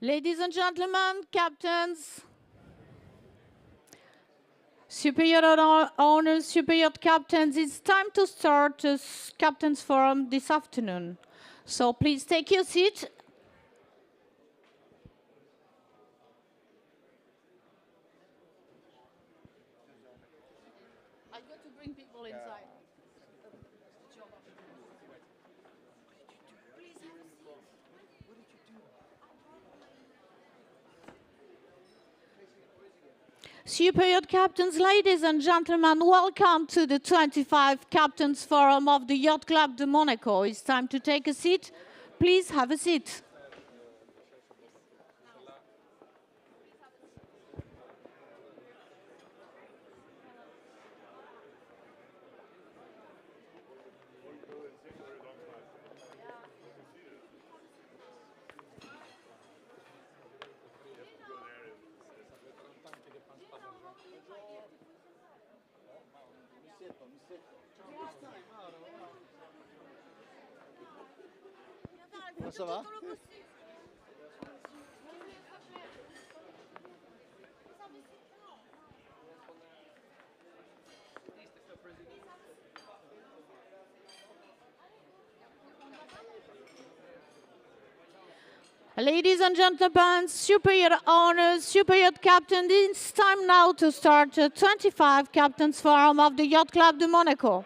Ladies and gentlemen, captains, superior owners, superior captains, it's time to start the Captains Forum this afternoon. So please take your seat. I got to bring people inside. Superior captains, ladies and gentlemen, welcome to the 25th Captains Forum of the Yacht Club de Monaco. It's time to take a seat. Please have a seat. Ça va? Ladies and gentlemen, superior owners, superior captains, it's time now to start the 25th Captains Forum of the Yacht Club de Monaco.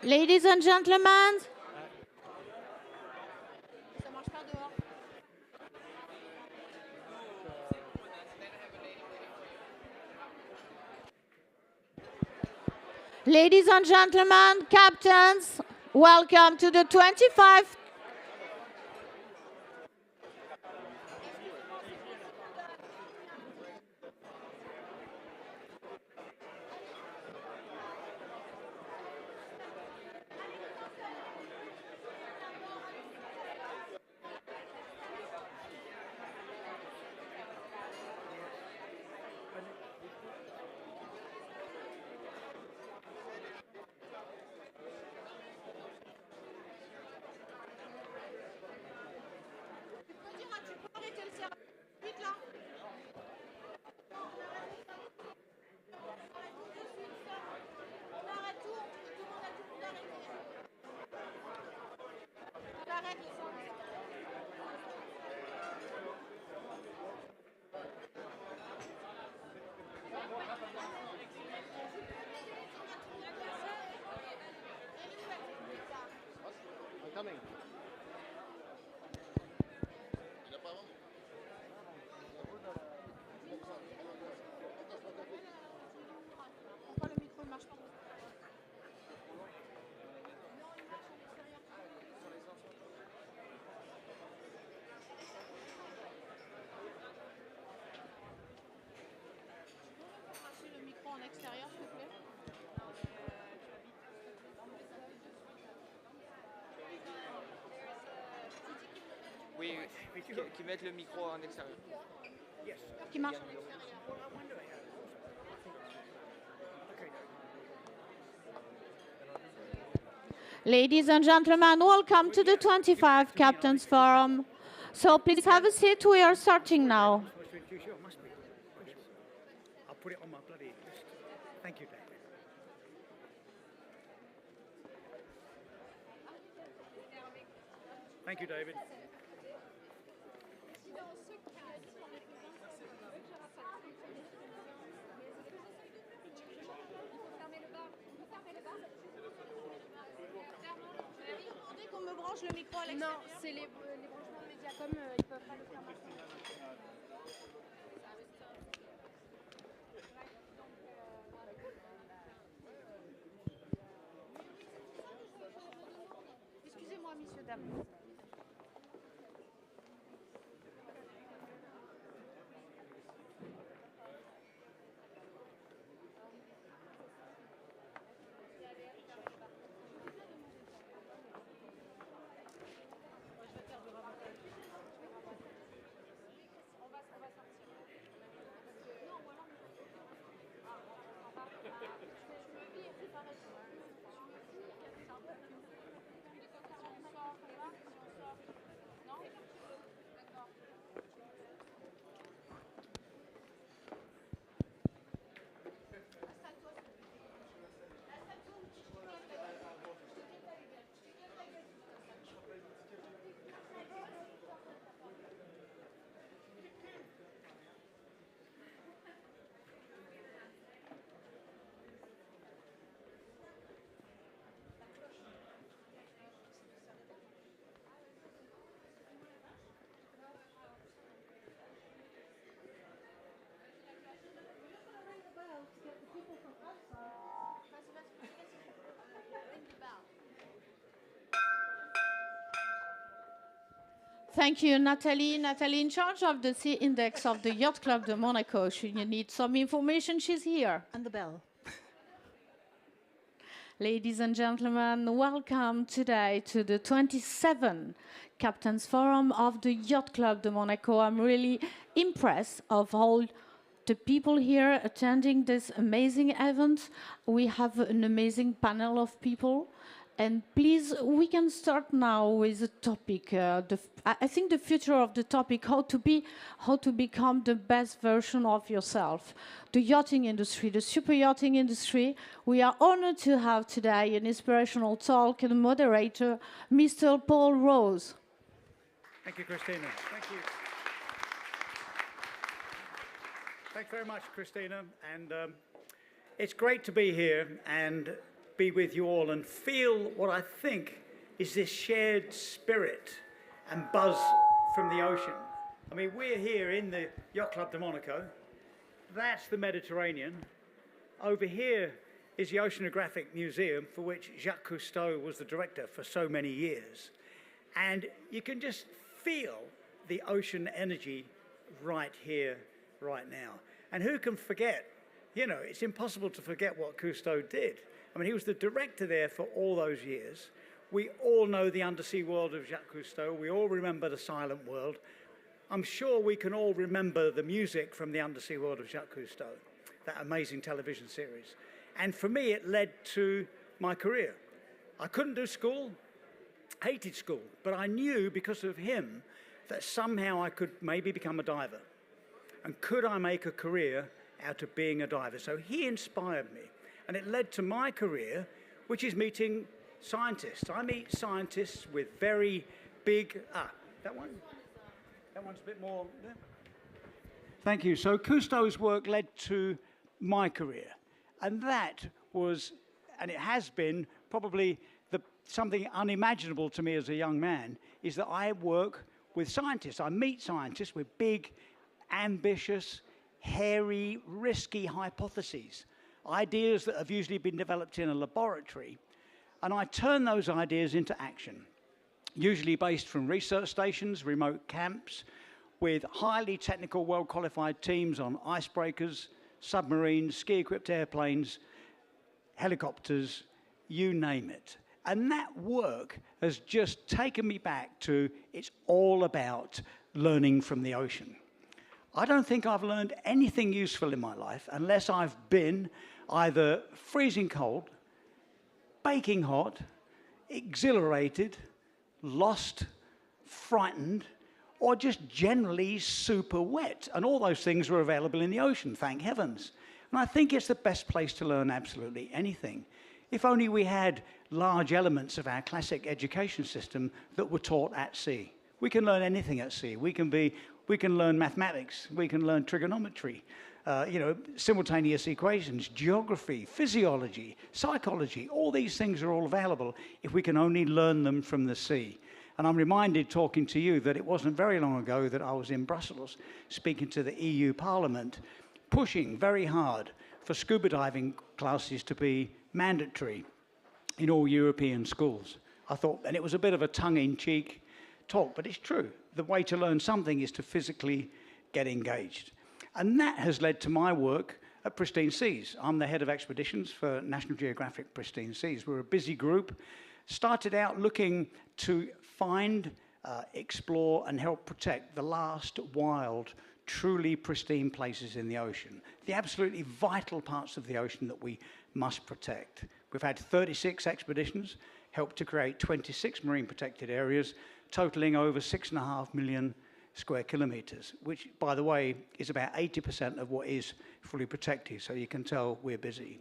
Ladies and gentlemen, ladies and gentlemen, captains, welcome to the 25th. Qui mettent le micro en extérieur. Qui marche. Ladies and gentlemen, welcome to the 25 Captains Forum. So please have a seat. We are starting now. Supposed to introduce you? I must be. I'll put it on my bloody list. Thank you, David. Thank you, David. Qu'on me branche le micro à l'extérieur. Non, c'est les branchements de Mediacom, ils peuvent pas le faire maintenant. Excusez-moi, messieurs, dames. Thank you, Nathalie. Nathalie, in charge of the C index of the Yacht Club de Monaco. Should you need some information, she's here. And the bell. Ladies and gentlemen, welcome today to the 27 Captains Forum of the Yacht Club de Monaco. I'm really impressed of all the people here attending this amazing event. We have an amazing panel of people. And please, we can start now with a topic. I think the future of the topic, how to become the best version of yourself. The yachting industry, the super yachting industry. We are honored to have today an inspirational talk and moderator, Mr. Paul Rose. Thank you, Christina. Thank you. Thanks very much, Christina. And it's great to be here and be with you all and feel what I think is this shared spirit and buzz from the ocean. I mean, we're here in the Yacht Club de Monaco. That's the Mediterranean. Over here is the Oceanographic Museum, for which Jacques Cousteau was the director for so many years. And you can just feel the ocean energy right here, right now. And who can forget? You know, it's impossible to forget what Cousteau did. I mean, he was the director there for all those years. We all know the undersea world of Jacques Cousteau. We all remember the silent world. I'm sure we can all remember the music from the undersea world of Jacques Cousteau, that amazing television series. And for me, it led to my career. I couldn't do school, hated school, but I knew because of him that somehow I could maybe become a diver. And could I make a career out of being a diver? So he inspired me. And it led to my career, which is meeting scientists. I meet scientists with very big, that one? That one's a bit more, yeah. Thank you. So Cousteau's work led to my career. And that was, and it has been, probably something unimaginable to me as a young man, is that I work with scientists. I meet scientists with big, ambitious, hairy, risky hypotheses. Ideas that have usually been developed in a laboratory, and I turn those ideas into action, usually based from research stations, remote camps, with highly technical, well-qualified teams on icebreakers, submarines, ski-equipped airplanes, helicopters, you name it. And that work has just taken me back to, it's all about learning from the ocean. I don't think I've learned anything useful in my life unless I've been either freezing cold, baking hot, exhilarated, lost, frightened, or just generally super wet. And all those things are available in the ocean, thank heavens. And I think it's the best place to learn absolutely anything. If only we had large elements of our classic education system that were taught at sea. We can learn anything at sea. We can learn mathematics. We can learn trigonometry, simultaneous equations, geography, physiology, psychology. All these things are all available if we can only learn them from the sea. And I'm reminded, talking to you, that it wasn't very long ago that I was in Brussels speaking to the EU Parliament, pushing very hard for scuba diving classes to be mandatory in all European schools. I thought, and it was a bit of a tongue-in-cheek talk, but it's true. The way to learn something is to physically get engaged. And that has led to my work at Pristine Seas. I'm the head of expeditions for National Geographic Pristine Seas. We're a busy group. Started out looking to find, explore, and help protect the last wild, truly pristine places in the ocean, the absolutely vital parts of the ocean that we must protect. We've had 36 expeditions, helped to create 26 marine protected areas, totaling over 6.5 million square kilometres, which, by the way, is about 80% of what is fully protected, so you can tell we're busy.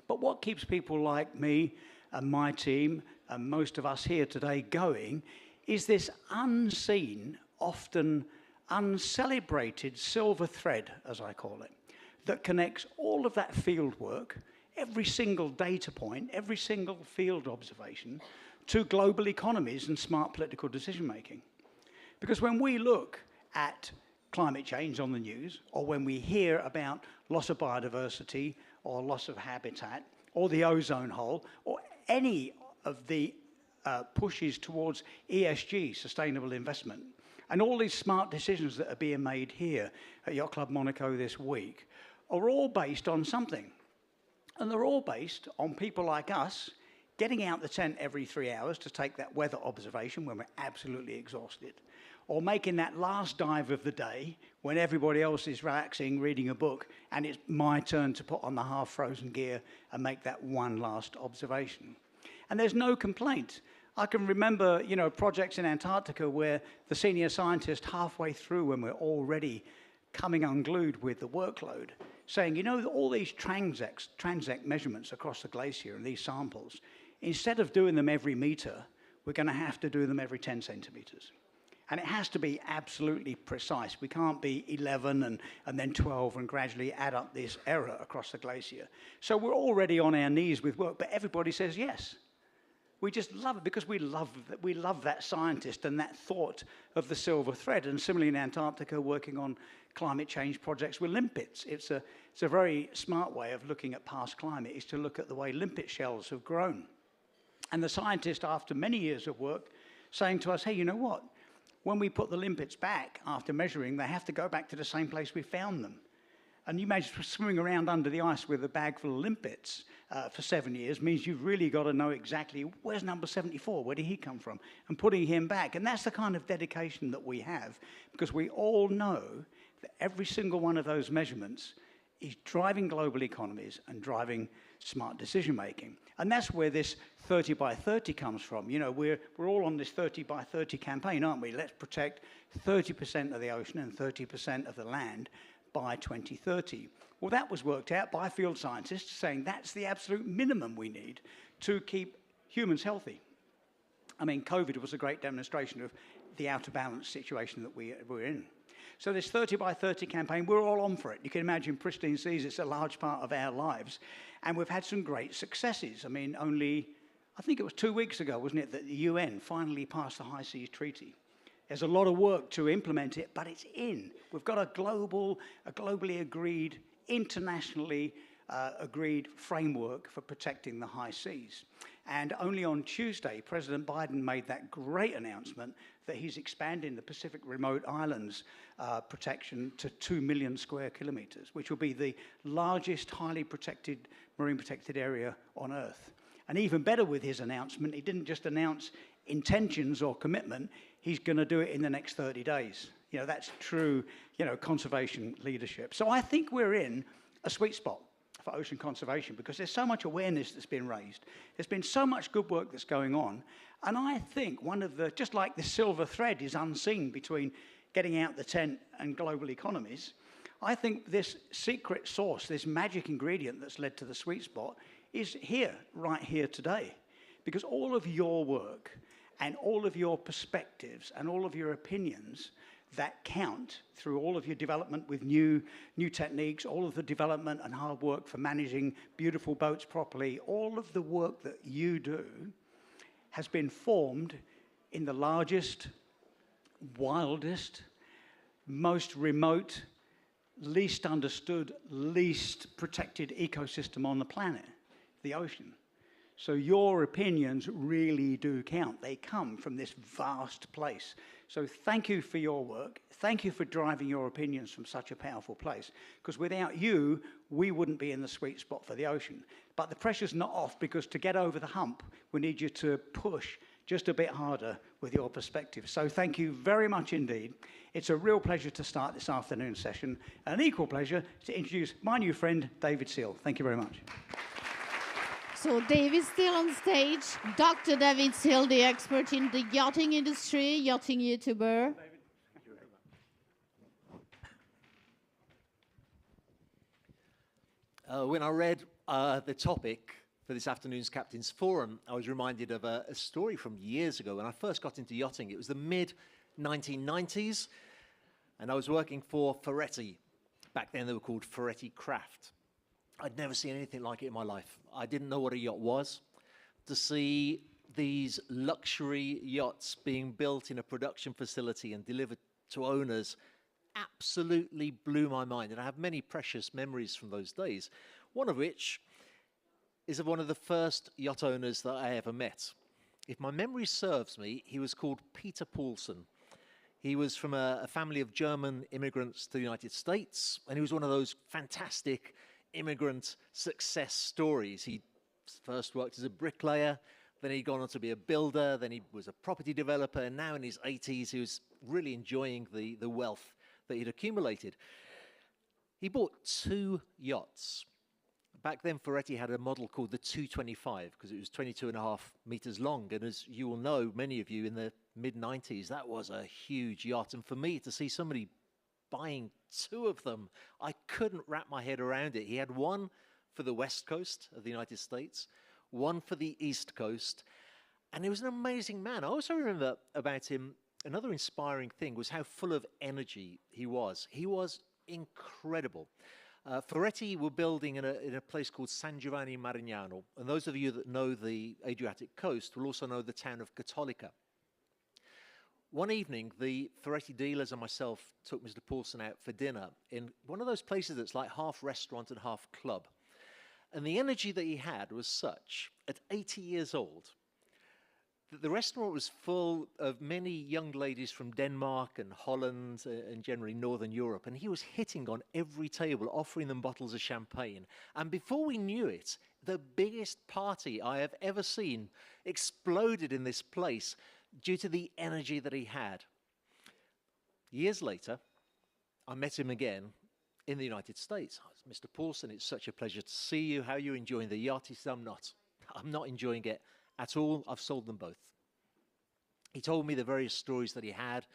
But what keeps people like me and my team, and most of us here today, going, is this unseen, often uncelebrated silver thread, as I call it, that connects all of that field work, every single data point, every single field observation, to global economies and smart political decision-making. Because when we look at climate change on the news, or when we hear about loss of biodiversity, or loss of habitat, or the ozone hole, or any of the pushes towards ESG, sustainable investment, and all these smart decisions that are being made here at Yacht Club Monaco this week are all based on something. And they're all based on people like us getting out the tent every 3 hours to take that weather observation when we're absolutely exhausted, or making that last dive of the day when everybody else is relaxing, reading a book, and it's my turn to put on the half-frozen gear and make that one last observation. And there's no complaint. I can remember, projects in Antarctica where the senior scientist halfway through, when we're already coming unglued with the workload, saying, all these transect measurements across the glacier and these samples, instead of doing them every meter, we're going to have to do them every 10 centimeters. And it has to be absolutely precise. We can't be 11 and then 12 and gradually add up this error across the glacier. So we're already on our knees with work, but everybody says yes. We just love it because we love that scientist and that thought of the silver thread. And similarly in Antarctica, working on climate change projects with limpets. It's a very smart way of looking at past climate, is to look at the way limpet shells have grown. And the scientist, after many years of work, saying to us, hey, you know what? When we put the limpets back after measuring, they have to go back to the same place we found them. And you imagine swimming around under the ice with a bag full of limpets for 7 years means you've really got to know exactly where's number 74, where did he come from, and putting him back. And that's the kind of dedication that we have, because we all know that every single one of those measurements is driving global economies and driving smart decision making. And that's where this 30 by 30 comes from. We're all on this 30 by 30 campaign, aren't we? Let's protect 30% of the ocean and 30% of the land by 2030. Well, that was worked out by field scientists saying that's the absolute minimum we need to keep humans healthy. I mean, COVID was a great demonstration of the out of balance situation that we're in. So this 30 by 30 campaign, we're all on for it. You can imagine Pristine Seas, it's a large part of our lives. And we've had some great successes. I mean, I think it was 2 weeks ago, wasn't it, that the UN finally passed the High Seas Treaty. There's a lot of work to implement it, but it's in. We've got a globally agreed, internationally agreed framework for protecting the high seas. And only on Tuesday, President Biden made that great announcement that he's expanding the Pacific Remote Islands protection to 2 million square kilometers, which will be the largest highly protected marine protected area on Earth. And even better with his announcement, he didn't just announce intentions or commitment, he's going to do it in the next 30 days. You know, that's true, you know, conservation leadership. So I think we're in a sweet spot for ocean conservation because there's so much awareness that's been raised. There's been so much good work that's going on. And I think one of the, just like the silver thread is unseen between getting out the tent and global economies, I think this secret sauce, this magic ingredient that's led to the sweet spot is here, right here today. Because all of your work and all of your perspectives and all of your opinions that count through all of your development with new techniques, all of the development and hard work for managing beautiful boats properly, all of the work that you do has been formed in the largest, wildest, most remote, least understood, least protected ecosystem on the planet, the ocean. So your opinions really do count. They come from this vast place. So thank you for your work. Thank you for driving your opinions from such a powerful place. Because without you, we wouldn't be in the sweet spot for the ocean. But the pressure's not off, because to get over the hump, we need you to push just a bit harder with your perspective. So thank you very much indeed. It's a real pleasure to start this afternoon session. An equal pleasure to introduce my new friend, David Seal. Thank you very much. So David's still on stage. Dr. David Seal, the expert in the yachting industry, yachting YouTuber. When I read the topic for this afternoon's Captain's Forum, I was reminded of a story from years ago when I first got into yachting. It was the mid-1990s, and I was working for Ferretti. Back then they were called Ferretti Craft. I'd never seen anything like it in my life. I didn't know what a yacht was. To see these luxury yachts being built in a production facility and delivered to owners absolutely blew my mind. And I have many precious memories from those days, one of which is of one of the first yacht owners that I ever met. If my memory serves me, he was called Peter Paulson. He was from a family of German immigrants to the United States, and he was one of those fantastic immigrant success stories. He first worked as a bricklayer, then he'd gone on to be a builder, then he was a property developer, and now in his 80s he was really enjoying the wealth that he'd accumulated. He bought 2 yachts. Back then Ferretti had a model called the 225 because it was 22.5 meters long, and as you will know, many of you, in the mid-90s, that was a huge yacht. And for me to see somebody buying 2 of them, I couldn't wrap my head around it. He had one for the west coast of the United States, one for the east coast, and he was an amazing man. I also remember about him, another inspiring thing was how full of energy he was. He was incredible. Ferretti were building in a place called San Giovanni Marignano, and those of you that know the Adriatic coast will also know the town of Cattolica. One evening, the Ferretti dealers and myself took Mr. Paulson out for dinner in one of those places that's like half restaurant and half club. And the energy that he had was such, at 80 years old, that the restaurant was full of many young ladies from Denmark and Holland and generally Northern Europe. And he was hitting on every table, offering them bottles of champagne. And before we knew it, the biggest party I have ever seen exploded in this place due to the energy that he had. Years later, I met him again in the United States. Mr. Paulson, it's such a pleasure to see you. How are you enjoying the yacht? He said, I'm not enjoying it at all. I've sold them both. He told me the various stories that he had,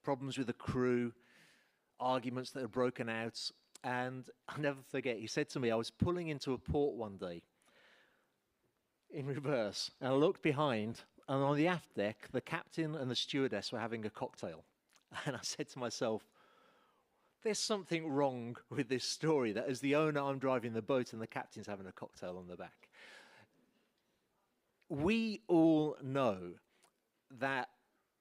problems with the crew, arguments that had broken out. And I'll never forget, he said to me, I was pulling into a port one day in reverse, and I looked behind, and on the aft deck, the captain and the stewardess were having a cocktail. And I said to myself, there's something wrong with this story, that as the owner, I'm driving the boat and the captain's having a cocktail on the back. We all know that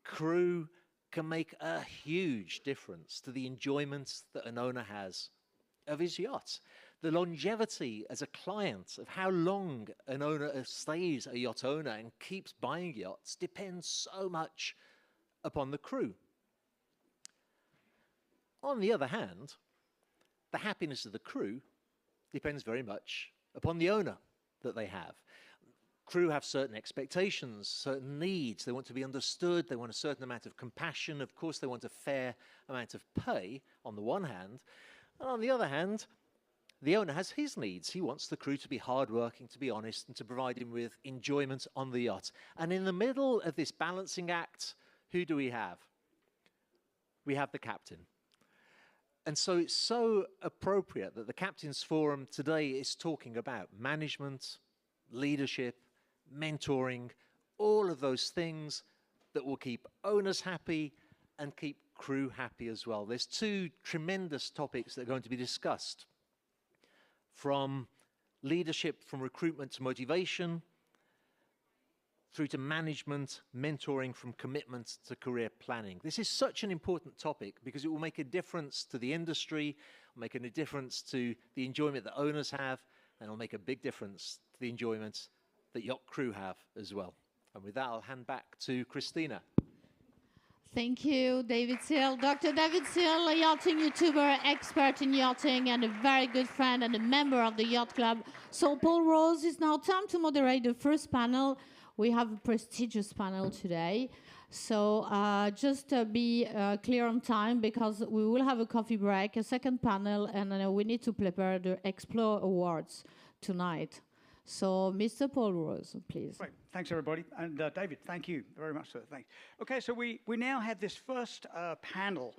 crew can make a huge difference to the enjoyment that an owner has of his yacht. The longevity as a client of how long an owner stays a yacht owner and keeps buying yachts depends so much upon the crew. On the other hand, the happiness of the crew depends very much upon the owner that they have. crew have certain expectations, certain needs. They want to be understood. They want a certain amount of compassion. Of course, they want a fair amount of pay on the one hand. And on the other hand, the owner has his needs. He wants the crew to be hardworking, to be honest, and to provide him with enjoyment on the yacht. And in the middle of this balancing act, who do we have? We have the captain. And so it's so appropriate that the Captain's Forum today is talking about management, leadership, mentoring, all of those things that will keep owners happy and keep crew happy as well. There's two tremendous topics that are going to be discussed, from leadership, from recruitment to motivation, through to management, mentoring, from commitment to career planning. This is such an important topic because it will make a difference to the industry, will make a difference to the enjoyment that owners have, and it'll make a big difference to the enjoyment that yacht crew have as well. And with that, I'll hand back to Christina. Thank you, David Seal. Dr. David Seal, a yachting YouTuber, expert in yachting, and a very good friend and a member of the Yacht Club. So Paul Rose, it's now time to moderate the first panel. We have a prestigious panel today. So just be clear on time because we will have a coffee break, a second panel, and we need to prepare the Explore Awards tonight. So Mr. Paul Rose, please. Great. Thanks, everybody. And David, thank you very much, sir. Thanks. Okay, so we now have this first panel,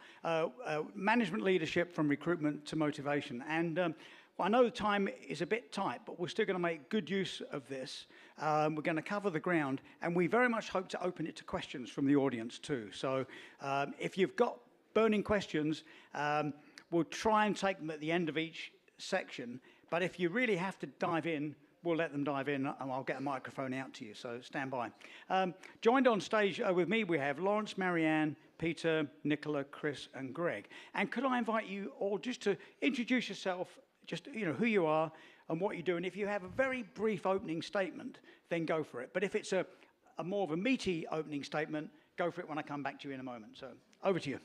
management leadership from recruitment to motivation. And well, I know the time is a bit tight, but we're still going to make good use of this. We're going to cover the ground, and we very much hope to open it to questions from the audience too. So if you've got burning questions, we'll try and take them at the end of each section. But if you really have to dive in, we'll let them dive in, and I'll get a microphone out to you, so stand by. Joined on stage with me, we have Lawrence, Marianne, Peter, Nicola, Chris, and Greg. And could I invite you all just to introduce yourself, just who you are and what you do. And if you have a very brief opening statement, then go for it. But if it's a more of a meaty opening statement, go for it when I come back to you in a moment. So over to you.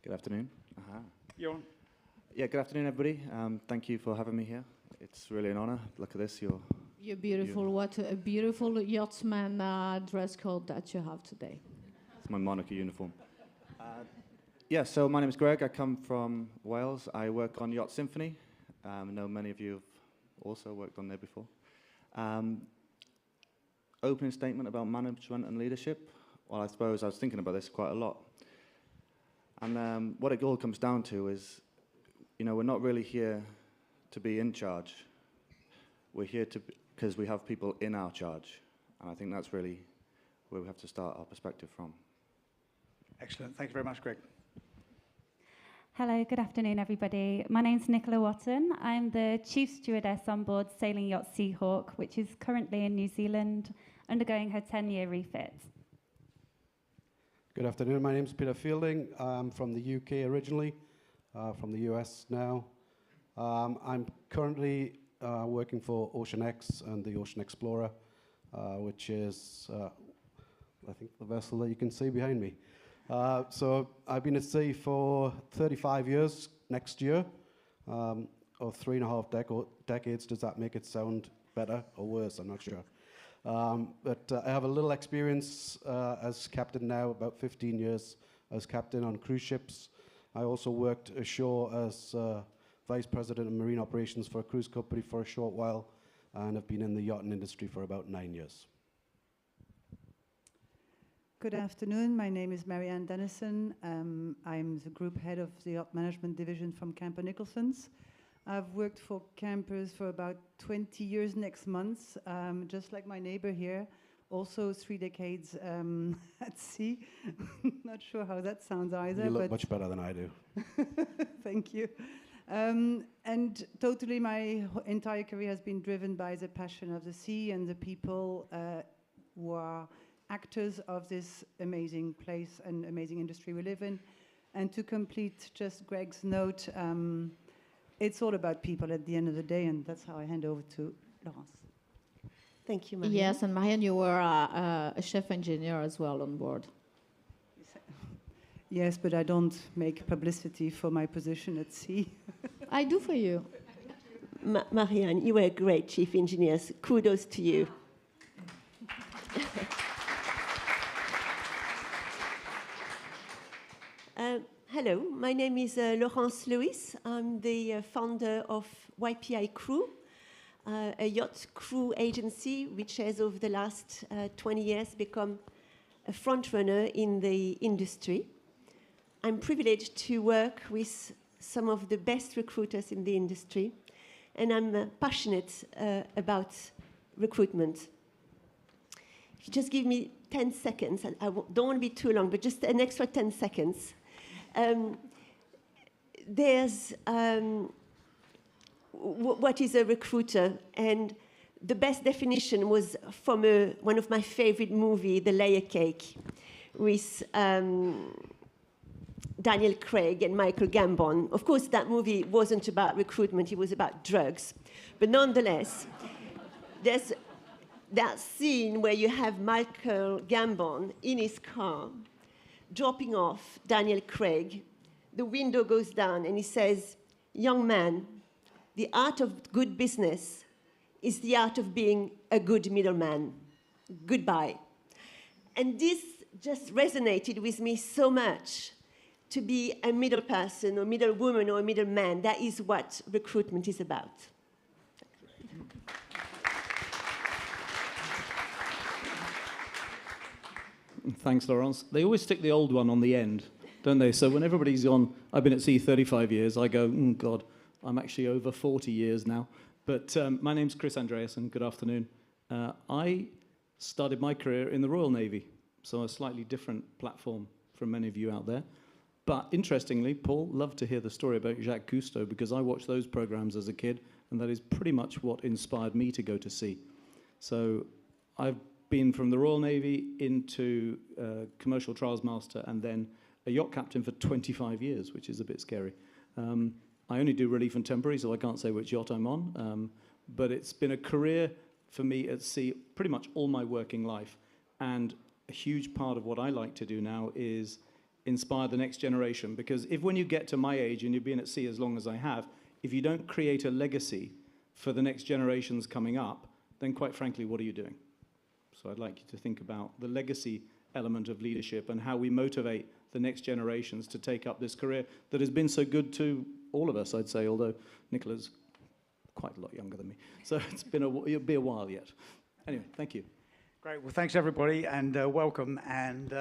Good afternoon. You're on. Yeah, good afternoon, everybody. Thank you for having me here. It's really an honor. Look at this. You're beautiful. What a beautiful yachtsman dress code that you have today. It's my monarchy uniform. Yeah, so my name is Greg. I come from Wales. I work on Yacht Symphony. I know many of you have also worked on there before. Opening statement about management and leadership. Well, I suppose I was thinking about this quite a lot. And what it all comes down to is, we're not really here to be in charge. We're here because we have people in our charge. And I think that's really where we have to start our perspective from. Excellent. Thank you very much, Greg. Hello, good afternoon, everybody. My name's Nicola Watton. I'm the Chief Stewardess on board Sailing Yacht Seahawk, which is currently in New Zealand, undergoing her 10-year refit. Good afternoon, my name's Peter Fielding. I'm from the UK originally, from the US now. I'm currently working for Ocean X and the Ocean Explorer, which is, I think, the vessel that you can see behind me. So I've been at sea for 35 years next year, or 3.5 decades. Does that make it sound better or worse? I'm not sure. But I have a little experience as captain now, about 15 years as captain on cruise ships. I also worked ashore as vice president of marine operations for a cruise company for a short while, and have been in the yachting industry for about 9 years. Good afternoon. My name is Marianne Dennison. I'm the group head of the yacht management division from Camper Nicholson's. I've worked for campers for about 20 years next month, just like my neighbor here. Also 3 decades at sea. Not sure how that sounds either. You look much better than I do. Thank you. And totally my entire career has been driven by the passion of the sea and the people who are actors of this amazing place and amazing industry we live in. And to complete just Greg's note, it's all about people at the end of the day, and that's how I hand over to Laurence. Thank you, Marianne. Yes, and Marianne, you were a chef engineer as well on board. Yes, but I don't make publicity for my position at sea. I do for you. Marianne, you were a great chief engineer. Kudos to you. Hello, my name is Laurence Lewis. I'm the founder of YPI Crew, a yacht crew agency which has over the last 20 years become a front runner in the industry. I'm privileged to work with some of the best recruiters in the industry, and I'm passionate about recruitment. If you just give me 10 seconds, and don't want to be too long, but just an extra 10 seconds. There's what is a recruiter, and the best definition was from one of my favorite movies, The Layer Cake, with Daniel Craig and Michael Gambon. Of course, that movie wasn't about recruitment, it was about drugs. But nonetheless, there's that scene where you have Michael Gambon in his car, dropping off Daniel Craig. The window goes down and he says, "Young man, the art of good business is the art of being a good middleman. Goodbye." And this just resonated with me so much. To be a middle person or middle woman or a middle man, that is what recruitment is about. Thanks, Laurence. They always stick the old one on the end, don't they? So when everybody's gone, I've been at sea 35 years, I go, God, I'm actually over 40 years now. But my name's Chris Andreasen. Good afternoon. I started my career in the Royal Navy, so a slightly different platform from many of you out there. But interestingly, Paul, love to hear the story about Jacques Cousteau, because I watched those programs as a kid, and that is pretty much what inspired me to go to sea. So I've been from the Royal Navy into commercial trials master and then a yacht captain for 25 years, which is a bit scary. I only do relief and temporary, so I can't say which yacht I'm on. But it's been a career for me at sea pretty much all my working life. And a huge part of what I like to do now is inspire the next generation. Because if when you get to my age and you've been at sea as long as I have, if you don't create a legacy for the next generations coming up, then quite frankly, what are you doing? So I'd like you to think about the legacy element of leadership and how we motivate the next generations to take up this career that has been so good to all of us, I'd say, although Nicola's quite a lot younger than me. So it'll be a while yet. Anyway, thank you. Great. Well, thanks, everybody, and welcome. And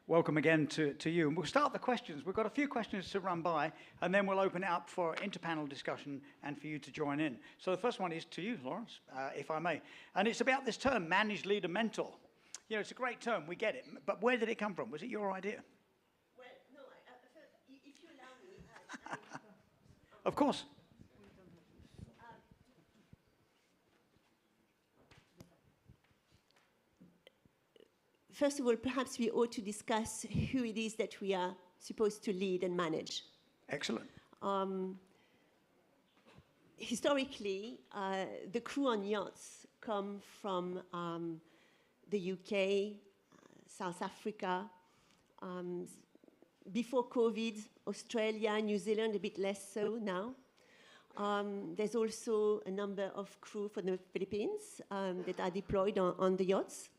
welcome again to you. And we'll start the questions. We've got a few questions to run by, and then we'll open it up for interpanel discussion and for you to join in. So the first one is to you, Laurence, if I may. And it's about this term, manage, leader, mentor. You know, it's a great term. We get it. But where did it come from? Was it your idea? Well, no, if you allow me. Of course. First of all, perhaps we ought to discuss who it is that we are supposed to lead and manage. Excellent. Historically, the crew on yachts come from the UK, South Africa. Before COVID, Australia, New Zealand, a bit less so now. There's also a number of crew from the Philippines that are deployed on the yachts.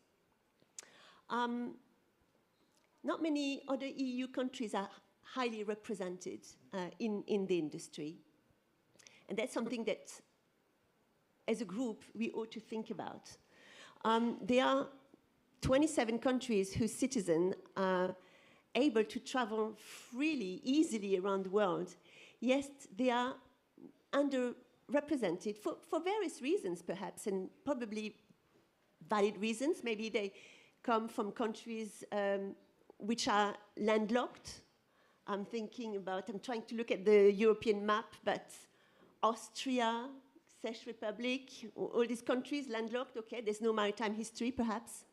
Not many other EU countries are highly represented in the industry. And that's something that, as a group, we ought to think about. There are 27 countries whose citizens are able to travel freely, easily around the world. Yes, they are underrepresented for various reasons, perhaps, and probably valid reasons. Maybe they come from countries which are landlocked. I'm trying to look at the European map, but Austria, Czech Republic, all these countries landlocked, okay, there's no maritime history, perhaps.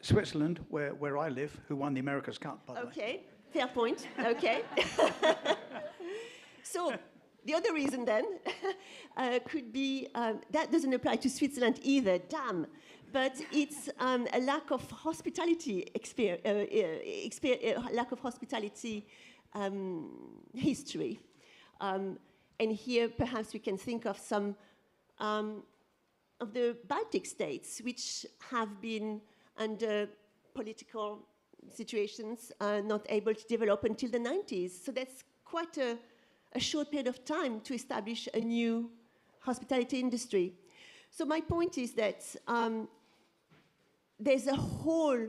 Switzerland, where I live, who won the America's Cup, by the way. Okay, fair point, okay. So, the other reason then could be, that doesn't apply to Switzerland either, damn. But it's a lack of hospitality lack of hospitality history. And here, perhaps we can think of some of the Baltic states, which have been under political situations not able to develop until the 90s. So that's quite a short period of time to establish a new hospitality industry. So my point is that there's a whole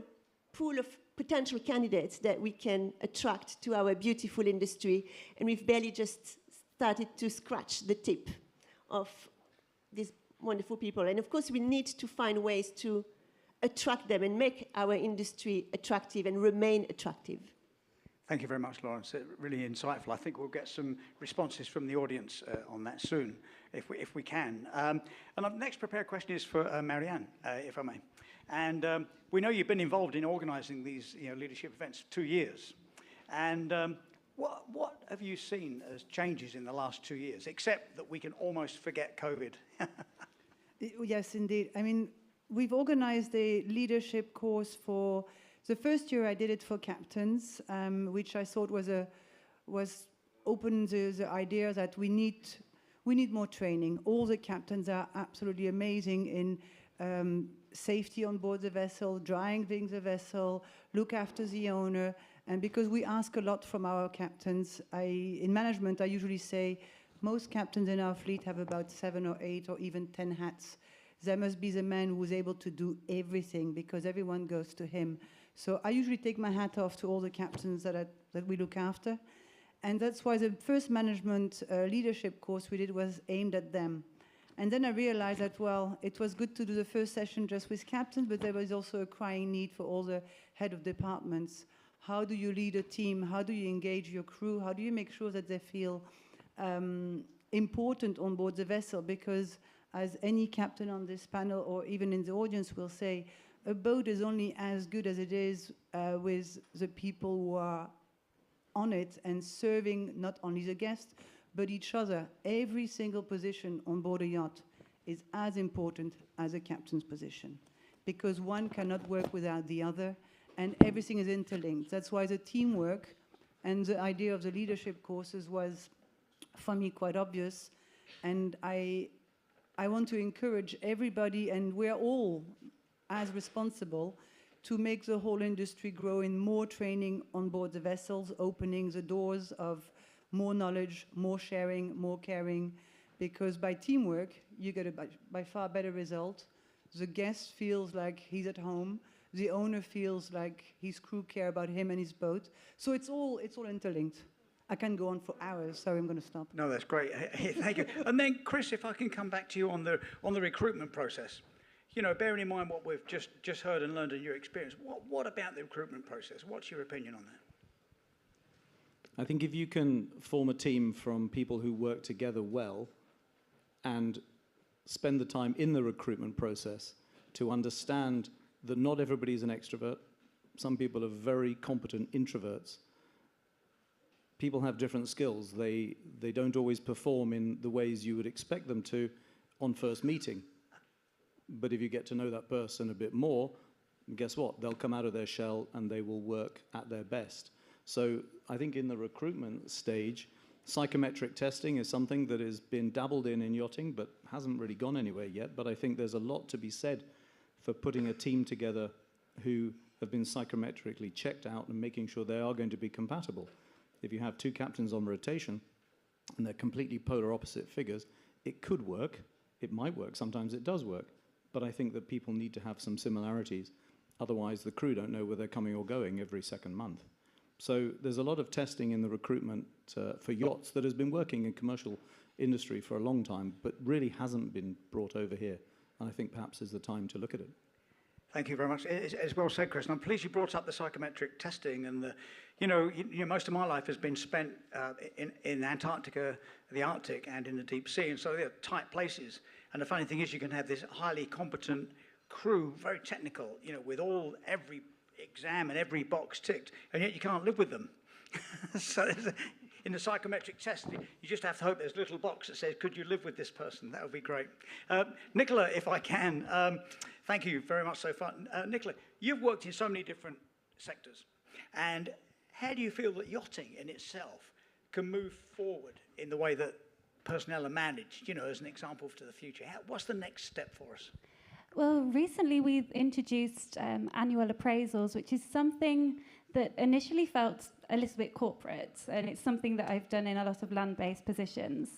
pool of potential candidates that we can attract to our beautiful industry, and we've barely just started to scratch the tip of these wonderful people. And of course, we need to find ways to attract them and make our industry attractive and remain attractive. Thank you very much, Laurence. Really insightful. I think we'll get some responses from the audience on that soon, if we can. And our next prepared question is for Marianne, if I may. And we know you've been involved in organising these leadership events for 2 years. And what have you seen as changes in the last 2 years, except that we can almost forget COVID? Yes, indeed. I mean, we've organised a leadership course for the first year. I did it for captains, which I thought was open the idea that we need more training. All the captains are absolutely amazing in safety on board the vessel, driving the vessel, look after the owner. And because we ask a lot from our captains, in management, I usually say most captains in our fleet have about 7 or 8 or even 10 hats. There must be the man who's able to do everything because everyone goes to him. So I usually take my hat off to all the captains that we look after. And that's why the first management leadership course we did was aimed at them. And then I realized that, well, it was good to do the first session just with captains, but there was also a crying need for all the head of departments. How do you lead a team? How do you engage your crew? How do you make sure that they feel important on board the vessel? Because as any captain on this panel or even in the audience will say, a boat is only as good as it is with the people who are on it and serving not only the guests, but each other. Every single position on board a yacht is as important as a captain's position, because one cannot work without the other, and everything is interlinked. That's why the teamwork and the idea of the leadership courses was, for me, quite obvious. And I want to encourage everybody, and we're all as responsible, to make the whole industry grow in more training on board the vessels, opening the doors of more knowledge, more sharing, more caring, because by teamwork, you get a by far better result. The guest feels like he's at home. The owner feels like his crew care about him and his boat. So it's all interlinked. I can go on for hours, so I'm going to stop. No, that's great. Thank you. And then, Chris, if I can come back to you on the recruitment process. You know, bearing in mind what we've just heard and learned in your experience, what about the recruitment process? What's your opinion on that? I think if you can form a team from people who work together well and spend the time in the recruitment process to understand that not everybody is an extrovert. Some people are very competent introverts. People have different skills. They don't always perform in the ways you would expect them to on first meeting. But if you get to know that person a bit more, guess what? They'll come out of their shell and they will work at their best. So I think in the recruitment stage, psychometric testing is something that has been dabbled in yachting, but hasn't really gone anywhere yet. But I think there's a lot to be said for putting a team together who have been psychometrically checked out and making sure they are going to be compatible. If you have two captains on rotation and they're completely polar opposite figures, it could work. It might work. Sometimes it does work. But I think that people need to have some similarities. Otherwise, the crew don't know where they're coming or going every second month. So there's a lot of testing in the recruitment for yachts that has been working in commercial industry for a long time, but really hasn't been brought over here. And I think perhaps is the time to look at it. Thank you very much. As well said, Chris. And I'm pleased you brought up the psychometric testing. And most of my life has been spent in Antarctica, the Arctic, and in the deep sea. And so they're tight places. And the funny thing is, you can have this highly competent crew, very technical, with every exam and every box ticked, and yet you can't live with them. So in the psychometric test, you just have to hope there's a little box that says, could you live with this person? That would be great. Nicola, if I can, thank you very much so far. Nicola, you've worked in so many different sectors, and how do you feel that yachting in itself can move forward in the way that personnel are managed, as an example to the future? What's the next step for us? Well, recently we've introduced annual appraisals, which is something that initially felt a little bit corporate, and it's something that I've done in a lot of land-based positions.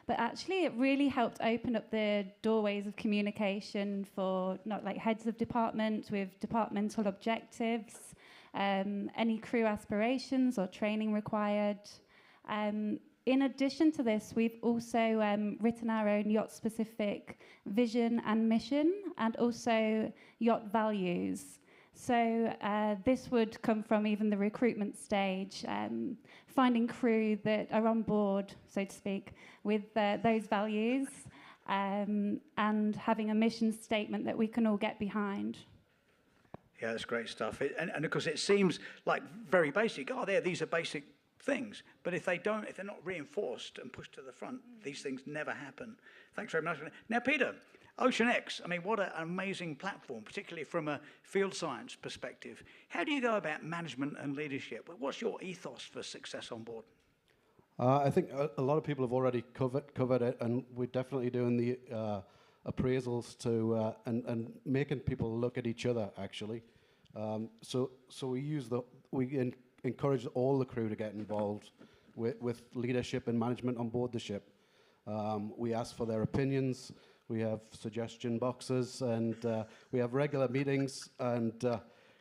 But actually it really helped open up the doorways of communication for not like heads of department with departmental objectives, any crew aspirations or training required. In addition to this, we've also written our own yacht-specific vision and mission, and also yacht values. So this would come from even the recruitment stage, finding crew that are on board, so to speak, with those values, and having a mission statement that we can all get behind. Yeah, that's great stuff. And of course, it seems like very basic. These are basic things. But if they're not reinforced and pushed to the front, these things never happen. Thanks very much. Now, Peter, OceanX, what an amazing platform, particularly from a field science perspective. How do you go about management and leadership? What's your ethos for success on board? I think a lot of people have already covered it, and we're definitely doing the appraisals to and making people look at each other actually. So we encourage all the crew to get involved with leadership and management on board the ship. We ask for their opinions. We have suggestion boxes, and we have regular meetings. And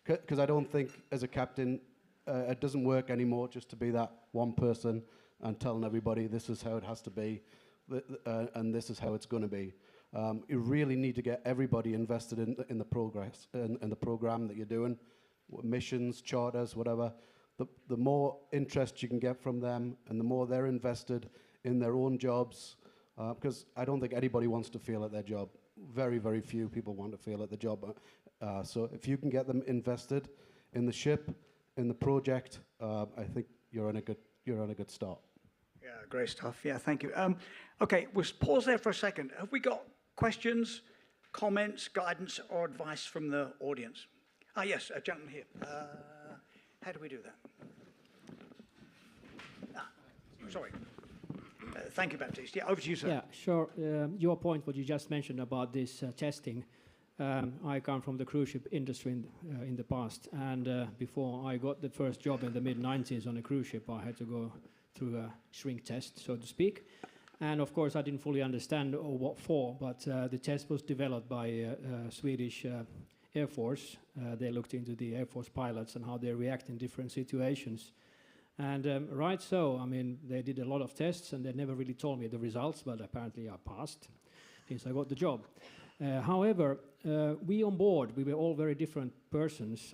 because I don't think, as a captain, it doesn't work anymore just to be that one person and telling everybody this is how it has to be, and this is how it's going to be. You really need to get everybody invested in the progress and the program that you're doing, missions, charters, whatever. The more interest you can get from them, and the more they're invested in their own jobs, because I don't think anybody wants to fail at their job. Very, very few people want to fail at the job. So if you can get them invested in the ship, in the project, I think you're on a good start. Yeah, great stuff. Yeah, thank you. Okay, we'll pause there for a second. Have we got questions, comments, guidance, or advice from the audience? Yes, a gentleman here. How do we do that? Sorry. Thank you, Baptiste. Yeah, over to you, sir. Yeah, sure. Your point, what you just mentioned about this testing. I come from the cruise ship industry in the past, and before I got the first job in the mid-90s on a cruise ship, I had to go through a shrink test, so to speak. And of course, I didn't fully understand what for, but the test was developed by Swedish Air Force. They looked into the Air Force pilots and how they react in different situations. And they did a lot of tests, and they never really told me the results, but apparently I passed since I got the job. However, we on board, we were all very different persons,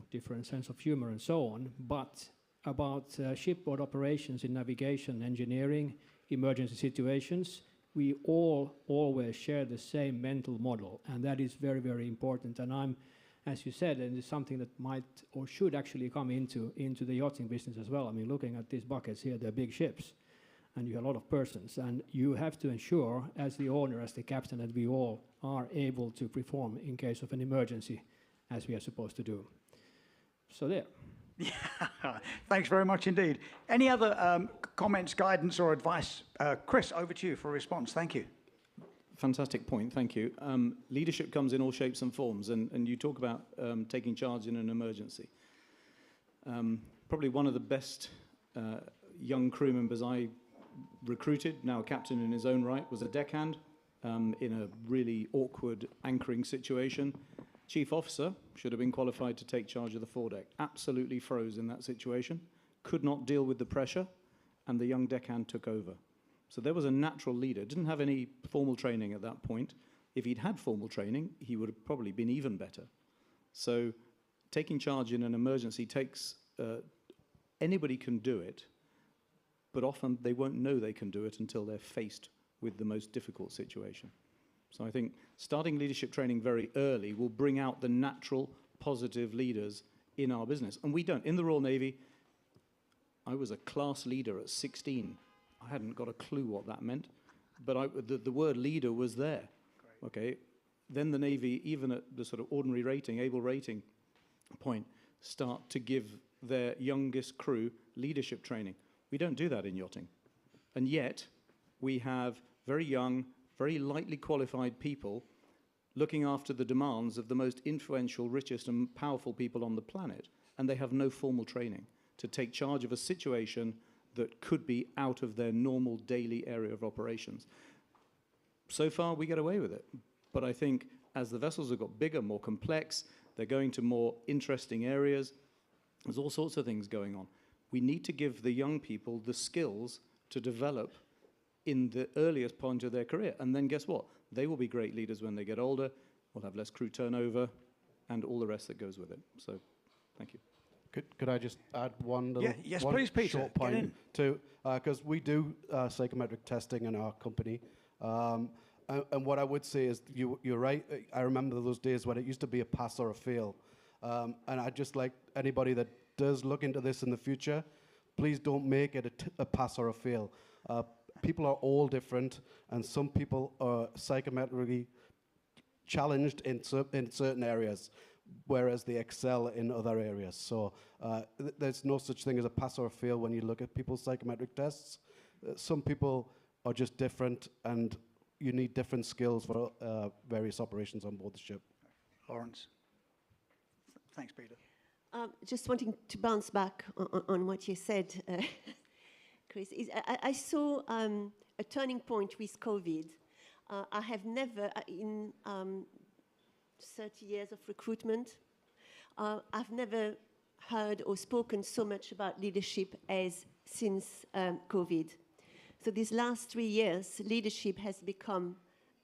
different sense of humor and so on, but about shipboard operations in navigation, engineering, emergency situations, we all always share the same mental model, and that is very, very important. And as you said, and it's something that might or should actually come into the yachting business as well. Looking at these buckets here, they're big ships, and you have a lot of persons, and you have to ensure, as the owner, as the captain, that we all are able to perform in case of an emergency, as we are supposed to do. So there. Yeah, thanks very much indeed. Any other comments, guidance, or advice? Chris, over to you for a response. Thank you. Fantastic point, thank you. Leadership comes in all shapes and forms, and you talk about taking charge in an emergency. Probably one of the best young crew members I recruited, now a captain in his own right, was a deckhand in a really awkward anchoring situation. Chief officer should have been qualified to take charge of the foredeck. Absolutely froze in that situation, could not deal with the pressure, and the young deckhand took over. So there was a natural leader. Didn't have any formal training at that point. If he'd had formal training, he would have probably been even better. So taking charge in an emergency takes, anybody can do it, but often they won't know they can do it until they're faced with the most difficult situation. So I think starting leadership training very early will bring out the natural, positive leaders in our business. And we don't. In the Royal Navy, I was a class leader at 16. I hadn't got a clue what that meant, but the word leader was there. Great. Okay. Then the Navy, even at the sort of ordinary rating, able rating point, start to give their youngest crew leadership training. We don't do that in yachting. And yet, we have very young, very lightly qualified people looking after the demands of the most influential, richest and powerful people on the planet, and they have no formal training to take charge of a situation that could be out of their normal daily area of operations. So far, we get away with it. But I think as the vessels have got bigger, more complex, they're going to more interesting areas, there's all sorts of things going on. We need to give the young people the skills to develop in the earliest point of their career. And then guess what? They will be great leaders when they get older, we'll have less crew turnover, and all the rest that goes with it. So, thank you. Could I just add one little yes, one please, Peter. short Get in. point to because we do psychometric testing in our company, and what I would say is you're right. I remember those days when it used to be a pass or a fail, and I'd just like anybody that does look into this in the future, please don't make it a pass or a fail. People are all different, and some people are psychometrically challenged in certain areas, whereas they excel in other areas. So there's no such thing as a pass or a fail when you look at people's psychometric tests. Some people are just different, and you need different skills for various operations on board the ship. Lawrence. Thanks, Peter. Just wanting to bounce back on what you said, Chris, I saw a turning point with COVID. I have never, in 30 years of recruitment, I've never heard or spoken so much about leadership as since COVID. So these last 3 years, leadership has become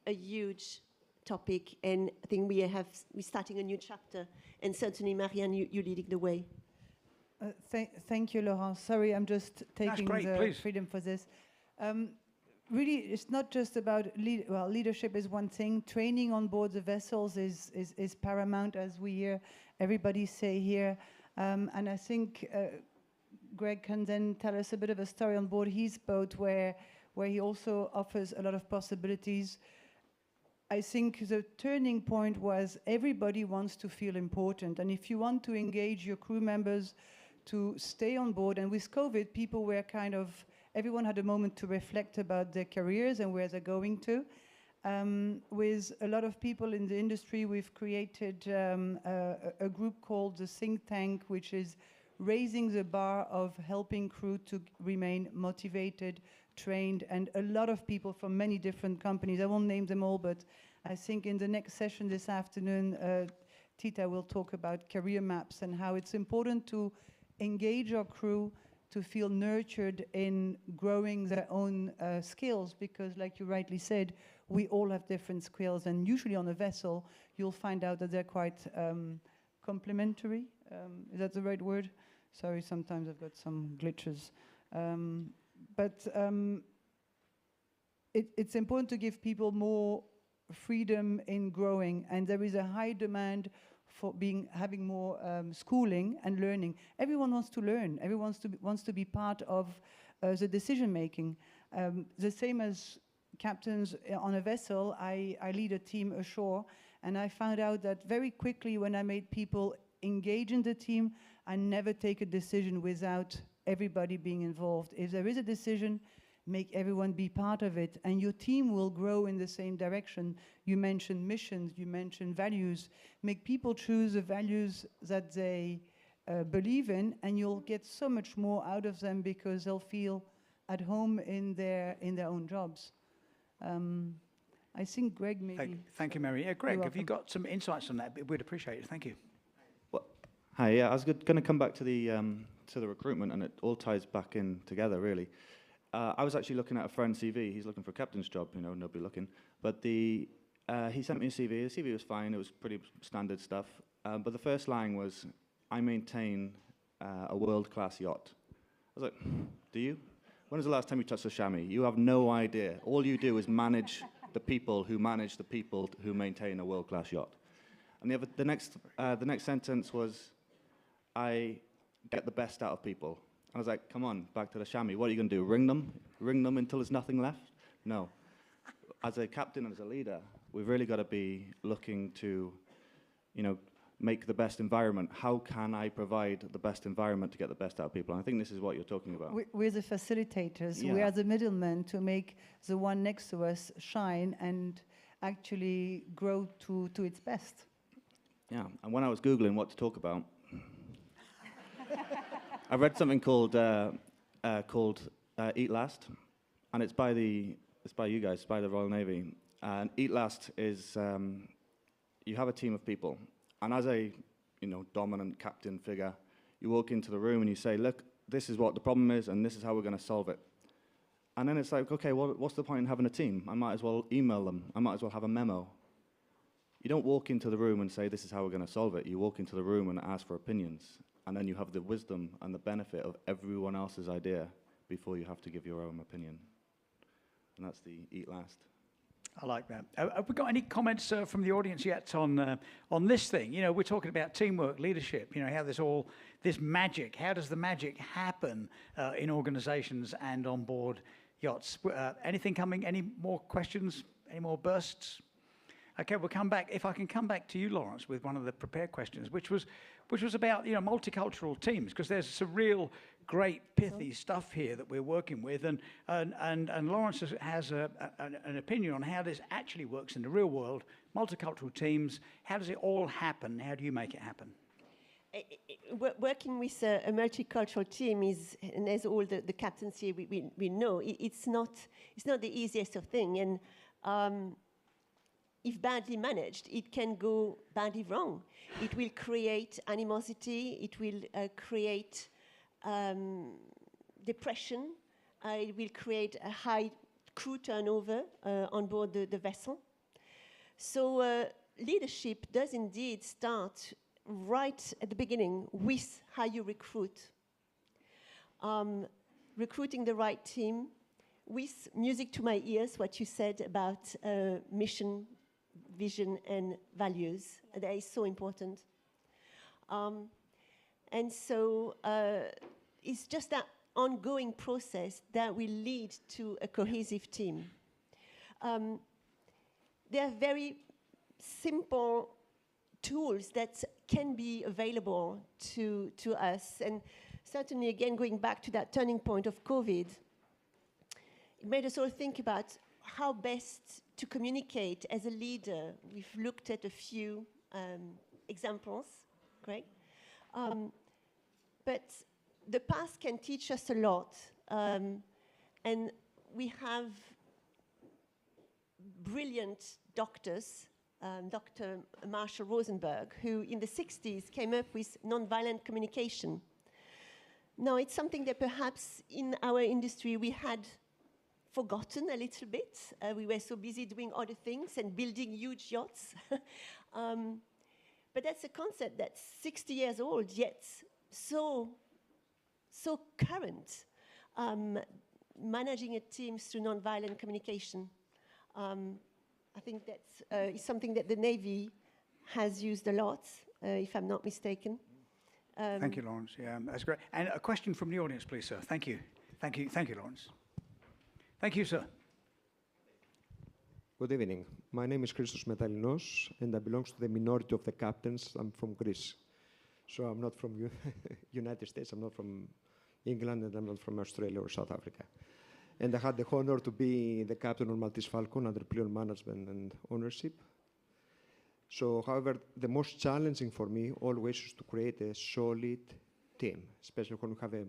a huge topic, and I think we're starting a new chapter, and certainly, Marianne, you're leading the way. Thank you, Laurent. Sorry, I'm just taking the freedom for this. Really, it's not just about leadership is one thing. Training on board the vessels is paramount, as we hear everybody say here. And I think Greg can then tell us a bit of a story on board his boat, where he also offers a lot of possibilities. I think the turning point was everybody wants to feel important, and if you want to engage your crew members to stay on board, and with COVID, people were everyone had a moment to reflect about their careers and where they're going to. With a lot of people in the industry, we've created a group called the Think Tank, which is raising the bar of helping crew to remain motivated, trained, and a lot of people from many different companies. I won't name them all, but I think in the next session this afternoon, Tita will talk about career maps and how it's important to engage our crew to feel nurtured in growing their own skills, because like you rightly said, we all have different skills, and usually on a vessel, you'll find out that they're quite complementary. Is that the right word? Sorry, sometimes I've got some glitches. It's important to give people more freedom in growing, and there is a high demand for having more schooling and learning. Everyone wants to learn. Everyone wants to be part of the decision making. The same as captains on a vessel, I lead a team ashore, and I found out that very quickly when I made people engage in the team, I never take a decision without everybody being involved. If there is a decision, make everyone be part of it, and your team will grow in the same direction. You mentioned missions, you mentioned values. Make people choose the values that they believe in, and you'll get so much more out of them because they'll feel at home in their own jobs. I think Greg maybe. Thank you, Mary. Greg, have you got some insights on that? We'd appreciate it. Thank you. Hi, yeah, I was going to come back to the recruitment, and it all ties back in together, really. I was actually looking at a friend's CV. He's looking for a captain's job, nobody looking. But he sent me a CV. The CV was fine. It was pretty standard stuff. But the first line was, I maintain a world-class yacht. I was like, do you? When was the last time you touched a chamois? You have no idea. All you do is manage the people who maintain a world-class yacht. And the next sentence was, I get the best out of people. I was like, come on, back to the chamois. What are you going to do, ring them? Ring them until there's nothing left? No. As a captain and as a leader, we've really got to be looking to, make the best environment. How can I provide the best environment to get the best out of people? And I think this is what you're talking about. We're the facilitators. We Yeah. are the middlemen to make the one next to us shine and actually grow to its best. Yeah, and when I was Googling what to talk about, I read something called Eat Last, and it's by you guys, by the Royal Navy. And Eat Last is you have a team of people, and as a dominant captain figure, you walk into the room and you say, look, this is what the problem is, and this is how we're going to solve it. And then it's like, okay, well, what's the point in having a team? I might as well email them. I might as well have a memo. You don't walk into the room and say, this is how we're going to solve it. You walk into the room and ask for opinions, and then you have the wisdom and the benefit of everyone else's idea before you have to give your own opinion. And that's the Eat Last. I like that. Have we got any comments from the audience yet on this thing? You know, we're talking about teamwork, leadership. You know, how this magic. How does the magic happen in organisations and on board yachts? Anything coming? Any more questions? Any more bursts? Okay, we'll come back. If I can come back to you, Lawrence, with one of the prepared questions, which was about multicultural teams, because there's some real great pithy stuff here that we're working with, and Lawrence has an opinion on how this actually works in the real world. Multicultural teams. How does it all happen? How do you make it happen? Working with a multicultural team is, and as all the captains here we know, it's not the easiest of thing, and if badly managed, it can go badly wrong. It will create animosity. It will create depression. It will create a high crew turnover on board the vessel. So leadership does indeed start right at the beginning with how you recruit. Recruiting the right team with music to my ears, what you said about mission, vision and values. That is so important. And so it's just that ongoing process that will lead to a cohesive team. There are very simple tools that can be available to us. And certainly, again, going back to that turning point of COVID, it made us all think about how best to communicate as a leader. We've looked at a few examples, great. But the past can teach us a lot. And we have brilliant doctors, Dr. Marshall Rosenberg, who in the 60s came up with nonviolent communication. Now, it's something that perhaps in our industry we had forgotten a little bit. We were so busy doing other things and building huge yachts. But that's a concept that's 60 years old, yet so current. Managing a team through nonviolent communication. I think that's something that the Navy has used a lot, if I'm not mistaken. Thank you, Lawrence. Yeah, that's great. And a question from the audience, please, sir. Thank you. Thank you, Lawrence. Thank you, sir. Good evening. My name is Christos Metalinos, and I belong to the minority of the captains. I'm from Greece. So I'm not from United States, I'm not from England, and I'm not from Australia or South Africa. And I had the honor to be the captain of Maltese Falcon under Plion management and ownership. So, however, the most challenging for me always is to create a solid team, especially when we have a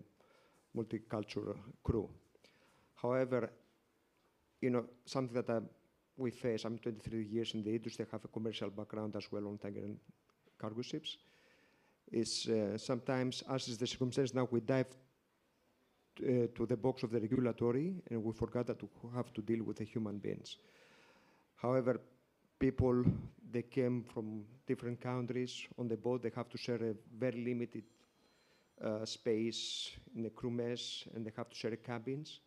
multicultural crew. However, something that we face, I'm 23 years in the industry, I have a commercial background as well on tanker and cargo ships, is sometimes, as is the circumstance now, we dive to the box of the regulatory and we forgot that we have to deal with the human beings. However, people, they came from different countries on the boat, they have to share a very limited space in the crew mess, and they have to share cabins,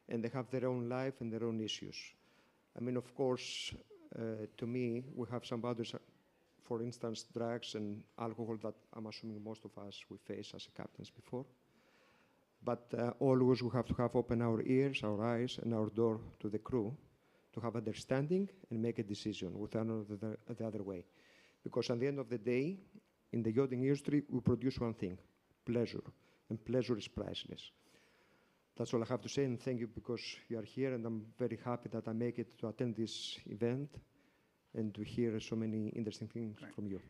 and they have their own life and their own issues. I mean, of course, to me, we have some others, for instance, drugs and alcohol that I'm assuming most of us we face as captains before. But always we have to have open our ears, our eyes, and our door to the crew to have understanding and make a decision without the other way. Because at the end of the day, in the yachting industry, we produce one thing, pleasure. And pleasure is priceless. That's all I have to say, and thank you because you are here, and I'm very happy that I make it to attend this event and to hear so many interesting things from you.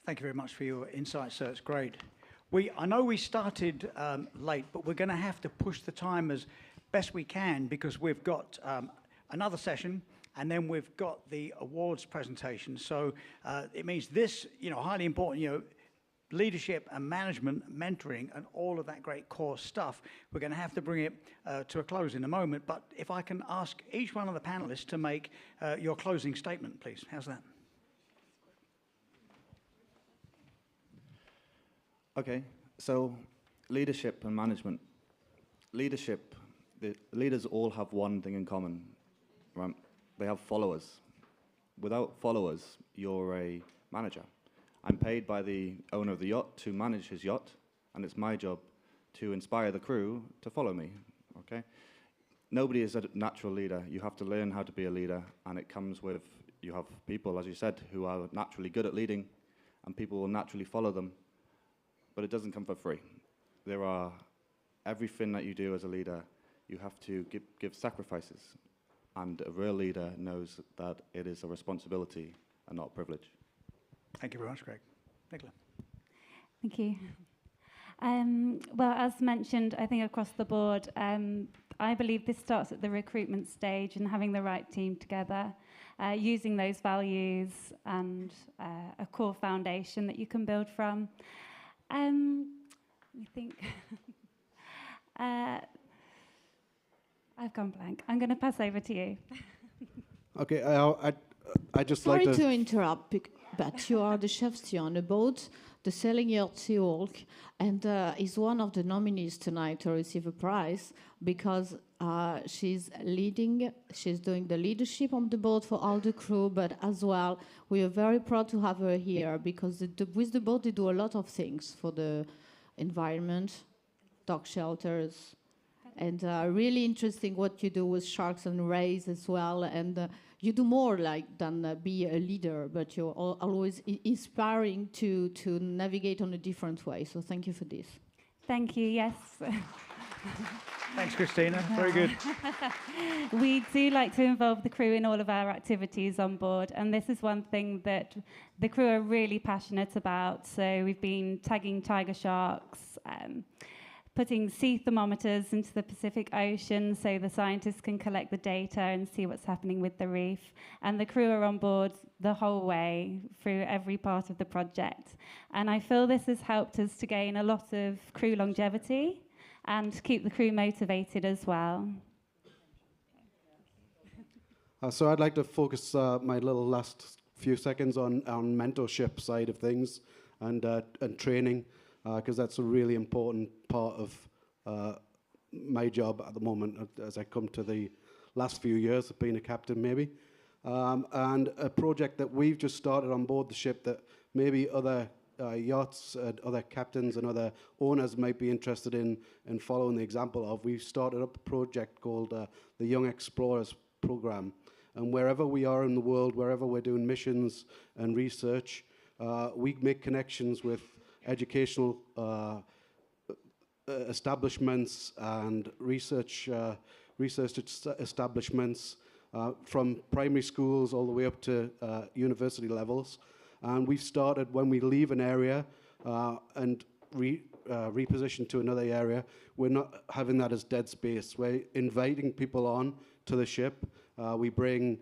Thank you very much for your insights, sir. It's great. I know we started late, but we're going to have to push the time as best we can because we've got another session, and then we've got the awards presentation. So it means this, highly important, leadership and management, mentoring, and all of that great core stuff. We're going to have to bring it to a close in a moment. But if I can ask each one of the panelists to make your closing statement, please. How's that? Okay, so leadership and management. Leadership, the leaders all have one thing in common, right? They have followers. Without followers, you're a manager. I'm paid by the owner of the yacht to manage his yacht, and it's my job to inspire the crew to follow me, okay? Nobody is a natural leader. You have to learn how to be a leader, and it comes with, you have people, as you said, who are naturally good at leading, and people will naturally follow them, but it doesn't come for free. There are, everything that you do as a leader, you have to give sacrifices, and a real leader knows that it is a responsibility and not a privilege. Thank you very much, Greg. Nicola. Thank you. Well, as mentioned, I think across the board, I believe this starts at the recruitment stage and having the right team together, using those values and a core foundation that you can build from. Let me think. I've gone blank. I'm going to pass over to you. Okay, I just Sorry like to interrupt, but you are the chef steer on the boat, the Sailing Yacht Seahawk, and is one of the nominees tonight to receive a prize because she's doing the leadership on the boat for all the crew, but as well, we are very proud to have her here because with the boat, they do a lot of things for the environment, dog shelters, and really interesting what you do with sharks and rays as well, and you do more than be a leader, but you're always inspiring to navigate on a different way. So thank you for this. Thank you, yes. Thanks, Christina. Very good. We do like to involve the crew in all of our activities on board, and this is one thing that the crew are really passionate about. So we've been tagging tiger sharks, putting sea thermometers into the Pacific Ocean so the scientists can collect the data and see what's happening with the reef. And the crew are on board the whole way through every part of the project. And I feel this has helped us to gain a lot of crew longevity and keep the crew motivated as well. So I'd like to focus my little last few seconds on mentorship side of things and training, because that's a really important part of my job at the moment as I come to the last few years of being a captain maybe. And a project that we've just started on board the ship that maybe other yachts, other captains and other owners might be interested in following the example of. We've started up a project called the Young Explorers Program. And wherever we are in the world, wherever we're doing missions and research, we make connections with educational establishments and research establishments from primary schools all the way up to university levels. And we've started when we leave an area and reposition to another area, we're not having that as dead space. We're inviting people on to the ship. We bring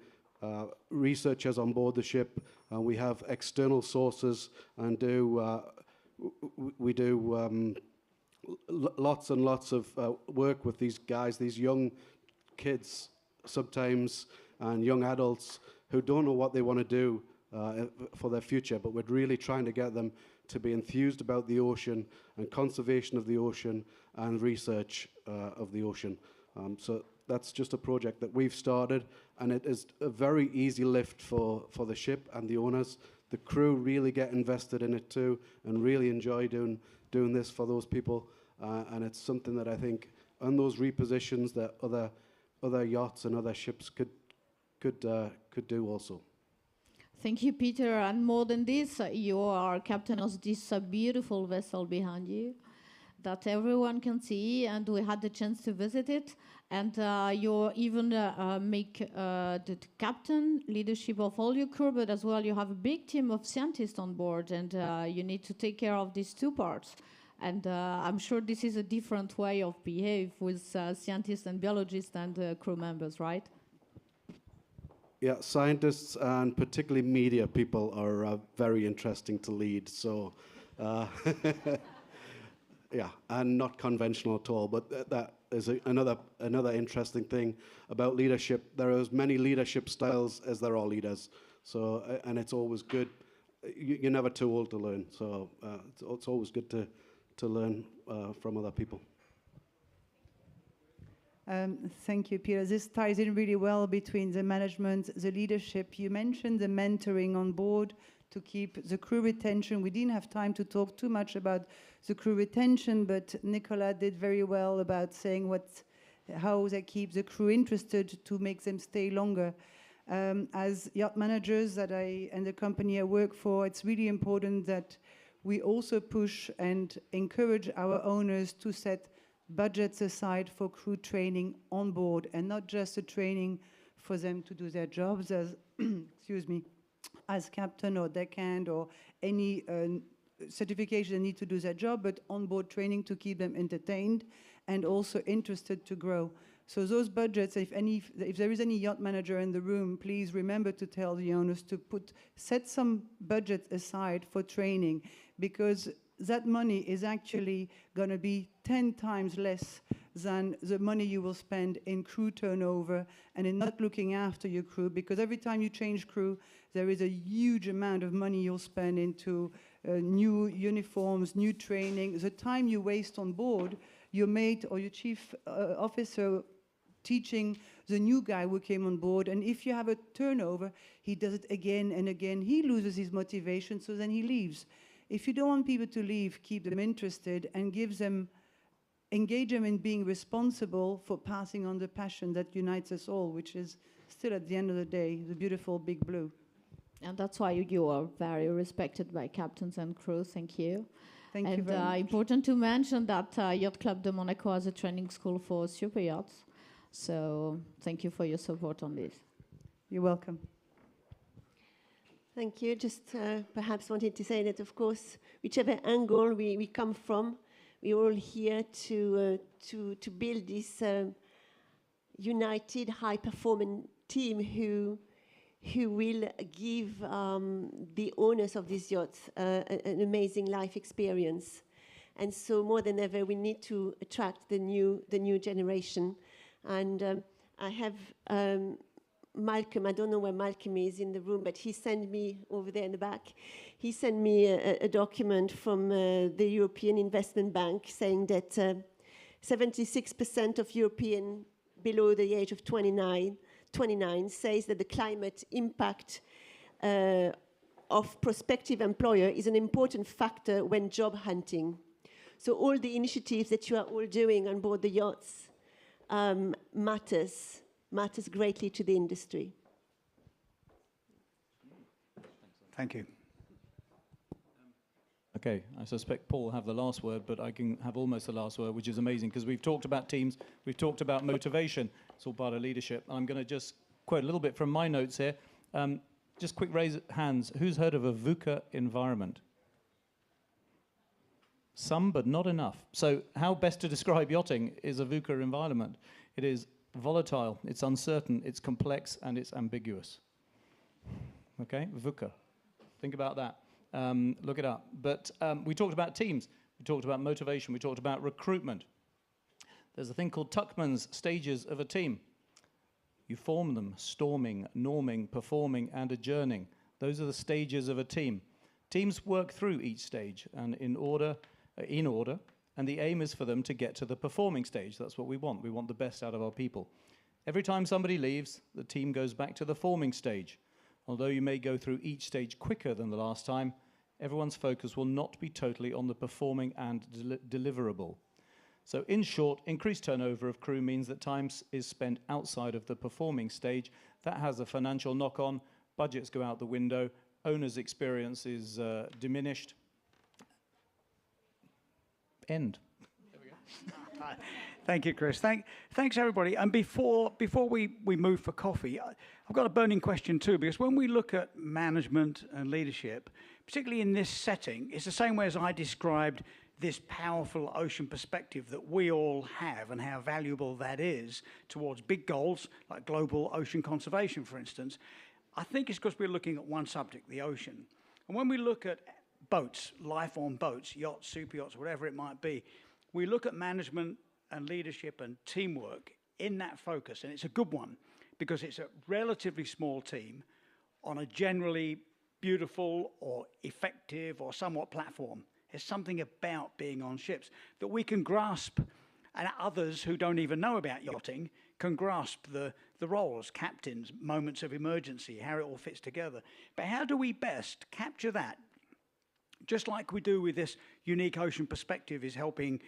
researchers on board the ship. We have external sources and we do lots and lots of work with these guys, these young kids sometimes, and young adults who don't know what they want to do for their future, but we're really trying to get them to be enthused about the ocean and conservation of the ocean and research of the ocean. So that's just a project that we've started, and it is a very easy lift for the ship and the owners. The crew really get invested in it too and really enjoy doing this for those people. And it's something that I think on those repositions that other yachts and other ships could do also. Thank you, Peter. And more than this, you are captain of this beautiful vessel behind you that everyone can see, and we had the chance to visit it. And you even make the captain leadership of all your crew, but as well you have a big team of scientists on board, and you need to take care of these two parts. And I'm sure this is a different way of behave with scientists and biologists and crew members, right? Yeah, scientists and particularly media people are very interesting to lead. So, yeah, and not conventional at all. But that is another interesting thing about leadership. There are as many leadership styles as there are leaders. So, and it's always good. You're never too old to learn. So it's always good to learn from other people. Thank you, Peter. This ties in really well between the management, the leadership. You mentioned the mentoring on board to keep the crew retention. We didn't have time to talk too much about the crew retention, but Nicola did very well about saying how they keep the crew interested to make them stay longer. As yacht managers and the company I work for, it's really important that we also push and encourage our owners to set budgets aside for crew training on board, and not just a training for them to do their jobs as, excuse me, as captain or deckhand or any certification they need to do their job, but on-board training to keep them entertained and also interested to grow. So those budgets, if there is any yacht manager in the room, please remember to tell the owners to set some budget aside for training, because that money is actually going to be 10 times less than the money you will spend in crew turnover and in not looking after your crew, because every time you change crew, there is a huge amount of money you'll spend into new uniforms, new training. The time you waste on board, your mate or your chief officer teaching the new guy who came on board, and if you have a turnover, he does it again and again. He loses his motivation, so then he leaves. If you don't want people to leave, keep them interested and engage them in being responsible for passing on the passion that unites us all, which is still at the end of the day, the beautiful big blue. And that's why you are very respected by captains and crew. Thank you. Thank you very much. Important to mention that Yacht Club de Monaco has a training school for super yachts. So thank you for your support on this. You're welcome. Thank you. Just perhaps wanted to say that, of course, whichever angle we come from, we're all here to build this united, high-performing team who will give the owners of these yachts an amazing life experience. And so more than ever, we need to attract the new generation. And I have Malcolm, I don't know where Malcolm is in the room, but he sent me over there in the back. He sent me a document from the European Investment Bank saying that 76% of Europeans below the age of 29 says that the climate impact of prospective employer is an important factor when job hunting. So all the initiatives that you are all doing on board the yachts matters greatly to the industry. Thank you. Okay, I suspect Paul will have the last word, but I can have almost the last word, which is amazing, because we've talked about teams, we've talked about motivation, it's all part of leadership. I'm going to just quote a little bit from my notes here. Just quick raise hands. Who's heard of a VUCA environment? Some, but not enough. So how best to describe yachting is a VUCA environment? It is volatile, it's uncertain, it's complex, and it's ambiguous. Okay, VUCA. Think about that. Look it up. But we talked about teams, we talked about motivation, we talked about recruitment. There's a thing called Tuckman's stages of a team. You form them: storming, norming, performing, and adjourning. Those are the stages of a team. Teams work through each stage and in order, and the aim is for them to get to the performing stage. That's what we want. We want the best out of our people. Every time somebody leaves, the team goes back to the forming stage. Although you may go through each stage quicker than the last time, everyone's focus will not be totally on the performing and deliverable. So in short, increased turnover of crew means that time is spent outside of the performing stage. That has a financial knock-on, budgets go out the window, owners' experience is diminished. End. Thank you, Chris. Thanks, everybody. And before we move for coffee, I've got a burning question too, because when we look at management and leadership, particularly in this setting, it's the same way as I described this powerful ocean perspective that we all have and how valuable that is towards big goals like global ocean conservation, for instance. I think it's because we're looking at one subject, the ocean. And when we look at boats, life on boats, yachts, super yachts, whatever it might be, we look at management and leadership and teamwork in that focus, and it's a good one because it's a relatively small team on a generally beautiful or effective or somewhat platform. There's something about being on ships that we can grasp, and others who don't even know about yachting can grasp the roles, captains, moments of emergency, how it all fits together. But how do we best capture that? Just like we do with this unique ocean perspective is helping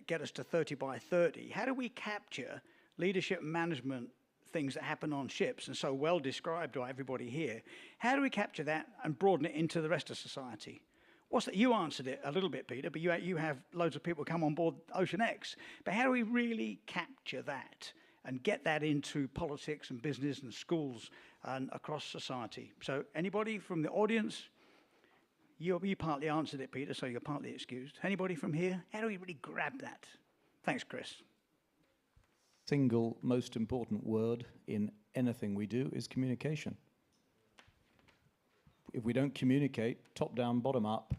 get us to 30 by 30. How do we capture leadership and management things that happen on ships and so well described by everybody here? How do we capture that and broaden it into the rest of society? What's that? You answered it a little bit, Peter, but you have loads of people come on board Ocean X. But how do we really capture that and get that into politics and business and schools and across society? So anybody from the audience? You partly answered it, Peter, so you're partly excused. Anybody from here? How do we really grab that? Thanks, Chris. Single most important word in anything we do is communication. If we don't communicate, top down, bottom up,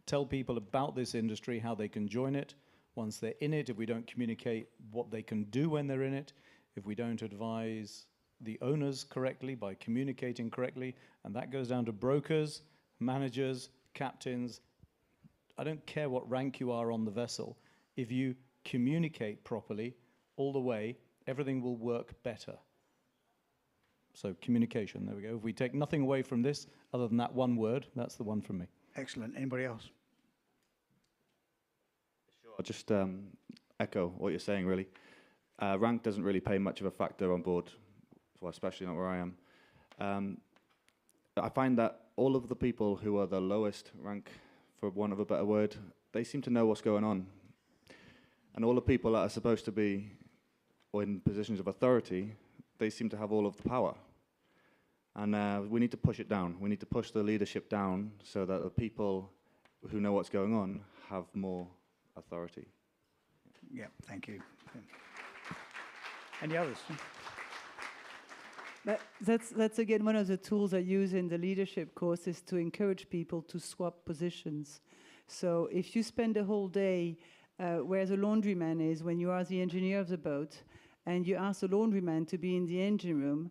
tell people about this industry, how they can join it. Once they're in it, if we don't communicate what they can do when they're in it, if we don't advise the owners correctly by communicating correctly, and that goes down to brokers, managers, captains, I don't care what rank you are on the vessel. If you communicate properly all the way, everything will work better. So communication, there we go. If we take nothing away from this other than that one word, that's the one from me. Excellent. Anybody else? Sure. I'll just echo what you're saying, really. Rank doesn't really play much of a factor on board, well, especially not where I am. I find that all of the people who are the lowest rank, for want of a better word, they seem to know what's going on. And all the people that are supposed to be in positions of authority, they seem to have all of the power. And we need to push it down. We need to push the leadership down so that the people who know what's going on have more authority. Yeah, thank you. Any others? That's again one of the tools I use in the leadership course is to encourage people to swap positions. So if you spend a whole day where the laundryman is when you are the engineer of the boat, and you ask the laundryman to be in the engine room,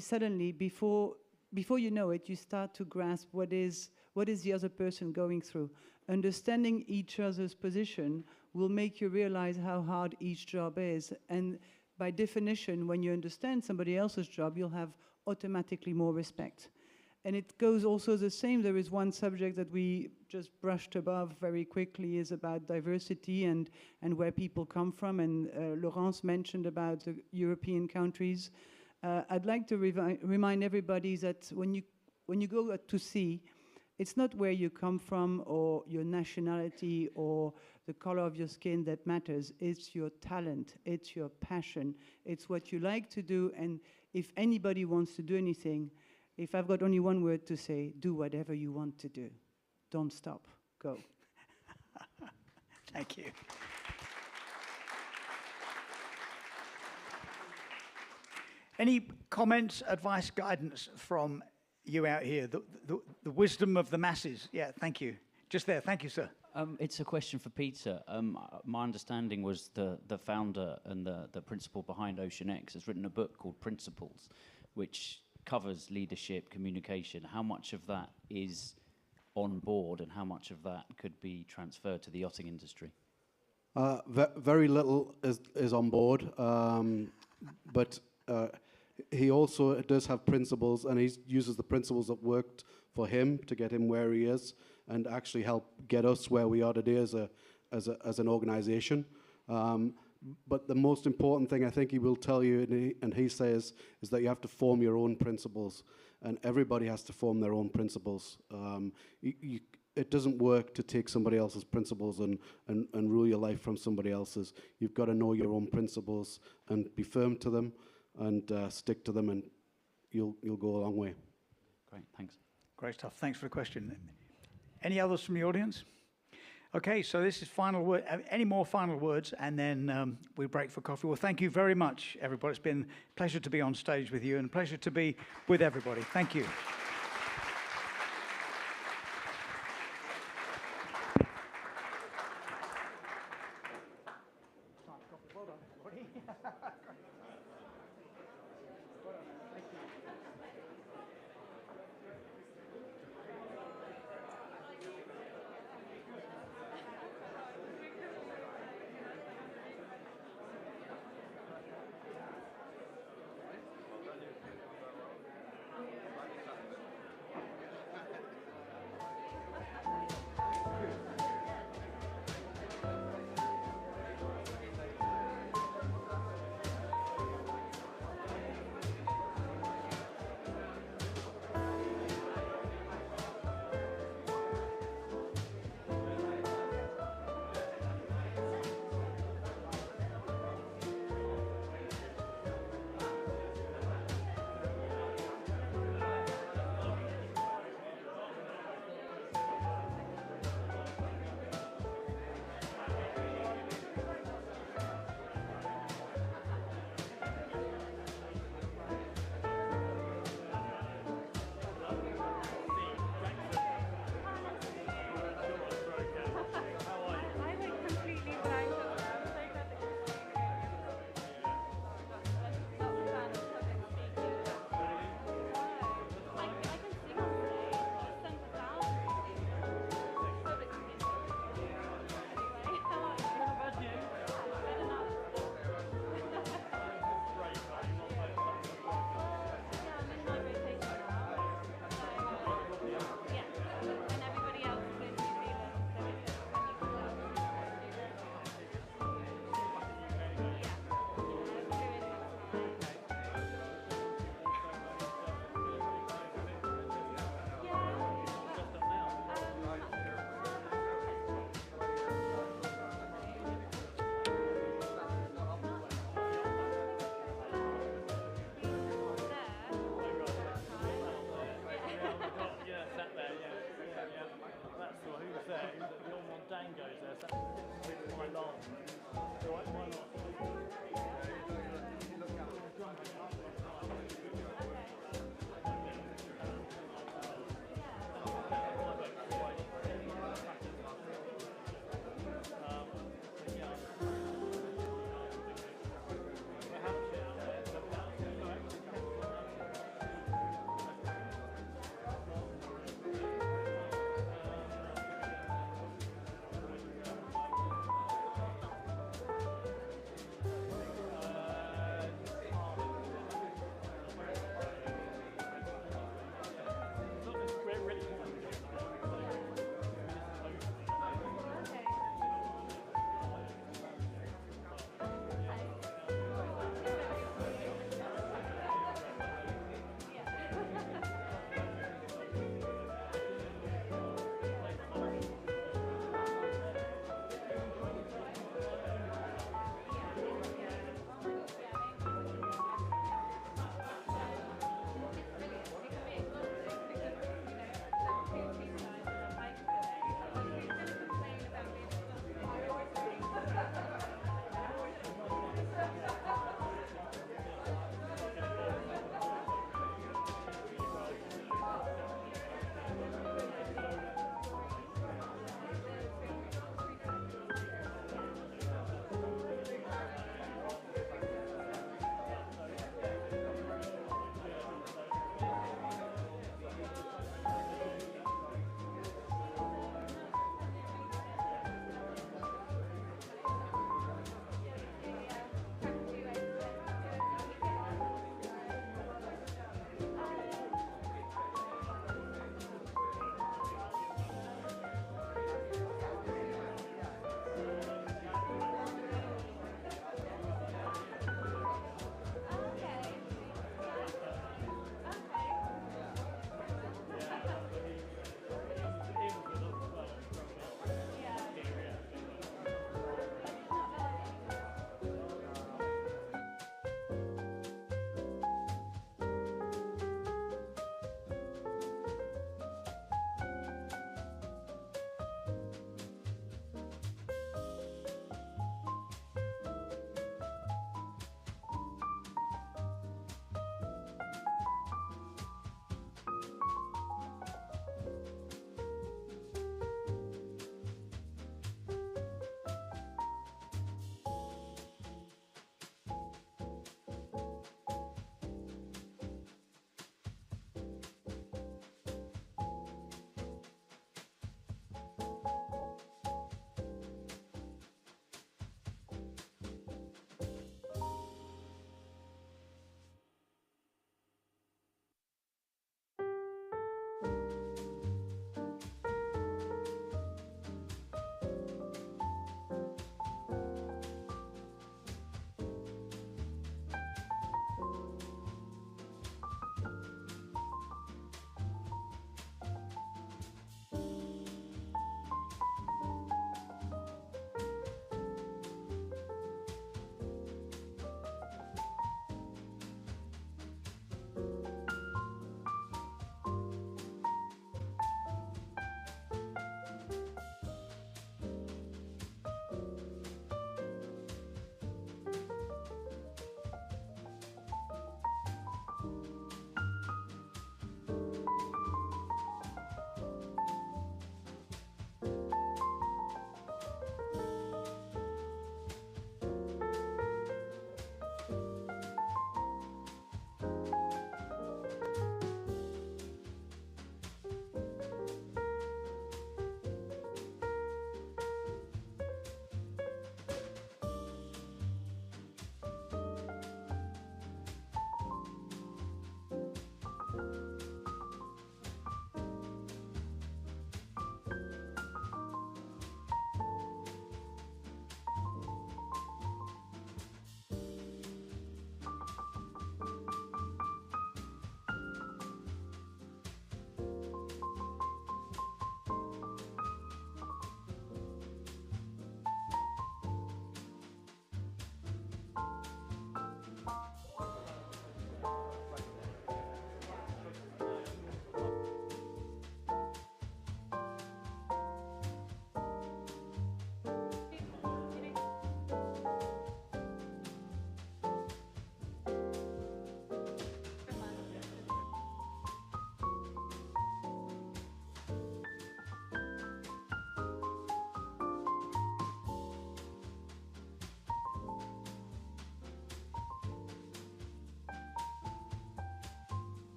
suddenly, before you know it, you start to grasp what is the other person going through. Understanding each other's position will make you realize how hard each job is. And by definition, when you understand somebody else's job, you'll have automatically more respect. And it goes also the same. There is one subject that we just brushed above very quickly is about diversity and where people come from. And Laurence mentioned about the European countries. I'd like to remind everybody that when you go out to sea, it's not where you come from or your nationality or the color of your skin that matters. It's your talent. It's your passion. It's what you like to do. And if anybody wants to do anything, if I've got only one word to say, do whatever you want to do. Don't stop. Go. Thank you. Any comments, advice, guidance from you out here? The wisdom of the masses. Yeah, thank you. Just there. Thank you, sir. It's a question for Peter. My understanding was the founder and the principal behind Ocean X has written a book called Principles, which covers leadership, communication. How much of that is on board and how much of that could be transferred to the yachting industry? Very little is on board, but he also does have principles, and he uses the principles that worked for him to get him where he is and actually help get us where we are today as an organization. But the most important thing I think he will tell you, and he says, is that you have to form your own principles, and everybody has to form their own principles. It doesn't work to take somebody else's principles and rule your life from somebody else's. You've got to know your own principles and be firm to them and stick to them, and you'll go a long way. Great, thanks. Great stuff. Thanks for the question. Any others from the audience? Okay, so this is final word. Any more final words, and then we break for coffee. Well, thank you very much, everybody. It's been a pleasure to be on stage with you and a pleasure to be with everybody. Thank you.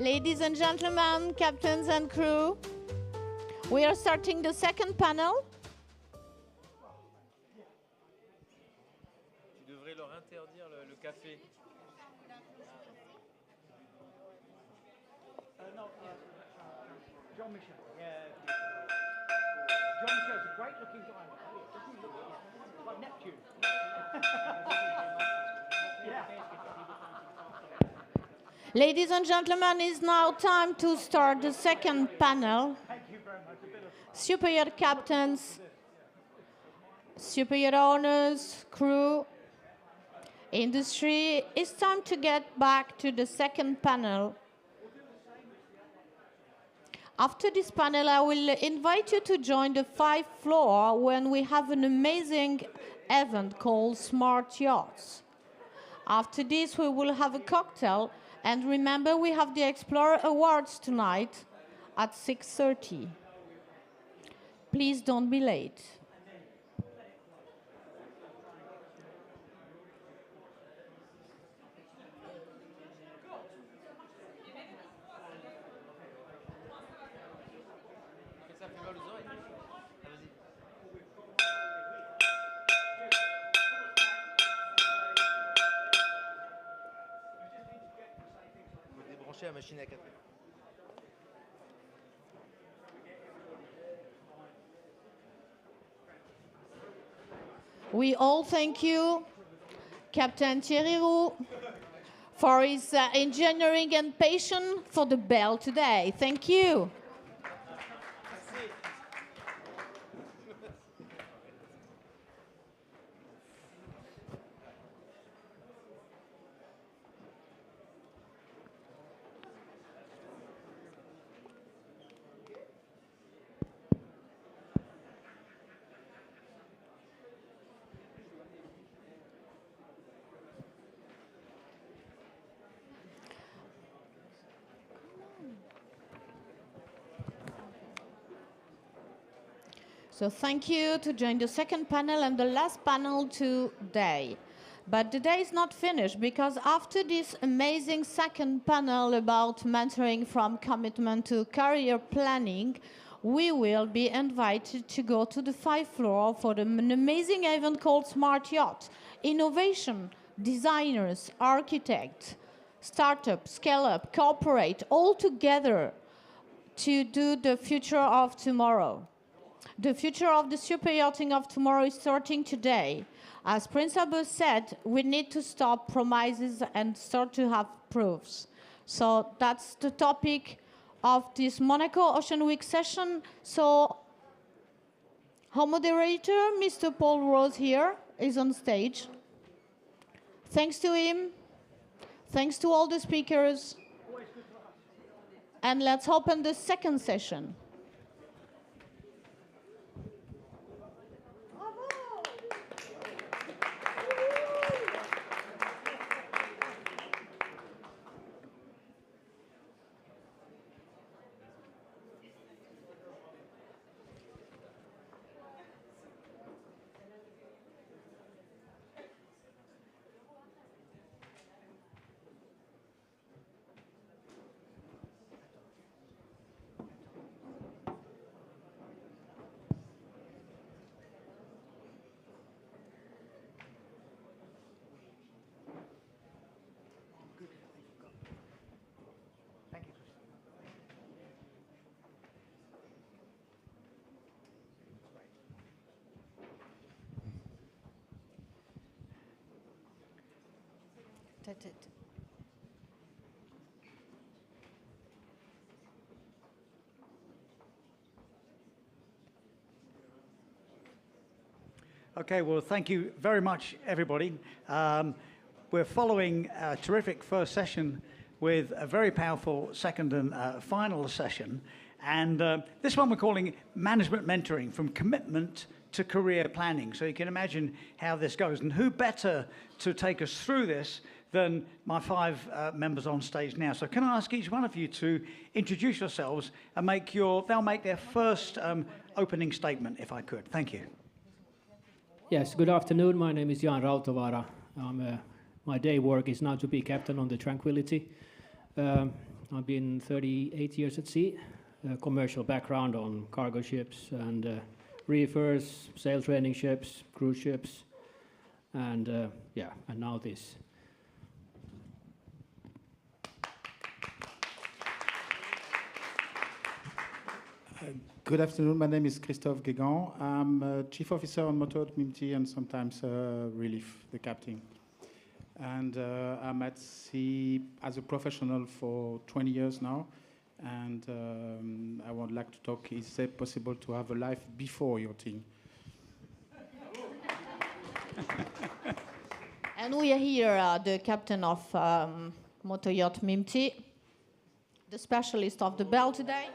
Ladies and gentlemen, captains and crew, we are starting the second panel. Tu devrais leur interdire le café. John Michel. Yeah. John Michel's a great looking guy. Doesn't he look like Neptune? Yeah. Ladies and gentlemen, it's now time to start the second panel. Thank you very much. Super yacht captains, super yacht owners, crew, industry. It's time to get back to the second panel. After this panel, I will invite you to join the 5th floor when we have an amazing event called Smart Yachts. After this, we will have a cocktail. And remember, we have the Explorer Awards tonight at 6:30. Please don't be late. Ça fait mal aux oreilles. Allez-y. Faut débrancher la machine à café. We all thank you, Captain Thierry Roux, for his engineering and patience for the bell today. Thank you. So thank you to join the second panel and the last panel today. But the day is not finished, because after this amazing second panel about mentoring from commitment to career planning, we will be invited to go to the 5th floor for an amazing event called Smart Yacht. Innovation, designers, architects, startup, scale up, corporate, all together to do the future of tomorrow. The future of the super yachting of tomorrow is starting today. As Prince Abu said, we need to stop promises and start to have proofs. So that's the topic of this Monaco Ocean Week session. So our moderator, Mr. Paul Rose here, is on stage. Thanks to him. Thanks to all the speakers. And let's open the second session. Okay, well, thank you very much, everybody. We're following a terrific first session with a very powerful second and final session. And this one we're calling Management Mentoring, from Commitment to Career Planning. So you can imagine how this goes. And who better to take us through this than my 5 members on stage now. So can I ask each one of you to introduce yourselves and they'll make their first opening statement, if I could. Thank you. Yes, good afternoon. My name is Jan Rautavaara. My day work is now to be captain on the Tranquility. I've been 38 years at sea, commercial background on cargo ships and reefers, sail training ships, cruise ships, and and now this. Good afternoon. My name is Christophe Guégan. I'm Chief Officer on Motor Yacht MIMT and sometimes relief, the captain. And I'm at sea as a professional for 20 years now. And I would like to talk, is it possible to have a life before yachting? And we are here, the captain of Motor Yacht MIMT, the specialist of the bell today.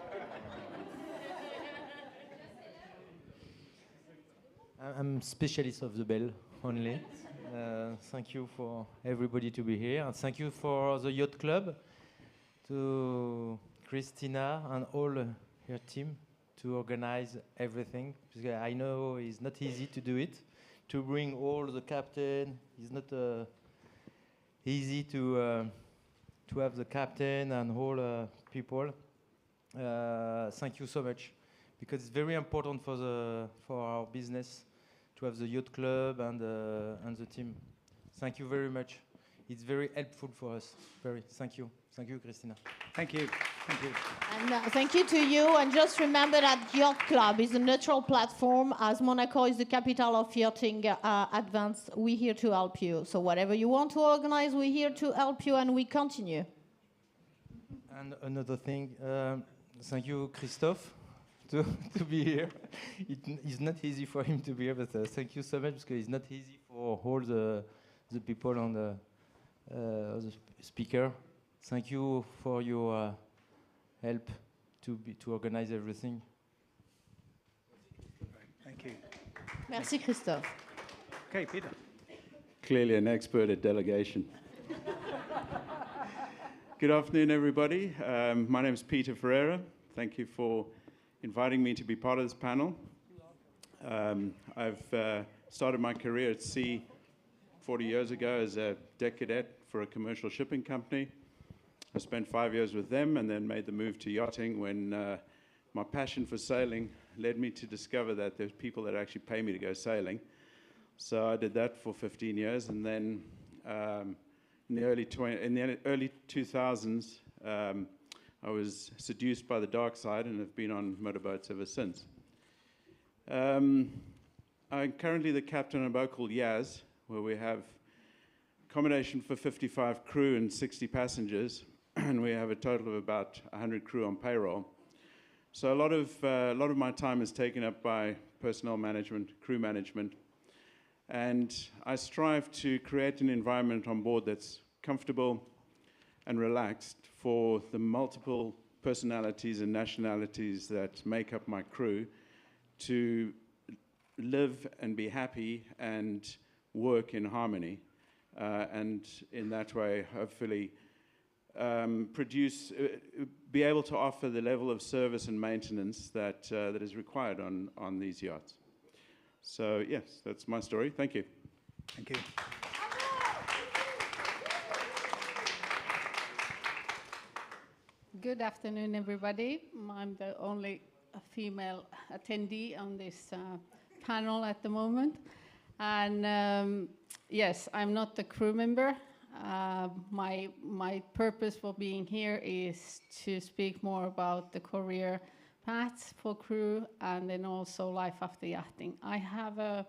I'm specialist of the bell only. Thank you for everybody to be here. And thank you for the Yacht Club, to Christina and all her team to organize everything. Because I know it's not easy to do it. To bring all the captain, it's not easy to have the captain and all people. Thank you so much, because it's very important for our business to have the Yacht Club and the team. Thank you very much. It's very helpful for us. Very. Thank you. Thank you, Christina. Thank you. Thank you. And thank you to you. And just remember that Yacht Club is a neutral platform. As Monaco is the capital of yachting advance, we're here to help you. So whatever you want to organize, we're here to help you, and we continue. And another thing, thank you, Christophe, to be here. It's not easy for him to be here, but thank you so much, because it's not easy for all the people on the speaker. Thank you for your help to organize everything. Thank you. Merci, Christophe. Okay, Peter. Clearly an expert at delegation. Good afternoon, everybody. My name is Peter Ferreira. Thank you for inviting me to be part of this panel. I've started my career at sea 40 years ago as a deck cadet for a commercial shipping company. I spent 5 years with them and then made the move to yachting when my passion for sailing led me to discover that there's people that actually pay me to go sailing. So I did that for 15 years, and then in the early 2000s, I was seduced by the dark side and have been on motorboats ever since. I'm currently the captain of a boat called Yaz, where we have accommodation for 55 crew and 60 passengers, and we have a total of about 100 crew on payroll. So a lot of my time is taken up by personnel management, crew management, and I strive to create an environment on board that's comfortable and relaxed for the multiple personalities and nationalities that make up my crew to live and be happy and work in harmony, and in that way, hopefully, be able to offer the level of service and maintenance that is required on these yachts. So yes, that's my story. Thank you. Thank you. Good afternoon, everybody. I'm the only female attendee on this panel at the moment. And yes, I'm not the crew member. My purpose for being here is to speak more about the career paths for crew and then also life after yachting. I have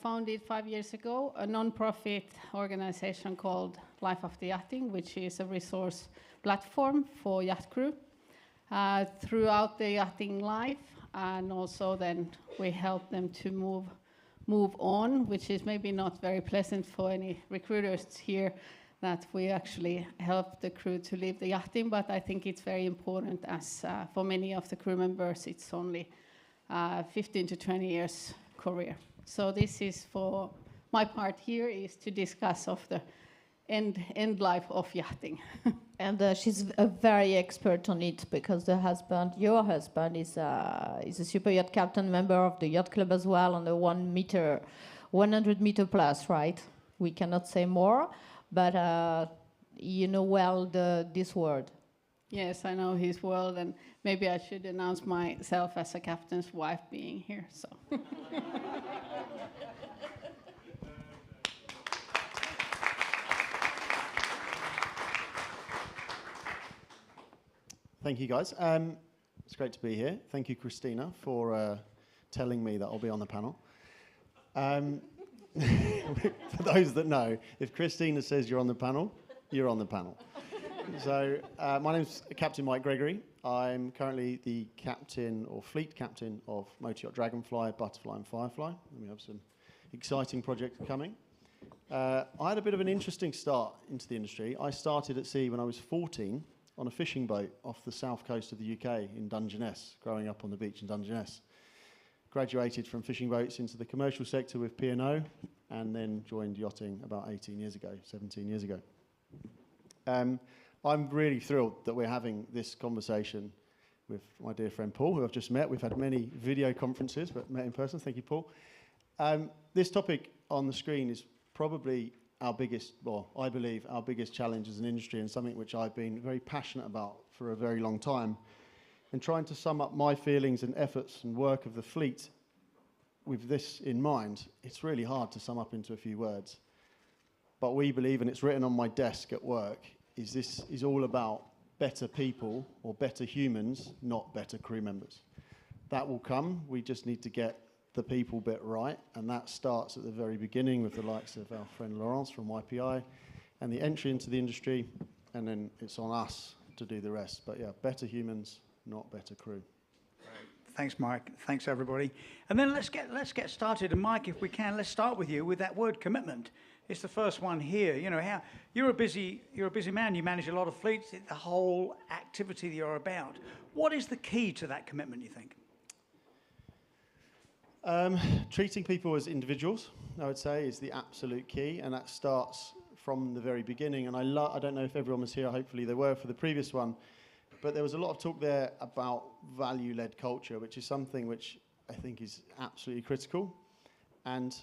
founded 5 years ago a non-profit organization called Life After Yachting, which is a resource platform for yacht crew throughout the yachting life, and also then we help them to move on, which is maybe not very pleasant for any recruiters here, that we actually help the crew to leave the yachting, but I think it's very important, as for many of the crew members it's only 15 to 20 years career. So this is for my part here, is to discuss of the end life of yachting. And she's a very expert on it, because your husband is a super yacht captain, member of the Yacht Club as well, on the 100 meter plus, right? We cannot say more, but you know well this word. Yes, I know his world, and maybe I should announce myself as a captain's wife being here. So. Thank you, guys. It's great to be here. Thank you, Christina, for telling me that I'll be on the panel. For those that know, if Christina says you're on the panel, you're on the panel. So my name's Captain Mike Gregory. I'm currently the captain or fleet captain of Motor Yacht Dragonfly, Butterfly and Firefly. And we have some exciting projects coming. I had a bit of an interesting start into the industry. I started at sea when I was 14 on a fishing boat off the south coast of the UK in Dungeness, growing up on the beach in Dungeness. Graduated from fishing boats into the commercial sector with P&O and then joined yachting about 17 years ago. I'm really thrilled that we're having this conversation with my dear friend Paul, who I've just met. We've had many video conferences, but met in person. Thank you, Paul. This topic on the screen is probably our biggest, well, I believe, our biggest challenge as an industry, and something which I've been very passionate about for a very long time. And trying to sum up my feelings and efforts and work of the fleet with this in mind, it's really hard to sum up into a few words. But we believe, and it's written on my desk at work, is this is all about better people or better humans, not better crew members. That will come. We just need to get the people bit right, and that starts at the very beginning with the likes of our friend Laurence from YPI and the entry into the industry, and then it's on us to do the rest. But yeah, better humans, not better crew. Thanks, Mike. Thanks, everybody. And then let's get started. And Mike, if we can, let's start with you with that word commitment. It's the first one here. You know, how you're a busy man. You manage a lot of fleets. The whole activity that you're about. What is the key to that commitment, you think? Treating people as individuals, I would say, is the absolute key, and that starts from the very beginning. And I don't know if everyone was here. Hopefully they were for the previous one. But there was a lot of talk there about value-led culture, which is something which I think is absolutely critical. And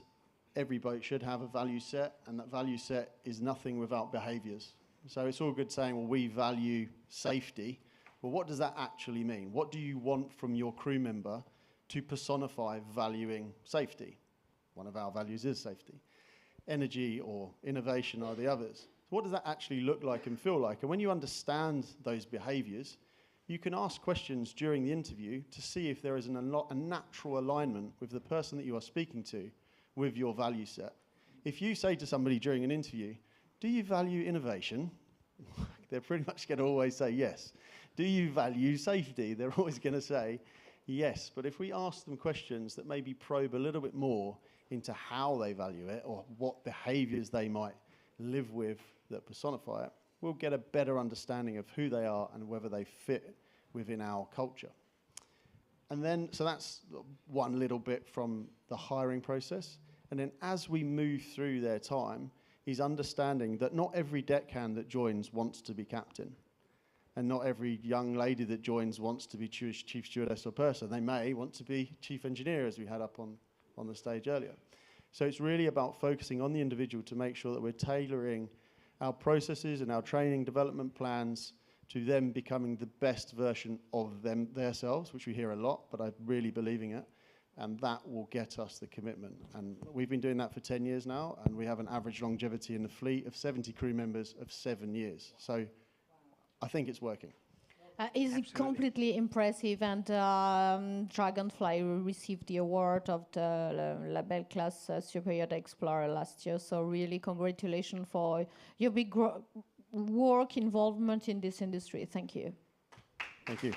every boat should have a value set, and that value set is nothing without behaviours. So it's all good saying, well, we value safety. Well, what does that actually mean? What do you want from your crew member to personify valuing safety? One of our values is safety. Energy or innovation are the others. What does that actually look like and feel like? And when you understand those behaviours, you can ask questions during the interview to see if there is a natural alignment with the person that you are speaking to with your value set. If you say to somebody during an interview, do you value innovation? They're pretty much going to always say yes. Do you value safety? They're always going to say yes. But if we ask them questions that maybe probe a little bit more into how they value it or what behaviours they might live with that personify it, we'll get a better understanding of who they are and whether they fit within our culture. And then, so that's one little bit from the hiring process. And then as we move through their time, is understanding that not every deckhand that joins wants to be captain. And not every young lady that joins wants to be chief stewardess or purser. They may want to be chief engineer, as we had up on the stage earlier. So it's really about focusing on the individual to make sure that we're tailoring our processes and our training development plans to them becoming the best version of themselves, which we hear a lot, but I'm really believing it. And that will get us the commitment. And we've been doing that for 10 years now, and we have an average longevity in the fleet of 70 crew members of 7 years. So I think it's working. It's completely impressive, and Dragonfly received the award of the Label Class Super Yacht Explorer last year. So really, congratulations for your big work involvement in this industry. Thank you. Thank you.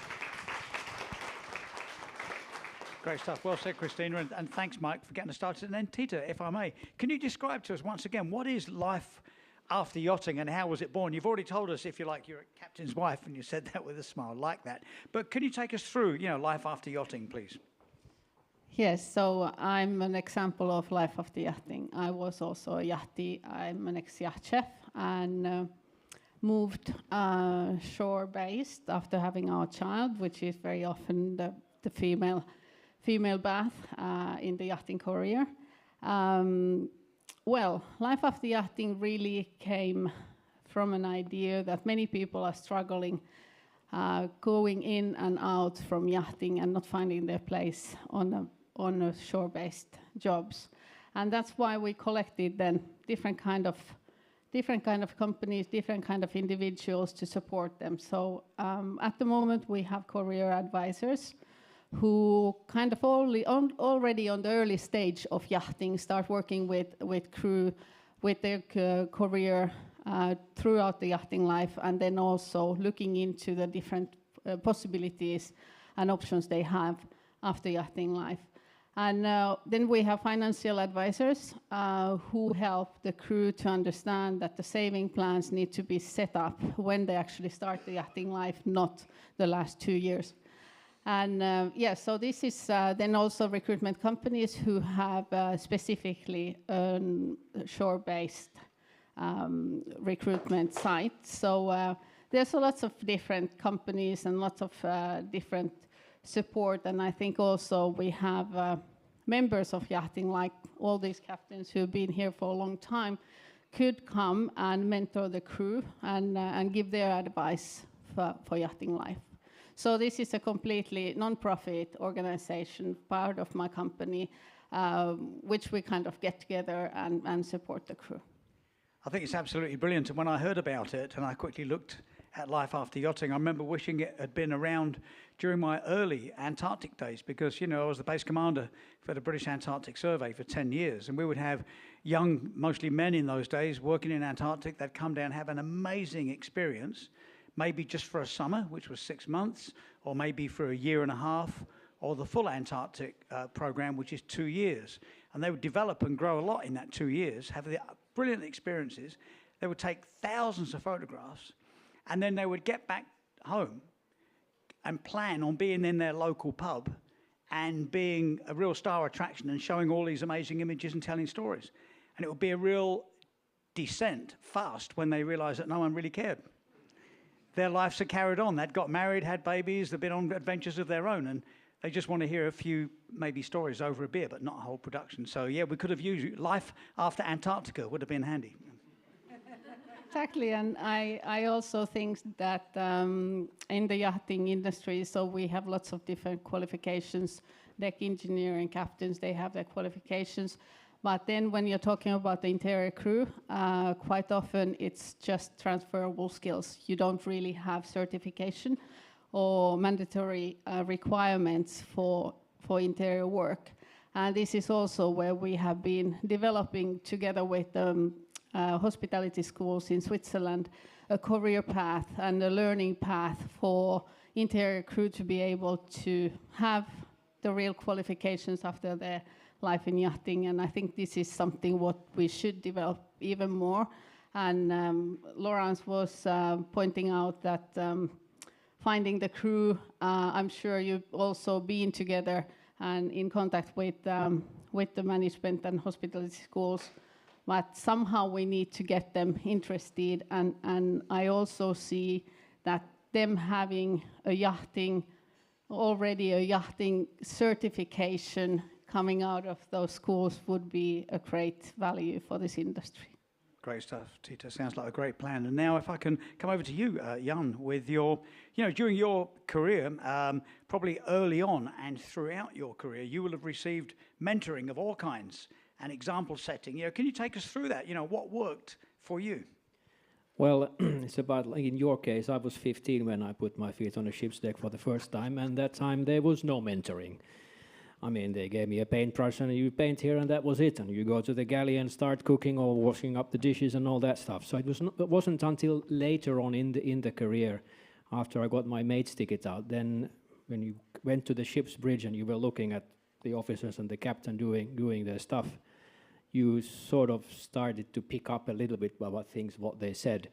Great stuff. Well said, Christina, and thanks, Mike, for getting us started. And then, Tita, if I may, can you describe to us once again what is life after yachting and how was it born? You've already told us, if you like, you're a captain's wife, and you said that with a smile like that. But can you take us through, life after yachting, please? Yes, so I'm an example of life after yachting. I was also a yachty. I'm an ex-yacht chef and moved shore-based after having our child, which is very often the female bath in the yachting career. Well, life after yachting really came from an idea that many people are struggling going in and out from yachting and not finding their place on a shore-based jobs. And that's why we collected then different kind of companies, different kind of individuals to support them. So at the moment we have career advisors who kind of already on the early stage of yachting start working with crew, with their career throughout the yachting life, and then also looking into the different possibilities and options they have after yachting life. And then we have financial advisors who help the crew to understand that the saving plans need to be set up when they actually start the yachting life, not the last 2 years. And so this is then also recruitment companies who have specifically shore-based recruitment sites. So there's lots of different companies and lots of different support, and I think also we have members of yachting, like all these captains who've been here for a long time, could come and mentor the crew and give their advice for yachting life. So this is a completely non-profit organization, part of my company, which we kind of get together and support the crew. I think it's absolutely brilliant. And when I heard about it and I quickly looked at Life After Yachting, I remember wishing it had been around during my early Antarctic days, because, you know, I was the base commander for the British Antarctic Survey for 10 years, and we would have young, mostly men in those days, working in Antarctic. They'd come down, have an amazing experience, maybe just for a summer, which was 6 months, or maybe for a year and a half, or the full Antarctic program, which is 2 years. And they would develop and grow a lot in that 2 years, have the brilliant experiences. They would take thousands of photographs, and then they would get back home and plan on being in their local pub and being a real star attraction and showing all these amazing images and telling stories. And it would be a real descent fast when they realized that no one really cared. Their lives had carried on. They'd got married, had babies, they'd been on adventures of their own, and they just want to hear a few maybe stories over a beer, but not a whole production. So yeah, we could have used Life After Antarctica, would have been handy. Exactly, and I also think that in the yachting industry, so we have lots of different qualifications. Deck engineer and captains, they have their qualifications. But then when you're talking about the interior crew, quite often it's just transferable skills. You don't really have certification or mandatory requirements for interior work. And this is also where we have been developing together with hospitality schools in Switzerland, a career path and a learning path for interior crew to be able to have the real qualifications after their life in yachting. And I think this is something what we should develop even more. And Laurence was pointing out that finding the crew, I'm sure you've also been together and in contact with the management and hospitality schools, but somehow we need to get them interested. And I also see that them having already a yachting certification coming out of those schools would be a great value for this industry. Great stuff, Tita. Sounds like a great plan. And now if I can come over to you, Jan, with your, during your career, probably early on and throughout your career, you will have received mentoring of all kinds and example setting. Can you take us through that? What worked for you? Well, it's about, like in your case, I was 15 when I put my feet on a ship's deck for the first time, and that time there was no mentoring. I mean, they gave me a paintbrush and you paint here and that was it. And you go to the galley and start cooking or washing up the dishes and all that stuff. So it wasn't until later on in the career, after I got my mate's ticket out, then when you went to the ship's bridge and you were looking at the officers and the captain doing their stuff, you sort of started to pick up a little bit about what they said.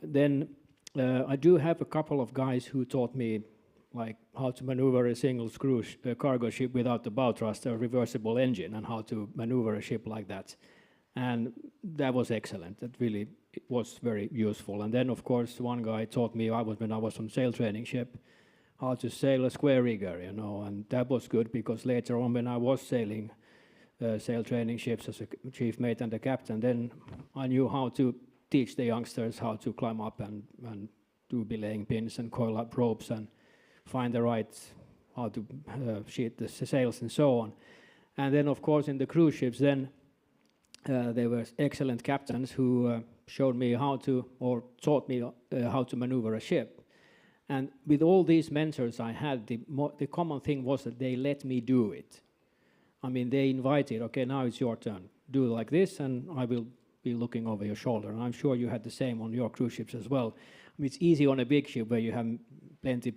Then I do have a couple of guys who taught me like how to maneuver a single screw cargo ship without the bow thruster, a reversible engine, and how to maneuver a ship like that. And that was excellent. It was very useful. And then, of course, one guy taught me, when I was on sail training ship, how to sail a square rigger, and that was good because later on when I was sailing sail training ships as a chief mate and a captain, then I knew how to teach the youngsters how to climb up and do belaying pins and coil up ropes and find the right, how to sheet the sails and so on. And then, of course, in the cruise ships, then there were excellent captains who showed me how to, or taught me how to maneuver a ship. And with all these mentors I had, the common thing was that they let me do it. I mean, they invited, okay, now it's your turn. Do it like this, and I will be looking over your shoulder. And I'm sure you had the same on your cruise ships as well. I mean, it's easy on a big ship where you have plenty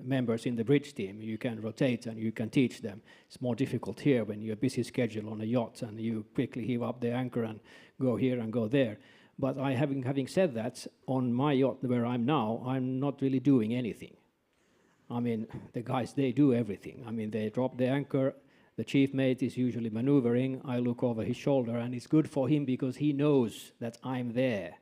members in the bridge team. You can rotate and you can teach them. It's more difficult here when you're busy schedule on a yacht and you quickly heave up the anchor and go here and go there. But having said that, on my yacht where I'm now, I'm not really doing anything. I mean, the guys, they do everything. I mean, they drop the anchor, the chief mate is usually maneuvering, I look over his shoulder, and it's good for him because he knows that I'm there.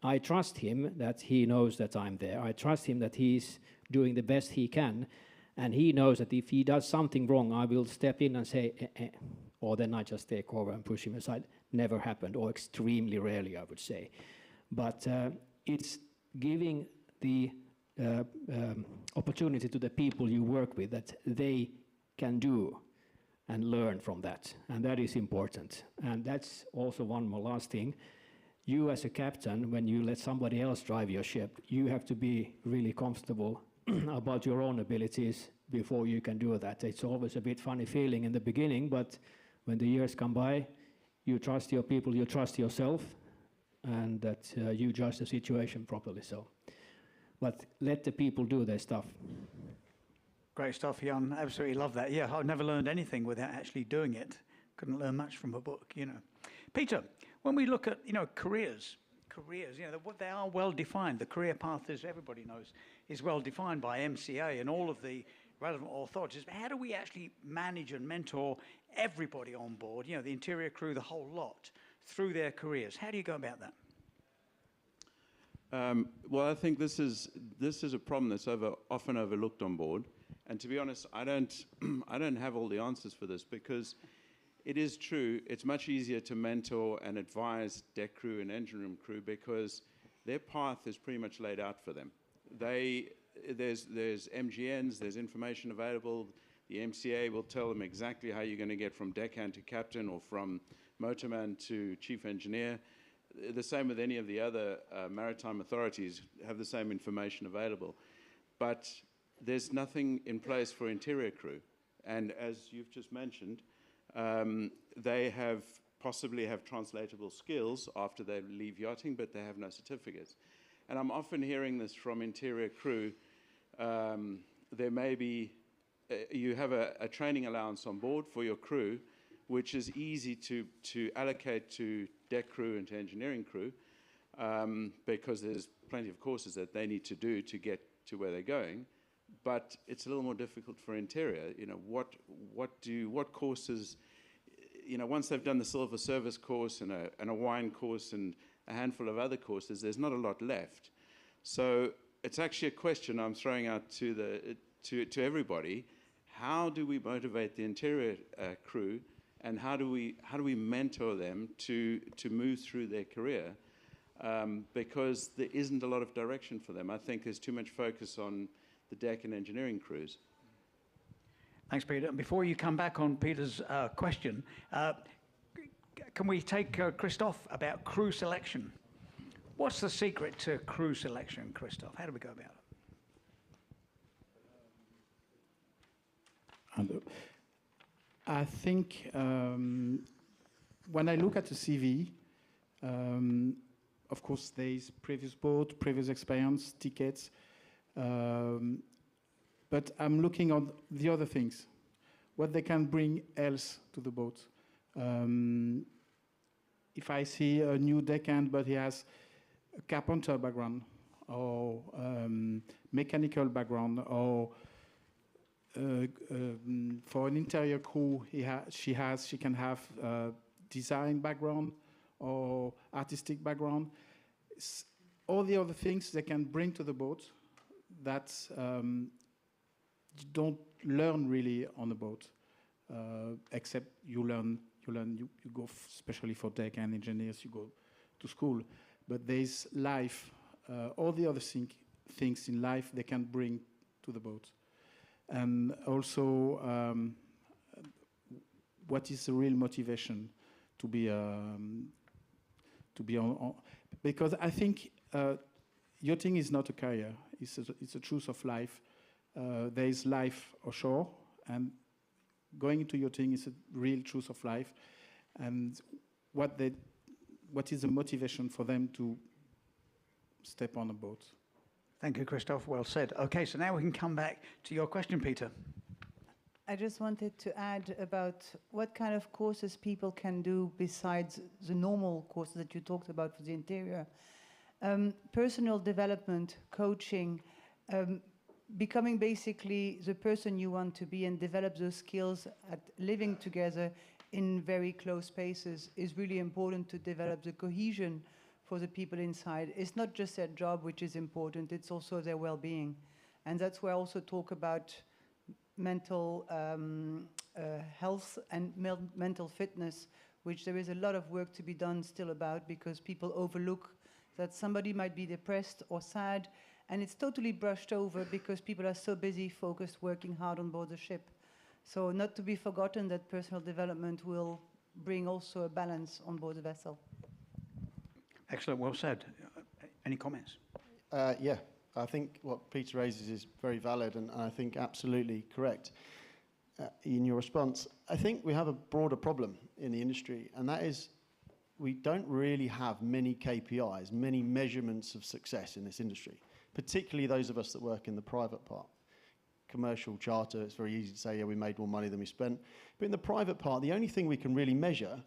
I trust him that he knows that I'm there. I trust him that he's doing the best he can, and he knows that if he does something wrong, I will step in and say, or then I just take over and push him aside. Never happened, or extremely rarely, I would say. But it's giving the opportunity to the people you work with that they can do and learn from that, and that is important. And that's also one more last thing. You as a captain, when you let somebody else drive your ship, you have to be really comfortable about your own abilities before you can do that. It's always a bit funny feeling in the beginning, but when the years come by, you trust your people, you trust yourself, and that you judge the situation properly. So, but let the people do their stuff. Great stuff, Jan. Absolutely love that. Yeah, I've never learned anything without actually doing it. Couldn't learn much from a book, you know. Peter, when we look at, careers, you know, they are well defined. The career path, as everybody knows, is well defined by MCA and all of the relevant authorities. But how do we actually manage and mentor everybody on board, you know, the interior crew, the whole lot, through their careers? How do you go about that? Well, I think this is a problem that's often overlooked on board. And to be honest, I don't have all the answers for this, because it is true, it's much easier to mentor and advise deck crew and engine room crew because their path is pretty much laid out for them. There's MGNs, there's information available. The MCA will tell them exactly how you're going to get from deckhand to captain, or from motorman to chief engineer. The same with any of the other maritime authorities, have the same information available. But there's nothing in place for interior crew. And as you've just mentioned, they possibly have translatable skills after they leave yachting, but they have no certificates. And I'm often hearing this from interior crew. There may be, you have a training allowance on board for your crew, which is easy to allocate to deck crew and to engineering crew, because there's plenty of courses that they need to do to get to where they're going. But it's a little more difficult for interior. You know, what courses, you know, once they've done the silver service course and a wine course and a handful of other courses, there's not a lot left. So it's actually a question I'm throwing out to everybody. How do we motivate the interior crew, and how do we mentor them to move through their career? Because there isn't a lot of direction for them. I think there's too much focus on the deck and engineering crews. Thanks, Peter. And before you come back on Peter's question, can we take Christoph about crew selection? What's the secret to crew selection, Christoph? How do we go about it? I think when I look at the CV, of course, there's previous boat, previous experience, tickets, but I'm looking on the other things, what they can bring else to the boat. If I see a new deckhand, but he has a carpenter background, or mechanical background, or for an interior crew, she can have design background or artistic background. All the other things they can bring to the boat that you don't learn really on the boat, except you go especially for deck and engineers, you go to school. But there's life all the other things in life they can bring to the boat. And also, what is the real motivation to be on because I think yachting is not a career, it's a truth of life. There is life ashore, and going into yachting is a real truth of life. And what is the motivation for them to step on a boat? Thank you, Christoph. Well said. Okay, so now we can come back to your question, Peter. I just wanted to add about what kind of courses people can do besides the normal courses that you talked about for the interior. Personal development, coaching, becoming basically the person you want to be and develop those skills at living together in very close spaces is really important to develop the cohesion for the people inside. It's not just their job which is important, it's also their well-being. And that's where I also talk about mental health and mental fitness, which there is a lot of work to be done still about, because people overlook that somebody might be depressed or sad, and it's totally brushed over because people are so busy, focused, working hard on board the ship. So not to be forgotten that personal development will bring also a balance on board the vessel. Excellent, well said. Any comments? Yeah, I think what Peter raises is very valid and I think absolutely correct in your response. I think we have a broader problem in the industry, and that is we don't really have many KPIs, many measurements of success in this industry, particularly those of us that work in the private part. Commercial charter, it's very easy to say, yeah, we made more money than we spent. But in the private part, the only thing we can really measure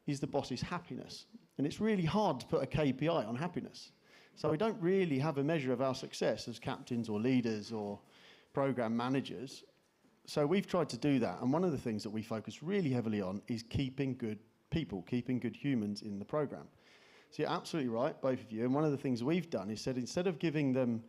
is the boss's happiness. And it's really hard to put a KPI on happiness. So we don't really have a measure of our success as captains or leaders or program managers. So we've tried to do that. And one of the things that we focus really heavily on is keeping good people, keeping good humans in the program. So you're absolutely right, both of you. And one of the things we've done is said, instead of giving them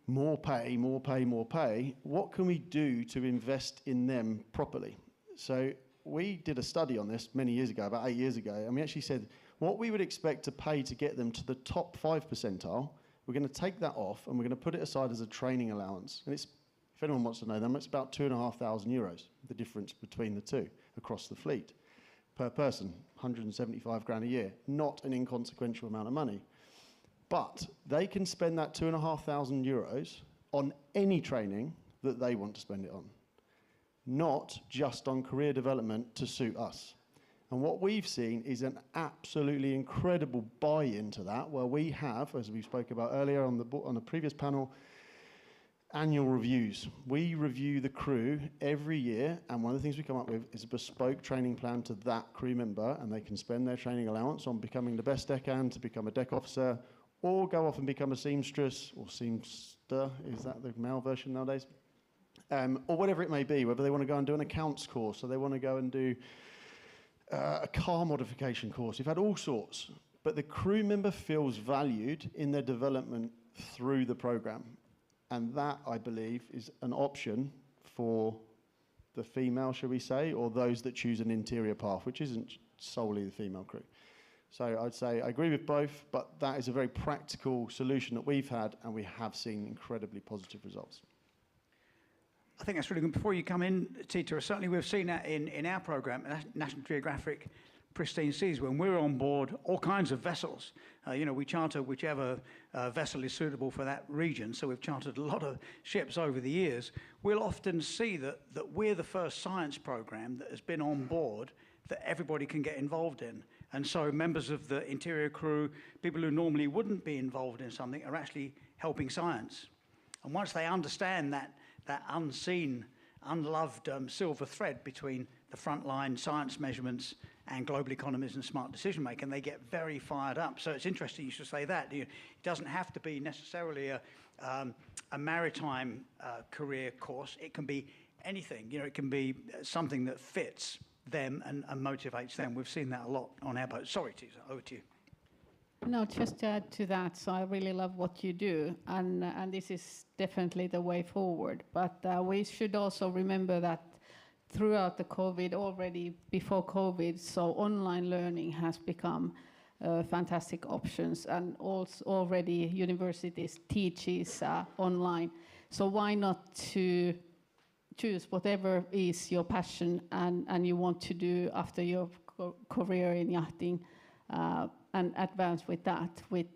more pay, more pay, more pay, what can we do to invest in them properly? So we did a study on this many years ago, about 8 years ago, and we actually said what we would expect to pay to get them to the top 5 percentile, we're going to take that off and we're going to put it aside as a training allowance. And it's, if anyone wants to know them, it's about €2,500, the difference between the two across the fleet per person, 175 grand a year, not an inconsequential amount of money. But they can spend that €2,500 on any training that they want to spend it on, not just on career development to suit us. And what we've seen is an absolutely incredible buy-in to that, where we have, as we spoke about earlier on the previous panel, annual reviews. We review the crew every year, and one of the things we come up with is a bespoke training plan to that crew member, and they can spend their training allowance on becoming the best deckhand, to become a deck officer, or go off and become a seamstress, or seamster, is that the male version nowadays? Or whatever it may be, whether they want to go and do an accounts course, or they want to go and do a car modification course. We've had all sorts, but the crew member feels valued in their development through the program. And that, I believe, is an option for the female, shall we say, or those that choose an interior path, which isn't solely the female crew. So I'd say I agree with both, but that is a very practical solution that we've had, and we have seen incredibly positive results. I think that's really good. Before you come in, Tita, certainly we've seen that in our programme, National Geographic Pristine Seas, when we're on board all kinds of vessels. We charter whichever vessel is suitable for that region, so we've chartered a lot of ships over the years. We'll often see that we're the first science programme that has been on board that everybody can get involved in. And so members of the interior crew, people who normally wouldn't be involved in something, are actually helping science. And once they understand that unseen, unloved silver thread between the frontline science measurements and global economies and smart decision making, they get very fired up. So it's interesting you should say that. It doesn't have to be necessarily a maritime career course. It can be anything. It can be something that fits them and motivates them. We've seen that a lot on our boat. Sorry, Tisa, over to you. No, just to add to that, so I really love what you do, and this is definitely the way forward. But we should also remember that throughout the COVID, already before COVID, so online learning has become fantastic options, and also already universities teaches online. So why not to choose whatever is your passion and you want to do after your career in yachting, and advance with that, with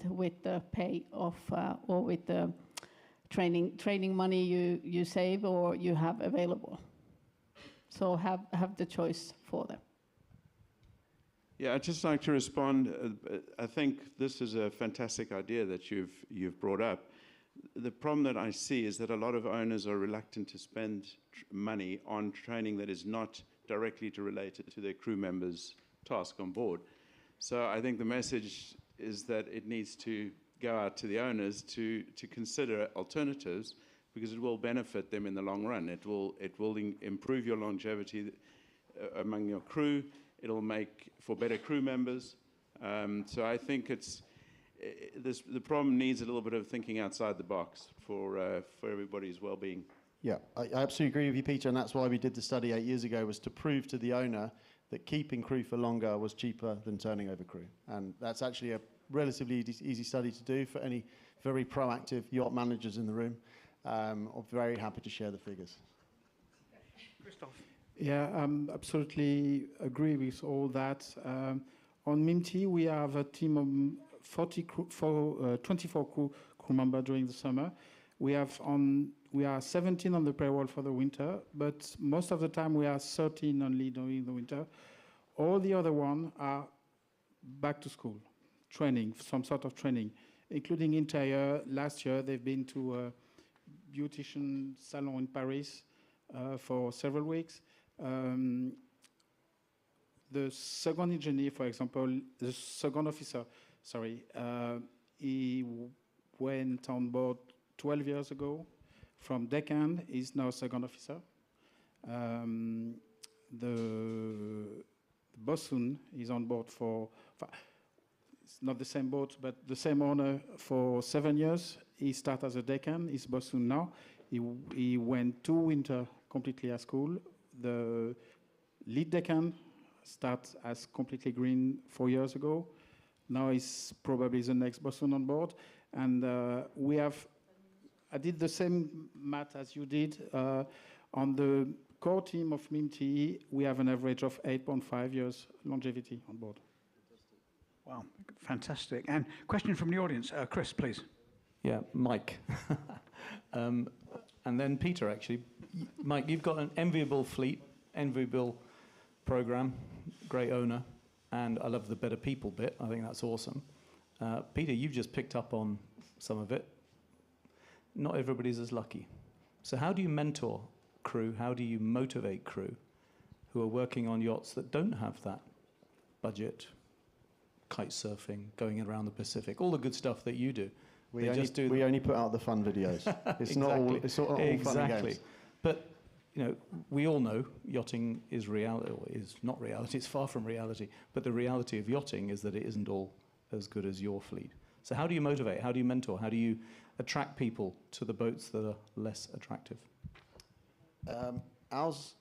the pay of or with the training money you save or you have available. So have the choice for them. Yeah, I'd just like to respond. I think this is a fantastic idea that you've brought up. The problem that I see is that a lot of owners are reluctant to spend money on training that is not directly related to their crew members' task on board. So I think the message is that it needs to go out to the owners to consider alternatives, because it will benefit them in the long run. It will improve your longevity among your crew. It'll make for better crew members. So I think the problem needs a little bit of thinking outside the box for everybody's well-being. Yeah, I absolutely agree with you, Peter, and that's why we did the study 8 years ago, was to prove to the owner that keeping crew for longer was cheaper than turning over crew. And that's actually a relatively easy study to do for any very proactive yacht managers in the room. I'm very happy to share the figures. Christoph. Yeah, absolutely agree with all that. On MIMT, we have a team of 24 crew members during the summer. We are 17 on the payroll for the winter, but most of the time we are 13 only during the winter. All the other ones are back to school, training, some sort of training, including interior. Last year they've been to a beautician salon in Paris for several weeks. The second engineer, for example, the second officer, he went on board 12 years ago from deckhand. He's now second officer. The bosun is on board it's not the same boat, but the same owner for 7 years. He started as a deckhand. He's bosun now. He went 2 winter completely at school. The lead deckhand started as completely green 4 years ago. Now he's probably the next bosun on board. And I did the same math as you did. On the core team of MIMT, we have an average of 8.5 years longevity on board. Wow, fantastic. And question from the audience. Chris, please. Yeah, Mike. And then Peter, actually. Mike, you've got an enviable fleet, enviable program, great owner, and I love the better people bit. I think that's awesome. Peter, you've just picked up on some of it. Not everybody's as lucky. So how do you mentor crew? How do you motivate crew who are working on yachts that don't have that budget, kite surfing, going around the Pacific, all the good stuff that you do? We only put out the fun videos. It's not all. It's all fun and games. But we all know yachting is reality, or is not reality. It's far from reality. But the reality of yachting is that it isn't all as good as your fleet. So how do you motivate? How do you mentor? How do you attract people to the boats that are less attractive? Ours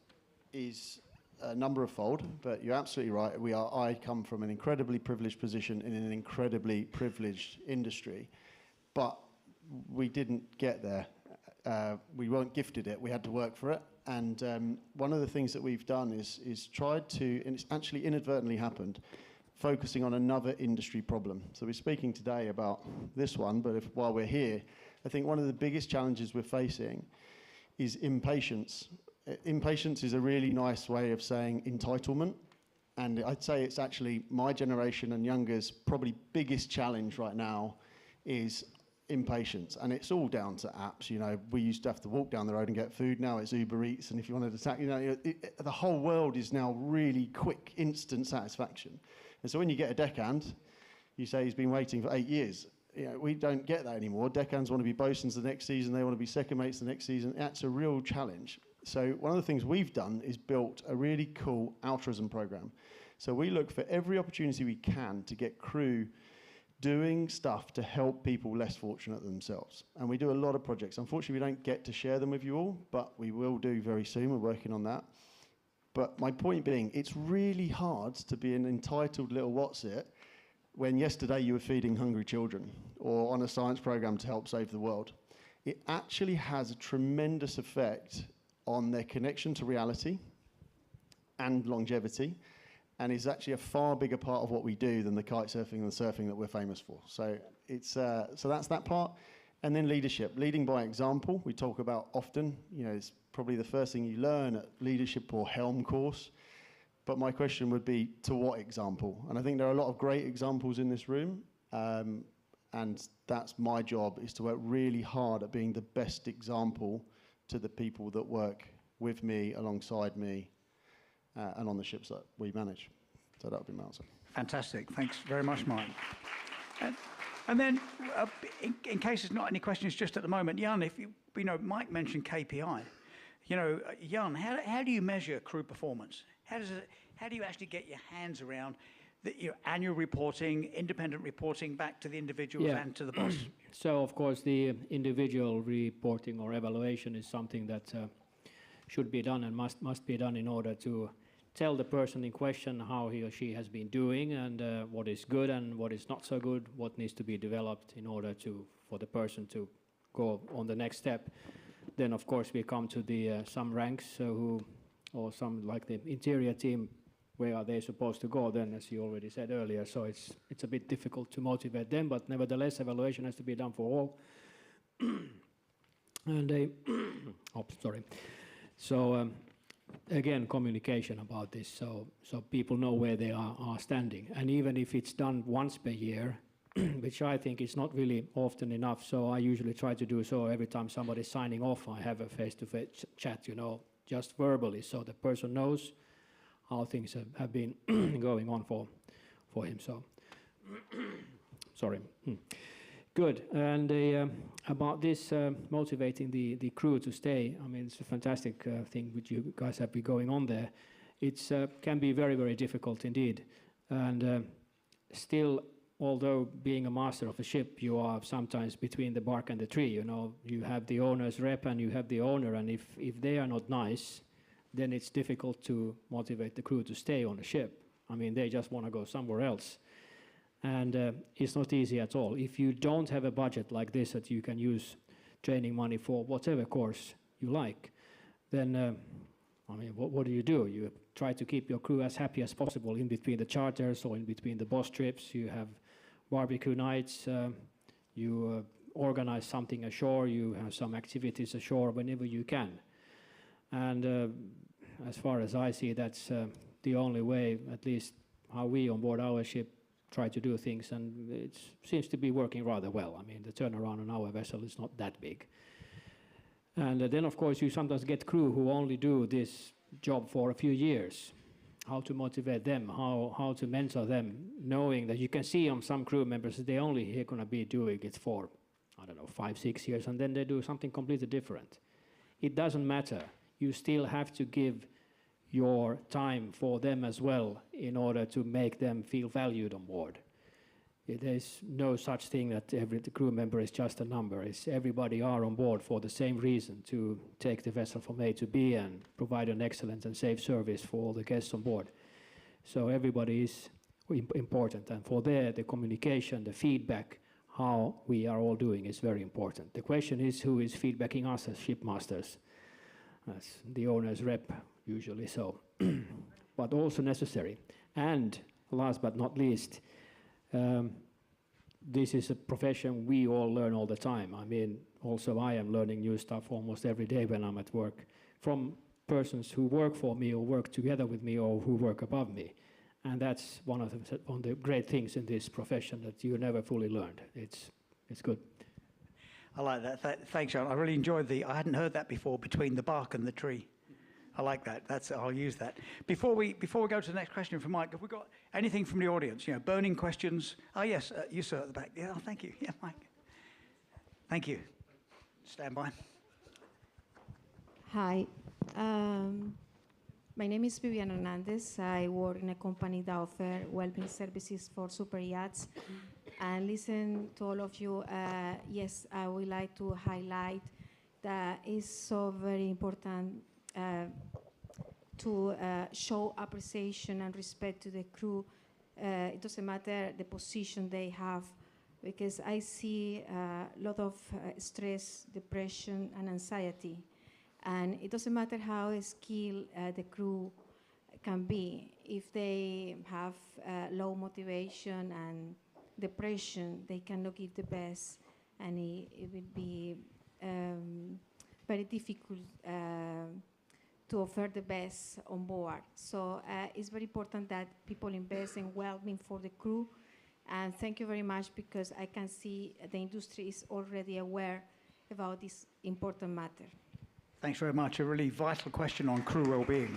is a number of fold, but you're absolutely right. I come from an incredibly privileged position in an incredibly privileged industry, but we didn't get there. We weren't gifted it. We had to work for it. And one of the things that we've done is tried to, and it's actually inadvertently happened, focusing on another industry problem. So we're speaking today about this one, but while we're here, I think one of the biggest challenges we're facing is impatience. Impatience is a really nice way of saying entitlement. And I'd say it's actually my generation and younger's probably biggest challenge right now is impatience. And it's all down to apps. We used to have to walk down the road and get food. Now it's Uber Eats. And if you wanted to the whole world is now really quick, instant satisfaction. And so when you get a deckhand, you say he's been waiting for 8 years. We don't get that anymore. Deckhands want to be bosuns the next season. They want to be second mates the next season. That's a real challenge. So one of the things we've done is built a really cool altruism program. So we look for every opportunity we can to get crew doing stuff to help people less fortunate than themselves. And we do a lot of projects. Unfortunately, we don't get to share them with you all, but we will do very soon. We're working on that. But my point being, it's really hard to be an entitled little what's-it when yesterday you were feeding hungry children or on a science program to help save the world, it actually has a tremendous effect on their connection to reality and longevity, and is actually a far bigger part of what we do than the kite surfing and the surfing that we're famous for. So it's so that's that part. And then leadership, leading by example. We talk about often, you know, it's probably the first thing you learn at leadership or Helm course. But my question would be, to what example? And I think there are a lot of great examples in this room, and that's my job, is to work really hard at being the best example to the people that work with me, alongside me, and on the ships that we manage. So that would be my answer. Fantastic. Thanks very much, Mike. And then, in case there's not any questions just at the moment, Jan, if you know, Mike mentioned KPI. You know, Jan, how do you measure crew performance? How do you actually get your hands around the annual reporting, independent reporting back to the individuals and to the boss? So, of course, the individual reporting or evaluation is something that should be done and must be done in order to tell the person in question how he or she has been doing, and what is good and what is not so good, what needs to be developed in order for the person to go on the next step. Then, of course, we come to the some ranks or some, like the interior team, where are they supposed to go then, as you already said earlier. So it's a bit difficult to motivate them, but nevertheless, evaluation has to be done for all. And sorry. So again, communication about this, so people know where they are standing. And even if it's done once per year, which I think is not really often enough, so I usually try to do so every time somebody's signing off. I have a face-to-face chat, you know, just verbally, so the person knows how things have been going on for him. So, sorry. Good. And about this motivating the crew to stay, I mean, it's a fantastic thing which you guys have been going on there. It can be very, very difficult indeed. And still, although being a master of a ship, you are sometimes between the bark and the tree. You know, you have the owner's rep and you have the owner, and if they are not nice, then it's difficult to motivate the crew to stay on the ship. I mean, they just want to go somewhere else. And it's not easy at all. If you don't have a budget like this that you can use training money for whatever course you like, then, I mean, what do? You try to keep your crew as happy as possible in between the charters or in between the boss trips. You have barbecue nights, you organize something ashore, you have some activities ashore whenever you can. And as far as I see, that's the only way, at least how we on board our ship try to do things, and it seems to be working rather well. I mean, the turnaround on our vessel is not that big. And then, of course, you sometimes get crew who only do this job for a few years. How to motivate them, how to mentor them, knowing that you can see on some crew members that they only are going to be doing it for, I don't know, 5, 6 years, and then they do something completely different. It doesn't matter. You still have to give your time for them as well in order to make them feel valued on board. There's no such thing that every crew member is just a number. It's everybody are on board for the same reason, to take the vessel from A to B and provide an excellent and safe service for all the guests on board. So everybody is important, and for there, the communication, the feedback, how we are all doing is very important. The question is, who is feedbacking us as shipmasters? As the owner's rep, usually so, but also necessary. And last but not least, this is a profession we all learn all the time. I mean, also I am learning new stuff almost every day when I'm at work, from persons who work for me or work together with me or who work above me. And that's one of the great things in this profession, that you never fully learned. It's good. I like that. Thanks, John. I really enjoyed I hadn't heard that before, between the bark and the tree. I like that. I'll use that. Before we go to the next question from Mike, have we got anything from the audience? You know, burning questions? Oh, yes, you, sir, at the back. Yeah, thank you. Yeah, Mike. Thank you. Stand by. Hi. My name is Vivian Hernandez. I work in a company that offers well-being services for super yachts. And listen to all of you. Yes, I would like to highlight that it's so very important to show appreciation and respect to the crew It doesn't matter the position they have, because I see a lot of stress, depression, and anxiety. And it doesn't matter how skilled the crew can be. If they have low motivation and depression, they cannot give the best, and it will be very difficult to offer the best on board. So it's very important that people invest in well-being for the crew. And thank you very much, because I can see the industry is already aware about this important matter. Thanks very much. A really vital question on crew well-being.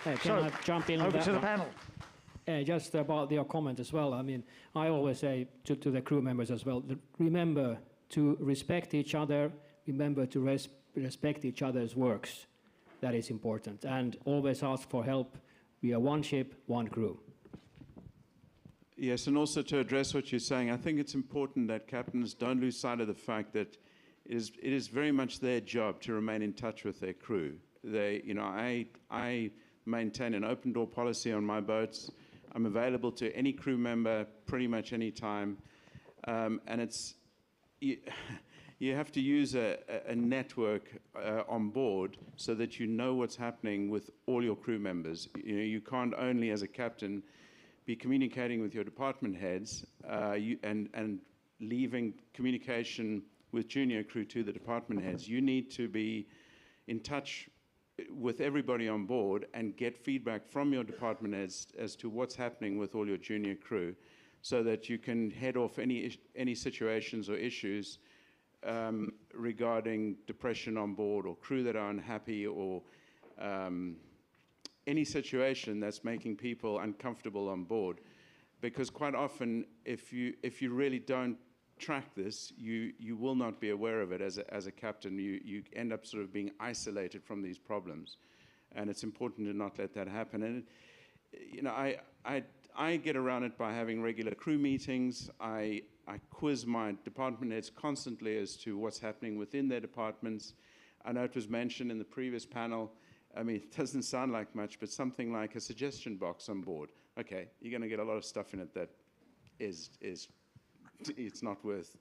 Can So, I jump in on over that to the one? panel. Just about your comment as well. I mean, I always say to the crew members as well, remember to respect each other, remember to respect each other's works. That is important. And always ask for help. We are one ship, one crew. Yes, and also to address what you're saying, I think it's important that captains don't lose sight of the fact that it is very much their job to remain in touch with their crew. I maintain an open door policy on my boats. I'm available to any crew member pretty much any time, and you have to use a network on board so that you know what's happening with all your crew members. You can't only, as a captain, be communicating with your department heads and leaving communication with junior crew to the department heads. You need to be in touch with everybody on board and get feedback from your department heads as to what's happening with all your junior crew, so that you can head off any situations or issues regarding depression on board, or crew that are unhappy, or any situation that's making people uncomfortable on board. Because quite often, if you really don't track this, you will not be aware of it as a captain. You end up sort of being isolated from these problems, and it's important to not let that happen. And I get around it by having regular crew meetings. I quiz my department heads constantly as to what's happening within their departments. I know it was mentioned in the previous panel. I mean, it doesn't sound like much, but something like a suggestion box on board. Okay, you're going to get a lot of stuff in it that it's not worth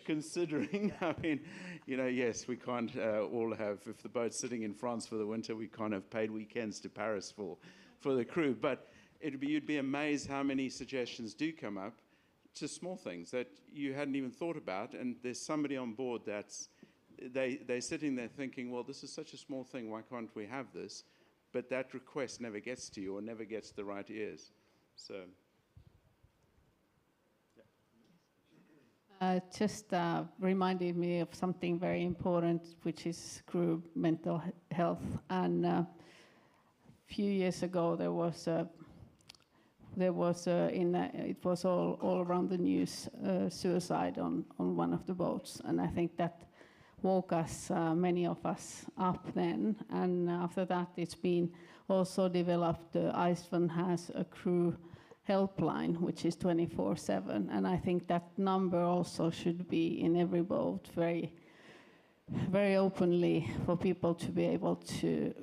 considering. I mean, yes, we can't all have, if the boat's sitting in France for the winter, we can't have paid weekends to Paris for the crew. But you'd be amazed how many suggestions do come up to small things that you hadn't even thought about, and there's somebody on board they're sitting there thinking, well, this is such a small thing, why can't we have this? But that request never gets to you or never gets the right ears. So. Just reminded me of something very important, which is crew mental health. And a few years ago, it was all around the news, suicide on one of the boats, and I think that woke us, many of us, up then. And after that, it's been also developed. Iceland has a crew helpline, which is 24/7, and I think that number also should be in every boat, very, very openly, for people to be able to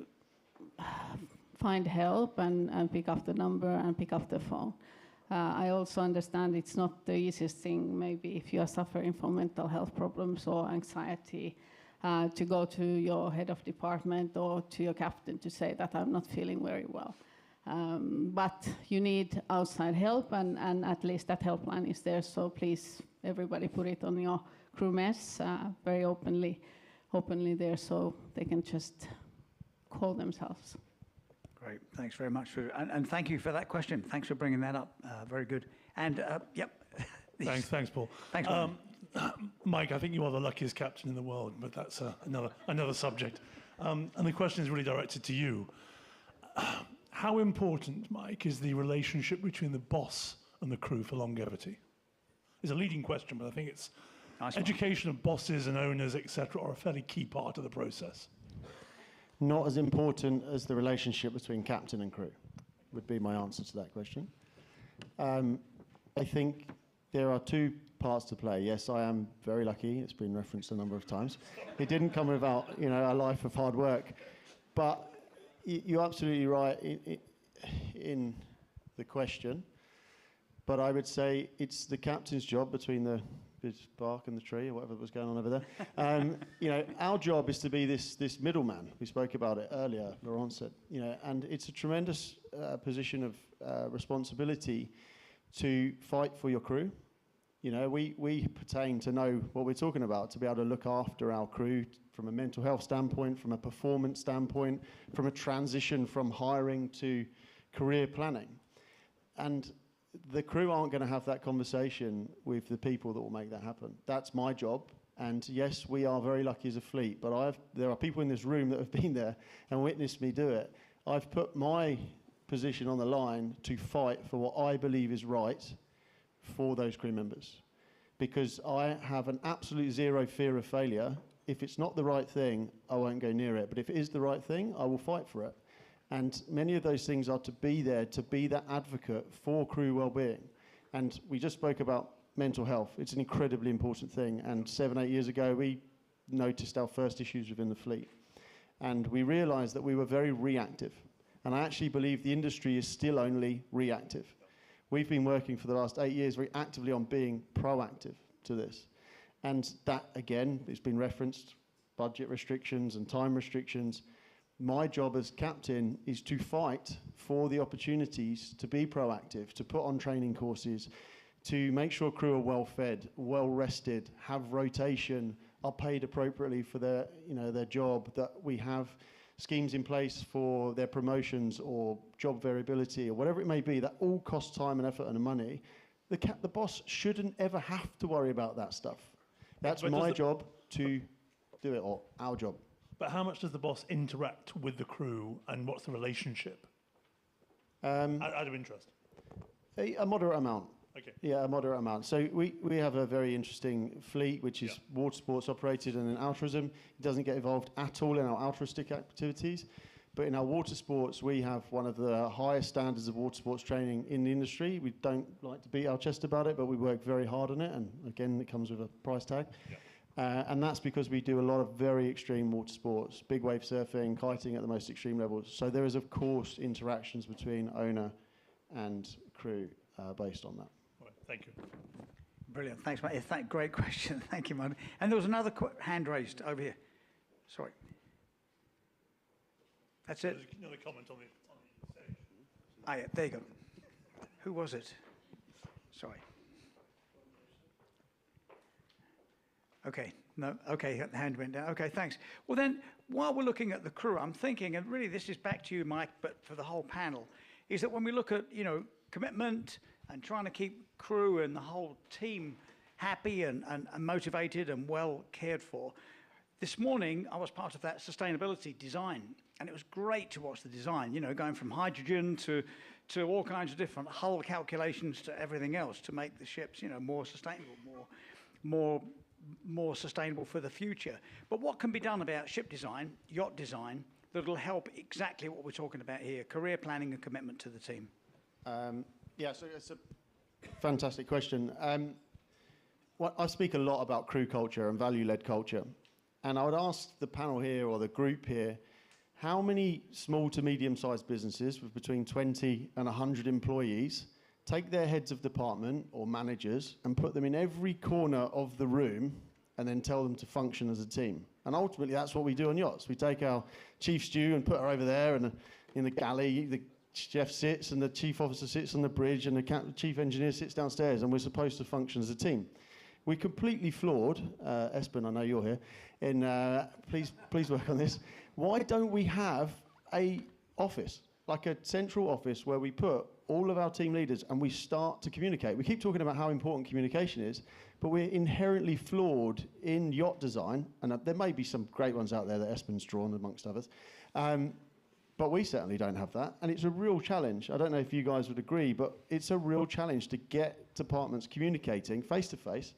find help and pick up the number and pick up the phone. I also understand it's not the easiest thing, maybe if you are suffering from mental health problems or anxiety, to go to your head of department or to your captain to say that I'm not feeling very well. But you need outside help, and at least that helpline is there. So please, everybody, put it on your crew mess very openly there, so they can just call themselves. Great, thanks very much and thank you for that question. Thanks for bringing that up. Very good. And yep. Thanks, Paul. Thanks, Mike. Mike, I think you are the luckiest captain in the world, but that's another subject. And the question is really directed to you. How important, Mike, is the relationship between the boss and the crew for longevity? It's a leading question, but I think it's nice. Education of bosses and owners, etc., are a fairly key part of the process. Not as important as the relationship between captain and crew, would be my answer to that question. I think there are two parts to play. Yes, I am very lucky. It's been referenced a number of times. It didn't come without, a life of hard work. But you're absolutely right. in the question, but I would say it's the captain's job between the bark and the tree or whatever was going on over there. You know, our job is to be this middleman. We spoke about it earlier, Laurent said, you know, and it's a tremendous position of responsibility to fight for your crew. You know, we pertain to know what we're talking about, to be able to look after our crew from a mental health standpoint, from a performance standpoint, from a transition from hiring to career planning. And the crew aren't going to have that conversation with the people that will make that happen. That's my job. And yes, we are very lucky as a fleet, but there are people in this room that have been there and witnessed me do it. I've put my position on the line to fight for what I believe is right for those crew members, because I have an absolute zero fear of failure. If it's not the right thing, I won't go near it. But if it is the right thing, I will fight for it. And many of those things are to be there, to be that advocate for crew well-being. And we just spoke about mental health. It's an incredibly important thing. And 7-8 years ago, we noticed our first issues within the fleet. And we realized that we were very reactive. And I actually believe the industry is still only reactive. We've been working for the last 8 years very actively on being proactive to this. And that, again, it's been referenced, budget restrictions and time restrictions. My job as captain is to fight for the opportunities to be proactive, to put on training courses, to make sure crew are well fed, well rested, have rotation, are paid appropriately for their, you know, their job, that we have schemes in place for their promotions or job variability or whatever it may be. That all costs time and effort and money. The boss shouldn't ever have to worry about that stuff. That's my job to do it, or our job. But how much does the boss interact with the crew, and what's the relationship? Out of interest. A moderate amount. Okay. Yeah, a moderate amount. So we have a very interesting fleet, which is water sports operated and in altruism. It doesn't get involved at all in our altruistic activities. But in our water sports, we have one of the highest standards of water sports training in the industry. We don't like to beat our chest about it, but we work very hard on it. And again, it comes with a price tag. Yeah. And that's because we do a lot of very extreme water sports, big wave surfing, kiting at the most extreme levels. So there is, of course, interactions between owner and crew based on that. Right, thank you. Brilliant. Thanks, mate. Great question. Thank you, Martin. And there was another hand raised over here. Sorry. That's it. There's another comment on the stage. Ah, yeah, there you go. Who was it? Sorry. Okay, no, okay, the hand went down. Okay, thanks. Well then, while we're looking at the crew, I'm thinking, and really this is back to you, Mike, but for the whole panel, is that when we look at, you know, commitment and trying to keep crew and the whole team happy and motivated and well cared for, this morning I was part of that sustainability design, and it was great to watch the design, you know, going from hydrogen to all kinds of different hull calculations to everything else to make the ships, you know, more sustainable, more sustainable for the future. But what can be done about ship design, yacht design, that will help exactly what we're talking about here, career planning and commitment to the team? Yeah, so it's a fantastic question. I speak a lot about crew culture and value-led culture. And I would ask the panel here or the group here, how many small to medium-sized businesses with between 20 and 100 employees take their heads of department or managers and put them in every corner of the room and then tell them to function as a team? And ultimately, that's what we do on yachts. We take our chief stew and put her over there, and in the galley, the chef sits, and the chief officer sits on the bridge, and the chief engineer sits downstairs, and we're supposed to function as a team. We completely flawed, Espen, I know you're here, and please work on this. Why don't we have a office, like a central office, where we put all of our team leaders and we start to communicate? We keep talking about how important communication is, but we're inherently flawed in yacht design, and there may be some great ones out there that Espen's drawn, amongst others, but we certainly don't have that, and it's a real challenge. I don't know if you guys would agree, but it's a real challenge to get departments communicating face-to-face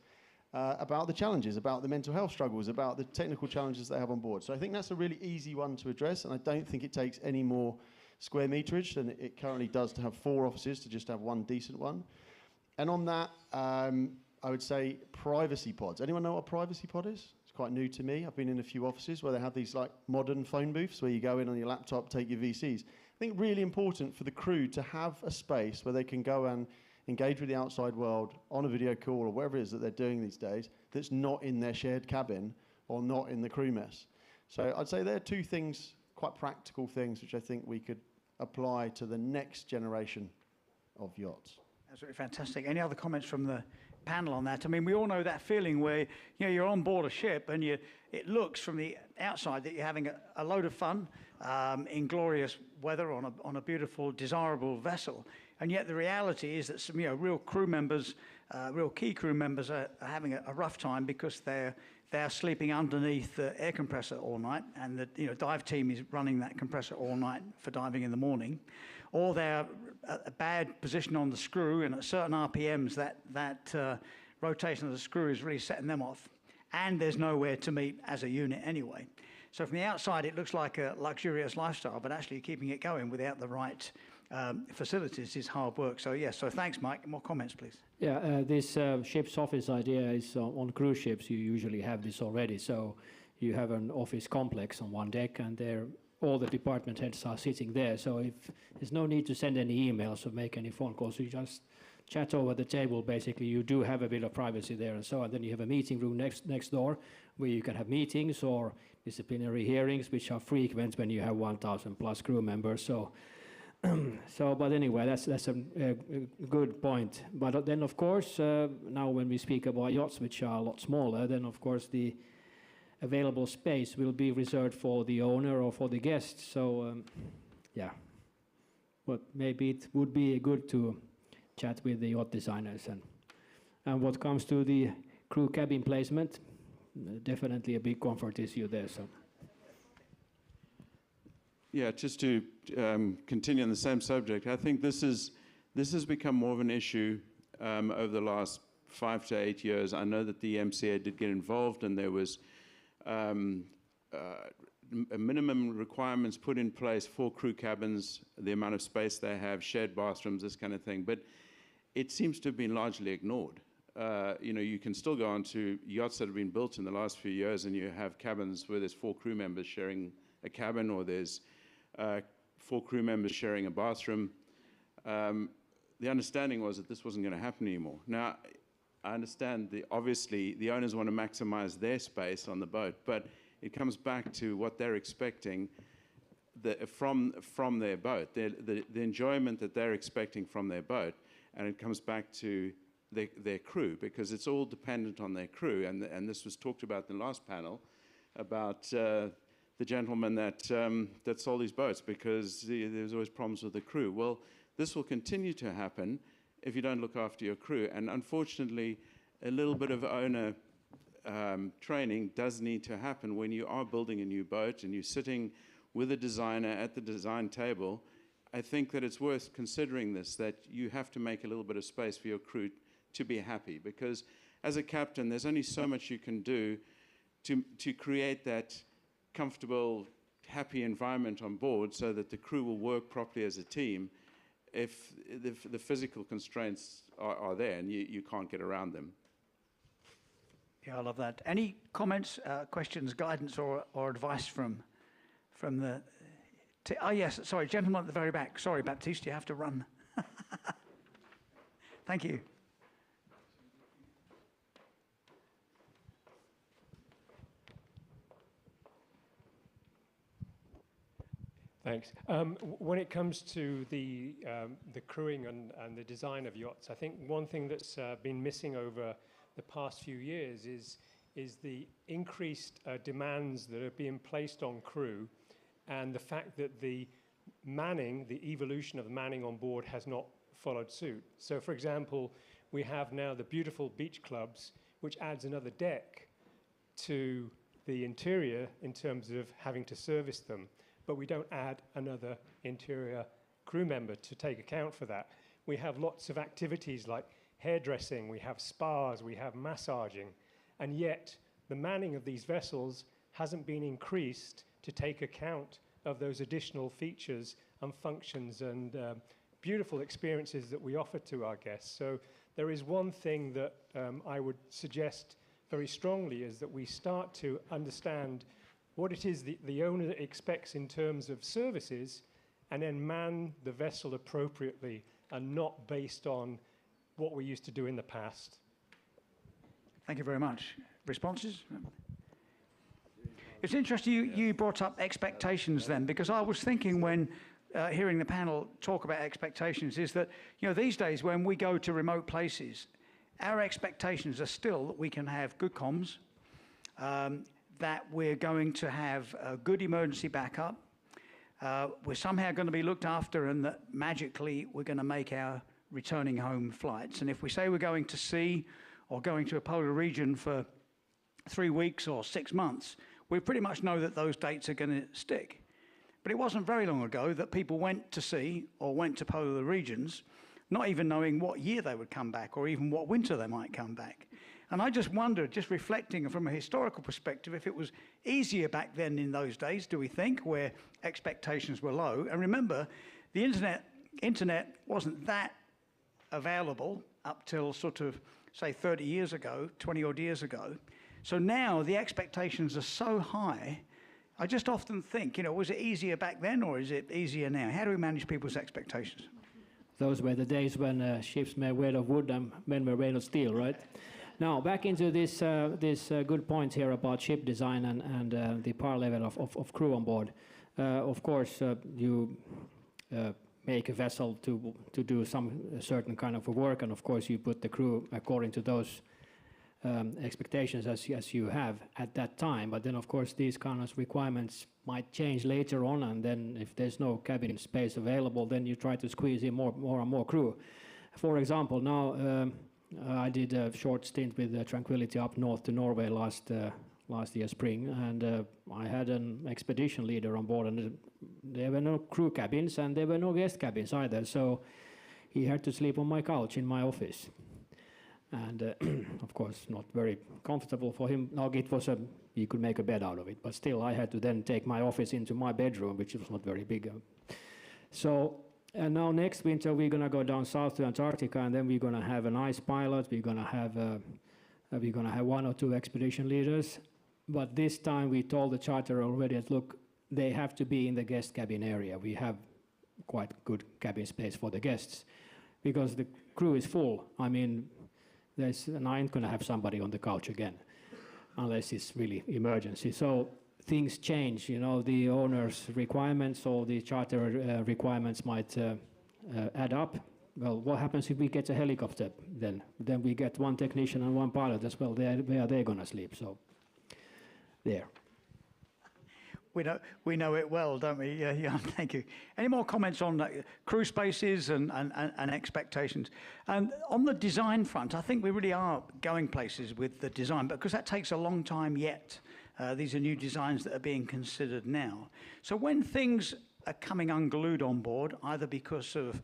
about the challenges, about the mental health struggles, about the technical challenges they have on board. So I think that's a really easy one to address, and I don't think it takes any more square meterage than it currently does to have 4 offices to just have one decent one. And on that, I would say privacy pods. Anyone know what a privacy pod is? It's quite new to me. I've been in a few offices where they have these like modern phone booths where you go in on your laptop, take your VCs. I think really important for the crew to have a space where they can go and engage with the outside world on a video call or whatever it is that they're doing these days that's not in their shared cabin or not in the crew mess. So I'd say there are two things, quite practical things, which I think we could apply to the next generation of yachts. Absolutely fantastic. Any other comments from the panel on that? I mean, we all know that feeling where you're on board a ship and it looks from the outside that you're having a load of fun in glorious weather on a beautiful, desirable vessel, and yet the reality is that some real crew members, real key crew members, are having a rough time because they're sleeping underneath the air compressor all night, and the dive team is running that compressor all night for diving in the morning, or they're at a bad position on the screw, and at certain RPMs that rotation of the screw is really setting them off, and there's nowhere to meet as a unit anyway. So from the outside, it looks like a luxurious lifestyle, but actually keeping it going without the right facilities is hard work. So yes, so thanks, Mike. More comments, please. Yeah, this ship's office idea is on cruise ships. You usually have this already. So you have an office complex on one deck, and there all the department heads are sitting there. So if there's no need to send any emails or make any phone calls, you just chat over the table. Basically, you do have a bit of privacy there, and so on. Then you have a meeting room next door where you can have meetings or disciplinary hearings, which are frequent when you have 1,000 plus crew members. So. But anyway, that's a good point. But then, of course, now when we speak about yachts, which are a lot smaller, then of course the available space will be reserved for the owner or for the guests. So, yeah. But maybe it would be good to chat with the yacht designers. And what comes to the crew cabin placement, definitely a big comfort issue there. So. Yeah, just to continue on the same subject, I think this has become more of an issue over the last 5 to 8 years. I know that the MCA did get involved, and there was minimum requirements put in place for crew cabins, the amount of space they have, shared bathrooms, this kind of thing. But it seems to have been largely ignored. You can still go onto yachts that have been built in the last few years, and you have cabins where there's 4 crew members sharing a cabin, or there's 4 crew members sharing a bathroom. The understanding was that this wasn't going to happen anymore. Now, I understand obviously the owners want to maximize their space on the boat, but it comes back to what they're expecting from their boat, the enjoyment that they're expecting from their boat, and it comes back to their crew, because it's all dependent on their crew. And this was talked about in the last panel about the gentleman that sold these boats because there's always problems with the crew. Well, this will continue to happen if you don't look after your crew. And unfortunately, a little bit of owner training does need to happen when you are building a new boat and you're sitting with a designer at the design table. I think that it's worth considering this, that you have to make a little bit of space for your crew to be happy, because as a captain, there's only so much you can do to create that comfortable, happy environment on board so that the crew will work properly as a team if the physical constraints are there and you can't get around them. Yeah, I love that. Any comments, questions, guidance, or advice from the... oh, yes, sorry, gentleman at the very back. Sorry, Baptiste, you have to run. Thank you. Thanks. When it comes to the crewing and the design of yachts, I think one thing that's been missing over the past few years is the increased demands that are being placed on crew, and the fact that the evolution of the manning on board has not followed suit. So, for example, we have now the beautiful beach clubs, which adds another deck to the interior in terms of having to service them, but we don't add another interior crew member to take account for that. We have lots of activities like hairdressing, we have spas, we have massaging, and yet the manning of these vessels hasn't been increased to take account of those additional features and functions and beautiful experiences that we offer to our guests. So there is one thing that I would suggest very strongly, is that we start to understand what it is the owner expects in terms of services, and then man the vessel appropriately and not based on what we used to do in the past. Thank you very much. Responses? It's interesting you brought up expectations then, because I was thinking when hearing the panel talk about expectations is that, you know, these days when we go to remote places, our expectations are still that we can have good comms, that we're going to have a good emergency backup, we're somehow going to be looked after, and that magically we're going to make our returning home flights. And if we say we're going to sea or going to a polar region for 3 weeks or 6 months, we pretty much know that those dates are going to stick. But it wasn't very long ago that people went to sea or went to polar regions not even knowing what year they would come back or even what winter they might come back. And I just wondered, just reflecting from a historical perspective, if it was easier back then in those days, do we think, where expectations were low? And remember, the internet wasn't that available up till sort of, say, 30 years ago, 20 odd years ago. So now the expectations are so high. I just often think, you know, was it easier back then or is it easier now? How do we manage people's expectations? Those were the days when ships were made of wood and men were made of steel, right? Now, back into this good point here about ship design and the power level of crew on board. Of course, you make a vessel to do some certain kind of work, and of course you put the crew according to those expectations as you have at that time. But then, of course, these kind of requirements might change later on, and then if there's no cabin space available, then you try to squeeze in more and more crew. For example, now I did a short stint with Tranquility up north to Norway last year spring, and I had an expedition leader on board, and there were no crew cabins and there were no guest cabins either, so he had to sleep on my couch in my office. And of course, not very comfortable for him. Now, it was he could make a bed out of it, but still I had to then take my office into my bedroom, which was not very big. So, and now next winter we're going to go down south to Antarctica, and then we're going to have an ice pilot, we're going to have 1 or 2 expedition leaders. But this time we told the charter already that, look, they have to be in the guest cabin area. We have quite good cabin space for the guests, because the crew is full. I mean, and I ain't going to have somebody on the couch again, unless it's really emergency. So things change, you know, the owner's requirements or the charter requirements might add up. Well, what happens if we get a helicopter then? Then we get 1 technician and 1 pilot as well. Where are they going to sleep? So, there. We know it well, don't we? Yeah, thank you. Any more comments on crew spaces and expectations? And on the design front, I think we really are going places with the design, because that takes a long time yet. These are new designs that are being considered now. So when things are coming unglued on board, either because of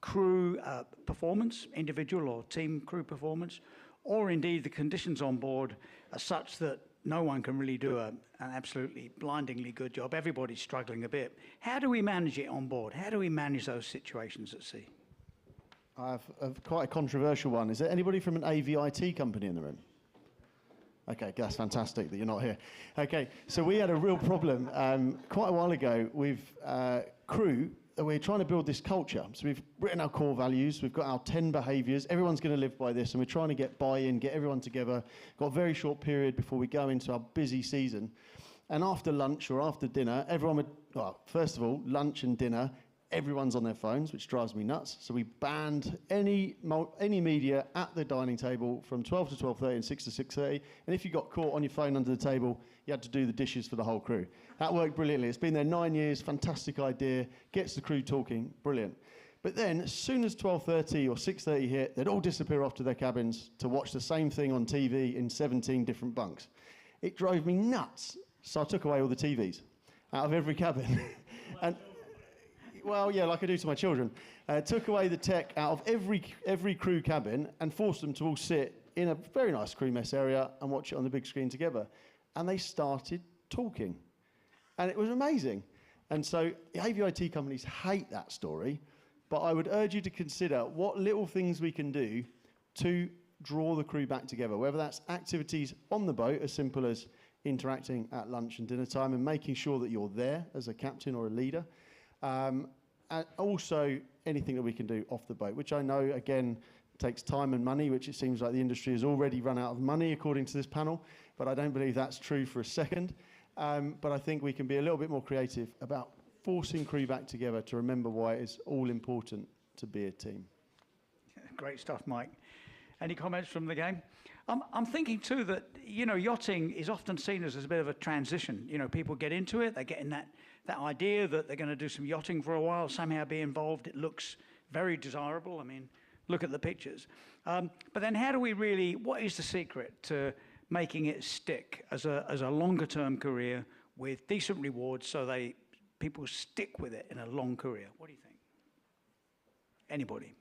crew performance, individual or team crew performance, or indeed the conditions on board are such that no one can really do an absolutely blindingly good job. Everybody's struggling a bit. How do we manage it on board? How do we manage those situations at sea? I have quite a controversial one. Is there anybody from an AVIT company in the room? Okay, that's fantastic that you're not here. Okay, so we had a real problem quite a while ago with crew. We're trying to build this culture. So we've written our core values, we've got our 10 behaviours, everyone's going to live by this, and we're trying to get buy-in, get everyone together. Got a very short period before we go into our busy season. And after lunch or after dinner, everyone would, well, first of all, lunch and dinner, everyone's on their phones, which drives me nuts. So we banned any media at the dining table from 12 to 12:30 and 6 to 6:30. And if you got caught on your phone under the table, you had to do the dishes for the whole crew. That worked brilliantly. It's been there 9 years, fantastic idea, gets the crew talking, brilliant. But then, as soon as 12:30 or 6:30 hit, they'd all disappear off to their cabins to watch the same thing on TV in 17 different bunks. It drove me nuts, so I took away all the TVs out of every cabin. And well, yeah, like I do to my children. Took away the tech out of every crew cabin and forced them to all sit in a very nice crew mess area and watch it on the big screen together. And they started talking. And it was amazing. And so the AVIT companies hate that story, but I would urge you to consider what little things we can do to draw the crew back together, whether that's activities on the boat, as simple as interacting at lunch and dinner time and making sure that you're there as a captain or a leader, And also anything that we can do off the boat, which I know, again, takes time and money, which it seems like the industry has already run out of money, according to this panel, but I don't believe that's true for a second. But I think we can be a little bit more creative about forcing crew back together to remember why it is all important to be a team. Great stuff, Mike. Any comments from the game? I'm thinking too that, you know, yachting is often seen as a bit of a transition. You know, people get into it, they get in that idea that they're going to do some yachting for a while, somehow be involved. It looks very desirable. I mean, look at the pictures. But then how do we really, what is the secret to making it stick as a longer term career with decent rewards so people stick with it in a long career? What do you think? Anybody?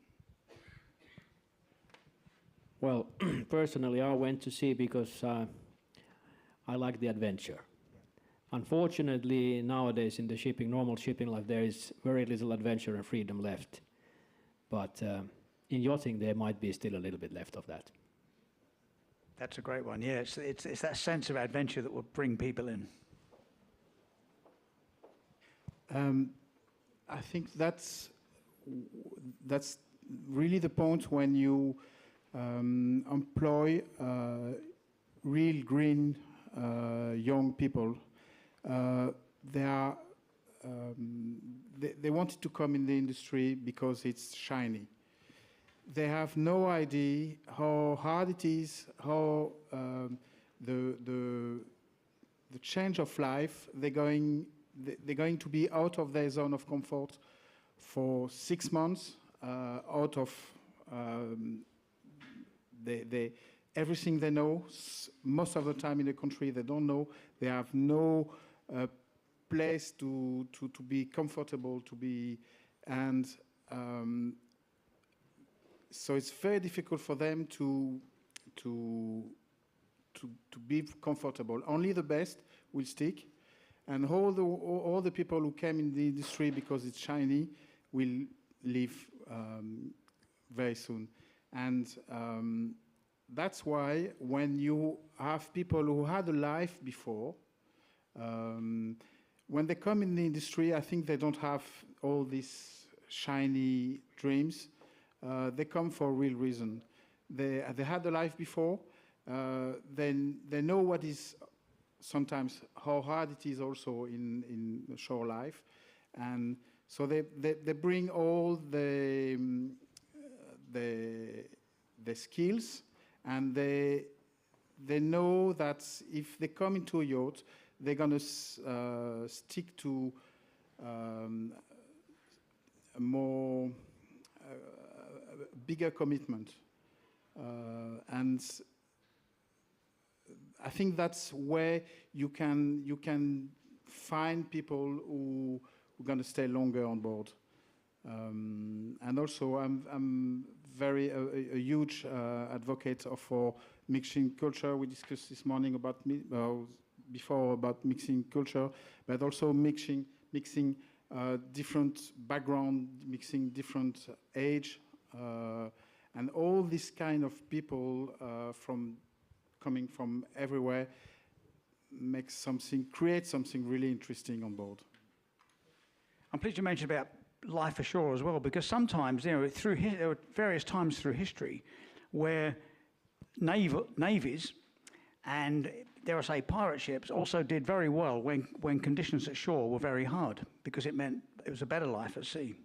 Well, personally, I went to sea because I like the adventure. Unfortunately, nowadays in the normal shipping life, there is very little adventure and freedom left. But in yachting, there might be still a little bit left of that. That's a great one. Yeah, it's that sense of adventure that will bring people in. I think that's really the point when you employ real green young people. They wanted to come in the industry because it's shiny. They have no idea how hard it is, how the change of life. They're going to be out of their zone of comfort for 6 months, out of everything they know. Most of the time in the country they don't know. They have no place to be comfortable, and so it's very difficult for them to be comfortable. Only the best will stick, and all the people who came in the industry because it's shiny will leave very soon. And that's why when you have people who had a life before, when they come in the industry, I think they don't have all these shiny dreams. They come for a real reason. They had a life before. Then they know what is sometimes how hard it is also in shore life, and so they bring all the skills, and they know that if they come into a yacht, they're going to stick to a more bigger commitment, and I think that's where you can find people who are going to stay longer on board. And also, I'm very a huge advocate for mixing culture. We discussed this morning about before about mixing culture, but also mixing different background, mixing different age, and all this kind of people coming from everywhere create something really interesting on board. I'm pleased you mentioned about life ashore as well, because sometimes, there were various times through history where navies and, dare I say, pirate ships also did very well when conditions at shore were very hard, because it meant it was a better life at sea.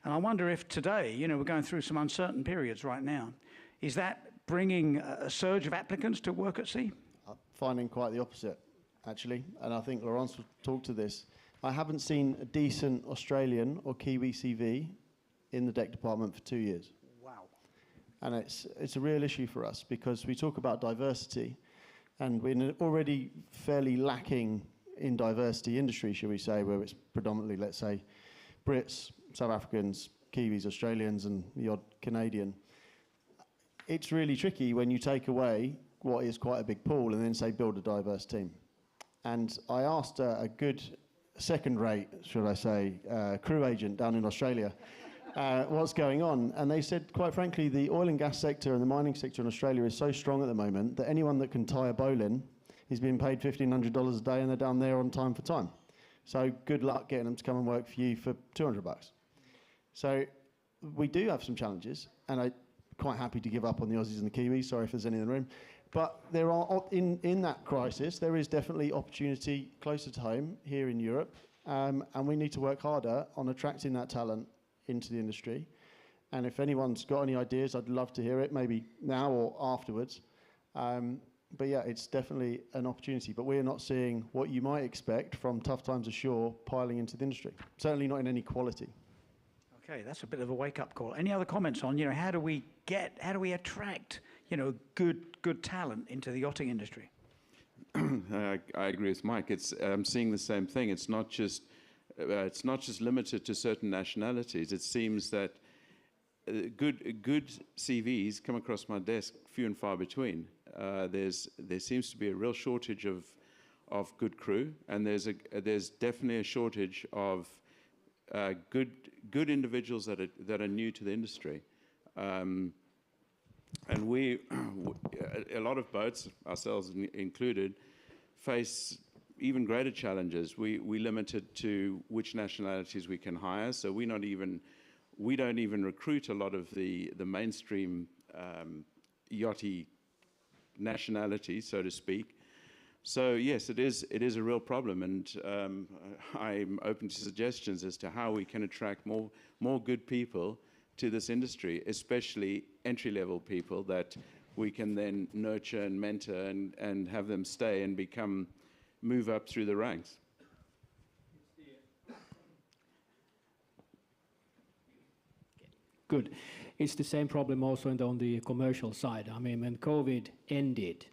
And I wonder if today, we're going through some uncertain periods right now, is that bringing a surge of applicants to work at sea? I'm finding quite the opposite, actually, and I think Laurence will talk to this. I haven't seen a decent Australian or Kiwi CV in the deck department for 2 years. Wow. And it's a real issue for us, because we talk about diversity, and we're already fairly lacking in diversity industry, shall we say, where it's predominantly, let's say, Brits, South Africans, Kiwis, Australians, and the odd Canadian. It's really tricky when you take away what is quite a big pool and then say build a diverse team. And I asked a good second-rate, should I say, crew agent down in Australia what's going on, and they said, quite frankly, the oil and gas sector and the mining sector in Australia is so strong at the moment that anyone that can tie a bowline is being paid $1,500 a day, and they're down there on time for time. So good luck getting them to come and work for you for $200. So we do have some challenges, and I'm quite happy to give up on the Aussies and the Kiwis. Sorry if there's any in the room. But there are, in that crisis, there is definitely opportunity closer to home here in Europe, and we need to work harder on attracting that talent into the industry. And if anyone's got any ideas, I'd love to hear it, maybe now or afterwards. But yeah, it's definitely an opportunity. But we're not seeing what you might expect from Tough Times Ashore piling into the industry. Certainly not in any quality. Okay, that's a bit of a wake-up call. Any other comments on, how do we attract, good talent into the yachting industry? I agree with Mike. I'm seeing the same thing. It's not just limited to certain nationalities. It seems that good CVs come across my desk few and far between. There seems to be a real shortage of good crew, and there's definitely a shortage of good individuals that are new to the industry. And a lot of boats, ourselves included, face even greater challenges. We limited to which nationalities we can hire, so we don't even recruit a lot of the mainstream yachty nationalities, so to speak. So yes, it is a real problem, and I'm open to suggestions as to how we can attract more good people to this industry, especially entry-level people that we can then nurture and mentor and have them stay and move up through the ranks. Good. It's the same problem also on the commercial side. I mean, when COVID ended,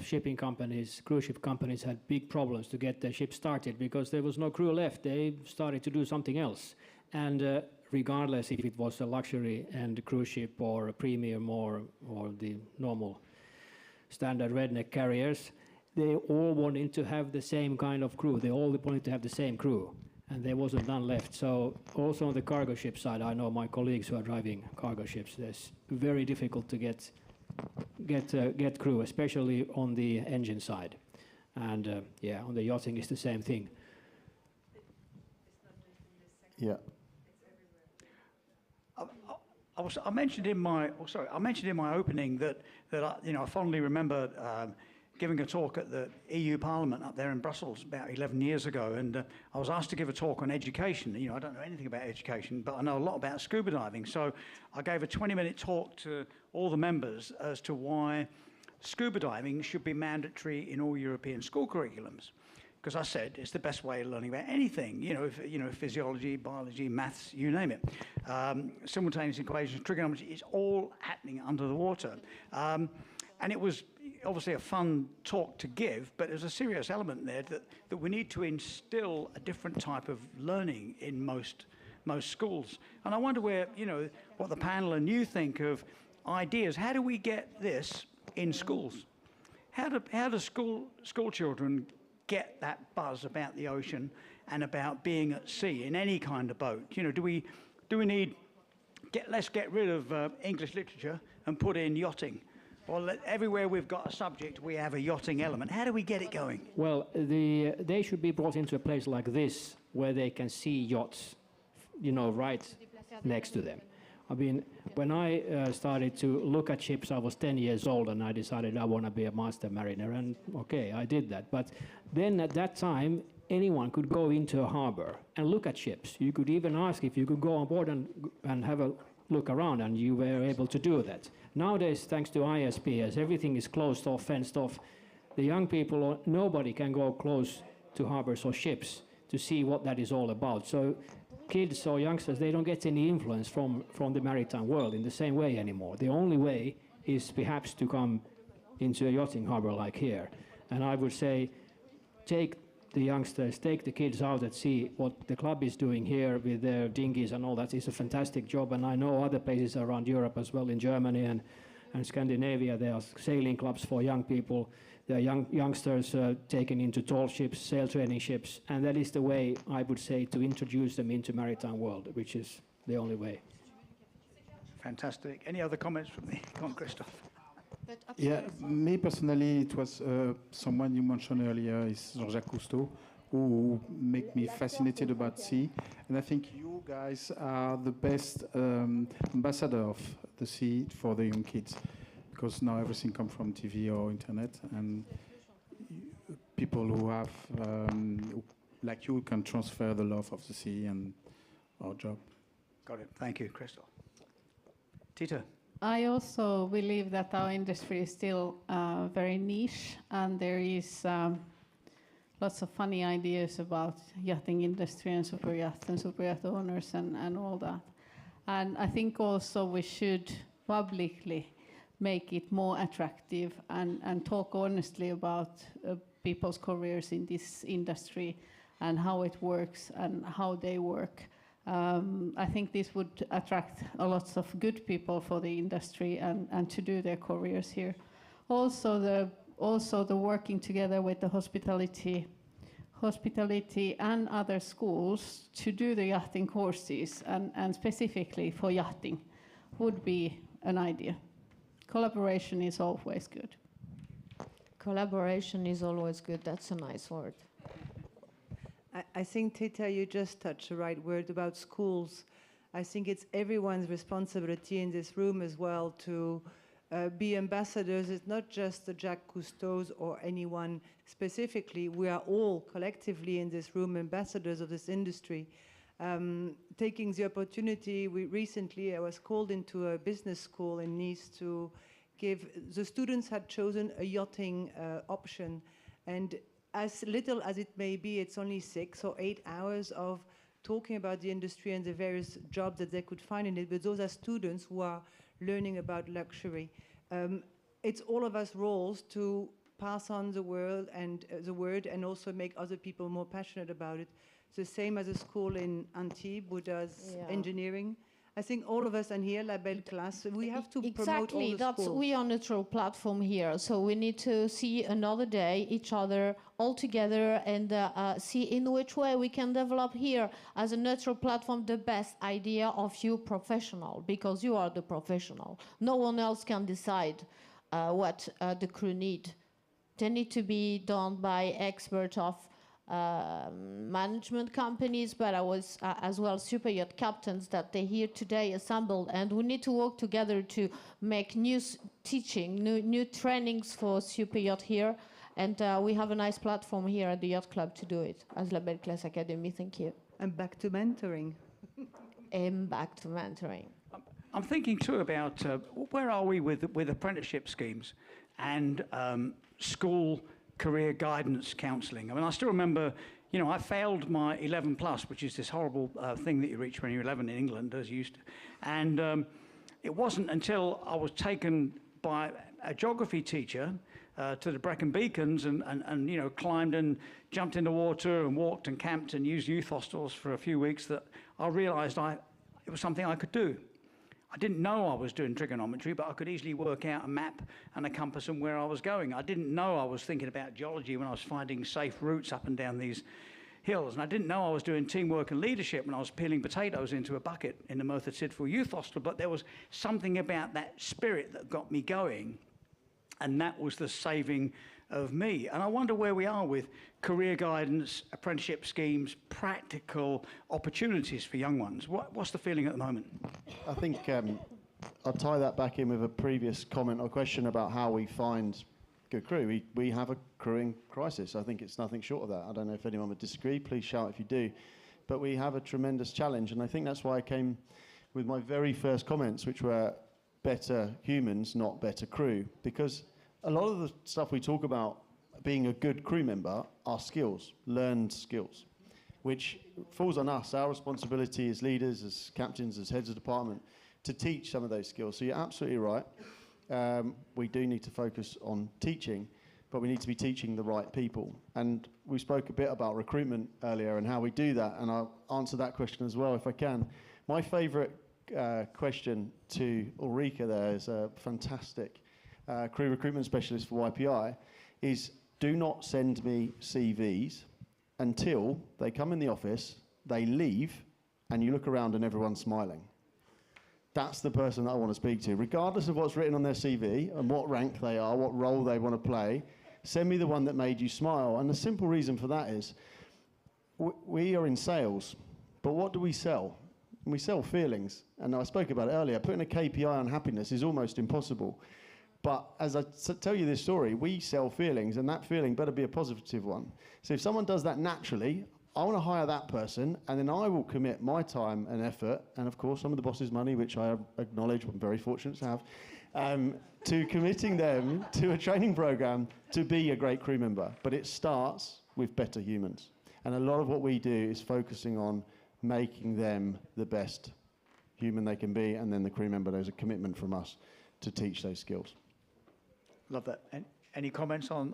shipping companies, cruise ship companies had big problems to get their ships started because there was no crew left. They started to do something else. And regardless if it was a luxury and cruise ship or a premium or the normal standard redneck carriers, they all wanted to have the same kind of crew. They all wanted to have the same crew, and there wasn't none left. So also on the cargo ship side, I know my colleagues who are driving cargo ships, it's very difficult to get crew, especially on the engine side. And yeah, on the yachting it's the same thing. Yeah. I mentioned in my opening that I fondly remember giving a talk at the EU Parliament up there in Brussels about 11 years ago, and I was asked to give a talk on education. I don't know anything about education, but I know a lot about scuba diving. So I gave a 20-minute talk to all the members as to why scuba diving should be mandatory in all European school curriculums. Because I said it's the best way of learning about anything, physiology, biology, maths, you name it. Simultaneous equations, trigonometry, it's all happening under the water. And it was obviously a fun talk to give, but there's a serious element there that we need to instill a different type of learning in most schools. And I wonder what the panel and you think of ideas. How do we get this in schools? How do school children get that buzz about the ocean and about being at sea in any kind of boat? Do we need let's get rid of English literature and put in yachting? Well, everywhere we've got a subject, we have a yachting element. How do we get it going? Well, they should be brought into a place like this where they can see yachts, right next to them. I mean, when I started to look at ships, I was 10 years old and I decided I want to be a master mariner, and okay, I did that. But then at that time, anyone could go into a harbor and look at ships. You could even ask if you could go on board and have a look around, and you were able to do that. Nowadays, thanks to ISPS, everything is closed off, fenced off. The young people, nobody can go close to harbors or ships to see what that is all about. So kids or youngsters, they don't get any influence from the maritime world in the same way anymore. The only way is perhaps to come into a yachting harbor like here. And I would say, take the youngsters, take the kids out and see what the club is doing here with their dinghies and all that. It's a fantastic job, and I know other places around Europe as well, in Germany and Scandinavia, there are sailing clubs for young people. There are youngsters taken into tall ships, sail training ships, and that is the way, I would say, to introduce them into maritime world, which is the only way. Fantastic. Any other comments from me? Come on, Christophe. Yeah, me personally, it was someone you mentioned earlier, is Jean-Jacques Cousteau, who make me fascinated about sea. And I think you guys are the best ambassador of the sea for the young kids, because now everything comes from TV or internet, and people who have, like you, can transfer the love of the sea and our job. Got it. Thank you, Crystal. Tita. I also believe that our industry is still very niche, and there is lots of funny ideas about yachting industry and super yacht owners and all that. And I think also we should publicly make it more attractive and talk honestly about people's careers in this industry and how it works and how they work. I think this would attract a lot of good people for the industry and to do their careers here. Also the working together with the hospitality and other schools to do the yachting courses and specifically for yachting would be an idea. Collaboration is always good. Collaboration is always good. That's a nice word. I think, Tita, you just touched the right word about schools. I think it's everyone's responsibility in this room as well to be ambassadors. It's not just the Jacques Cousteau's or anyone specifically. We are all collectively in this room ambassadors of this industry. Taking the opportunity, recently I was called into a business school in Nice to give, the students had chosen a yachting option, and as little as it may be, it's only 6 or 8 hours of talking about the industry and the various jobs that they could find in it, but those are students who are learning about luxury. It's all of us roles to pass on the word and also make other people more passionate about it. The same as a school in Antibes who does engineering. I think all of us in here, La Belle Classe, we have to promote all the schools. We are a neutral platform here, so we need to see another day each other all together and see in which way we can develop here as a neutral platform the best idea of you professional, because you are the professional. No one else can decide what the crew need. They need to be done by experts of management companies, but I was as well super yacht captains that they here today assembled, and we need to work together to make new teaching, new trainings for super yacht here, and we have a nice platform here at the Yacht Club to do it as La Belle Classe Academy. Thank you. And back to mentoring. And back to mentoring. I'm thinking too about where are we with apprenticeship schemes and school career guidance counselling. I mean, I still remember, you know, I failed my 11 plus, which is this horrible thing that you reach when you're 11 in England, as you used to. And it wasn't until I was taken by a geography teacher to the Brecon Beacons and you know, climbed and jumped in the water and walked and camped and used youth hostels for a few weeks that I realised it was something I could do. I didn't know I was doing trigonometry, but I could easily work out a map and a compass and where I was going. I didn't know I was thinking about geology when I was finding safe routes up and down these hills. And I didn't know I was doing teamwork and leadership when I was peeling potatoes into a bucket in the Merthyr Tydfil Youth Hostel. But there was something about that spirit that got me going, and that was the saving of me. And I wonder where we are with career guidance, apprenticeship schemes, practical opportunities for young ones. What's the feeling at the moment? I think I'll tie that back in with a previous comment or question about how we find good crew. We have a crewing crisis. I think it's nothing short of that. I don't know if anyone would disagree. Please shout if you do. But we have a tremendous challenge, and I think that's why I came with my very first comments, which were better humans, not better crew, because a lot of the stuff we talk about being a good crew member are skills, learned skills, which falls on us, our responsibility as leaders, as captains, as heads of department, to teach some of those skills. So you're absolutely right. We do need to focus on teaching, but we need to be teaching the right people. And we spoke a bit about recruitment earlier and how we do that, and I'll answer that question as well if I can. My favourite question to Ulrika there is a fantastic crew recruitment specialist for YPI, is do not send me CVs until they come in the office, they leave, and you look around and everyone's smiling. That's the person that I want to speak to. Regardless of what's written on their CV and what rank they are, what role they want to play, send me the one that made you smile. And the simple reason for that is we are in sales, but what do we sell? We sell feelings, and I spoke about it earlier. Putting a KPI on happiness is almost impossible. But as I tell you this story, we sell feelings, and that feeling better be a positive one. So if someone does that naturally, I want to hire that person, and then I will commit my time and effort, and of course some of the boss's money, which I acknowledge I'm very fortunate to have, to committing them to a training program to be a great crew member. But it starts with better humans. And a lot of what we do is focusing on making them the best human they can be, and then the crew member, there's a commitment from us to teach those skills. Love that. And any comments on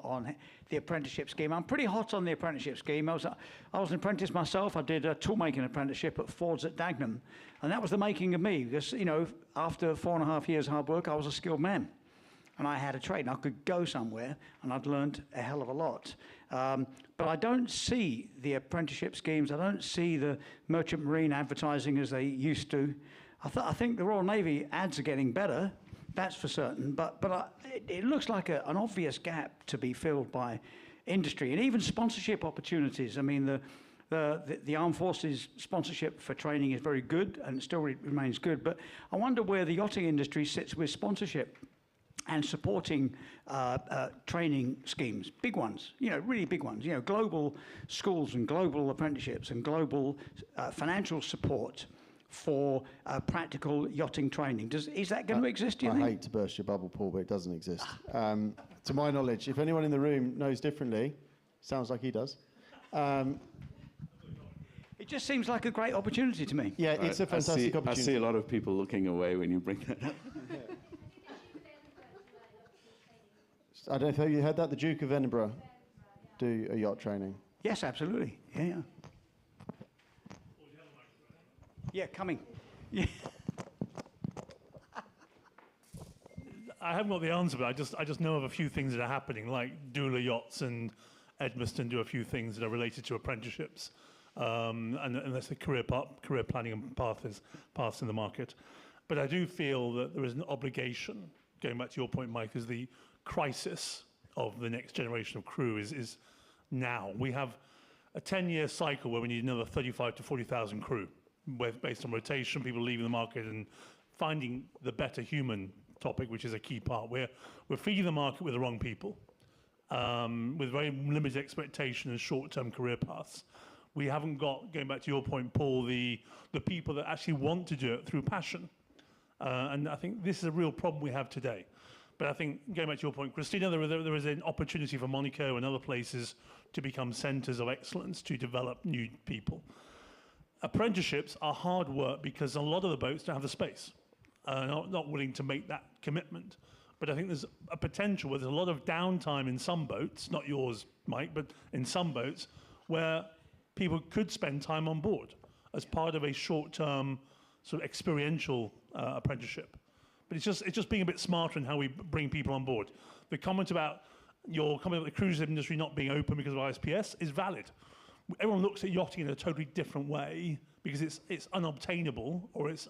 the apprenticeship scheme? I'm pretty hot on the apprenticeship scheme. I was an apprentice myself. I did a toolmaking apprenticeship at Ford's at Dagenham, and that was the making of me, because, you know, after 4.5 years hard work, I was a skilled man. And I had a trade, and I could go somewhere, and I'd learned a hell of a lot. But I don't see the apprenticeship schemes. I don't see the merchant marine advertising as they used to. I think the Royal Navy ads are getting better, that's for certain. But it looks like an obvious gap to be filled by industry, and even sponsorship opportunities. I mean, the Armed Forces sponsorship for training is very good, and it still remains good. But I wonder where the yachting industry sits with sponsorship and supporting training schemes, big ones, you know, really big ones, you know, global schools and global apprenticeships and global financial support for practical yachting training. Is that going to exist, do you think? I hate to burst your bubble, Paul, but it doesn't exist. To my knowledge, if anyone in the room knows differently, sounds like he does. It just seems like a great opportunity to me. Yeah, it's a fantastic opportunity. I see a lot of people looking away when you bring that up. I don't know if you heard that. The Duke of Edinburgh do a yacht training. Yes, absolutely. Yeah. Yeah, coming. Yeah. I haven't got the answer, but I just know of a few things that are happening, like Dula Yachts and Edmiston do a few things that are related to apprenticeships, and that's the career planning and paths in the market. But I do feel that there is an obligation, going back to your point, Mike, is the crisis of the next generation of crew is now. We have a 10-year cycle where we need another 35 to 40,000 crew, based on rotation, people leaving the market, and finding the better human topic, which is a key part. We're feeding the market with the wrong people, with very limited expectation and short-term career paths. We haven't got, going back to your point, Paul, the people that actually want to do it through passion. And I think this is a real problem we have today. But I think, going back to your point, Christina, there is an opportunity for Monaco and other places to become centres of excellence to develop new people. Apprenticeships are hard work because a lot of the boats don't have the space, not willing to make that commitment. But I think there's a potential where there's a lot of downtime in some boats, not yours, Mike, but in some boats, where people could spend time on board as part of a short-term sort of experiential apprenticeship. But it's just being a bit smarter in how we bring people on board. The comment about the cruise industry not being open because of ISPS is valid. Everyone looks at yachting in a totally different way because it's unobtainable or it's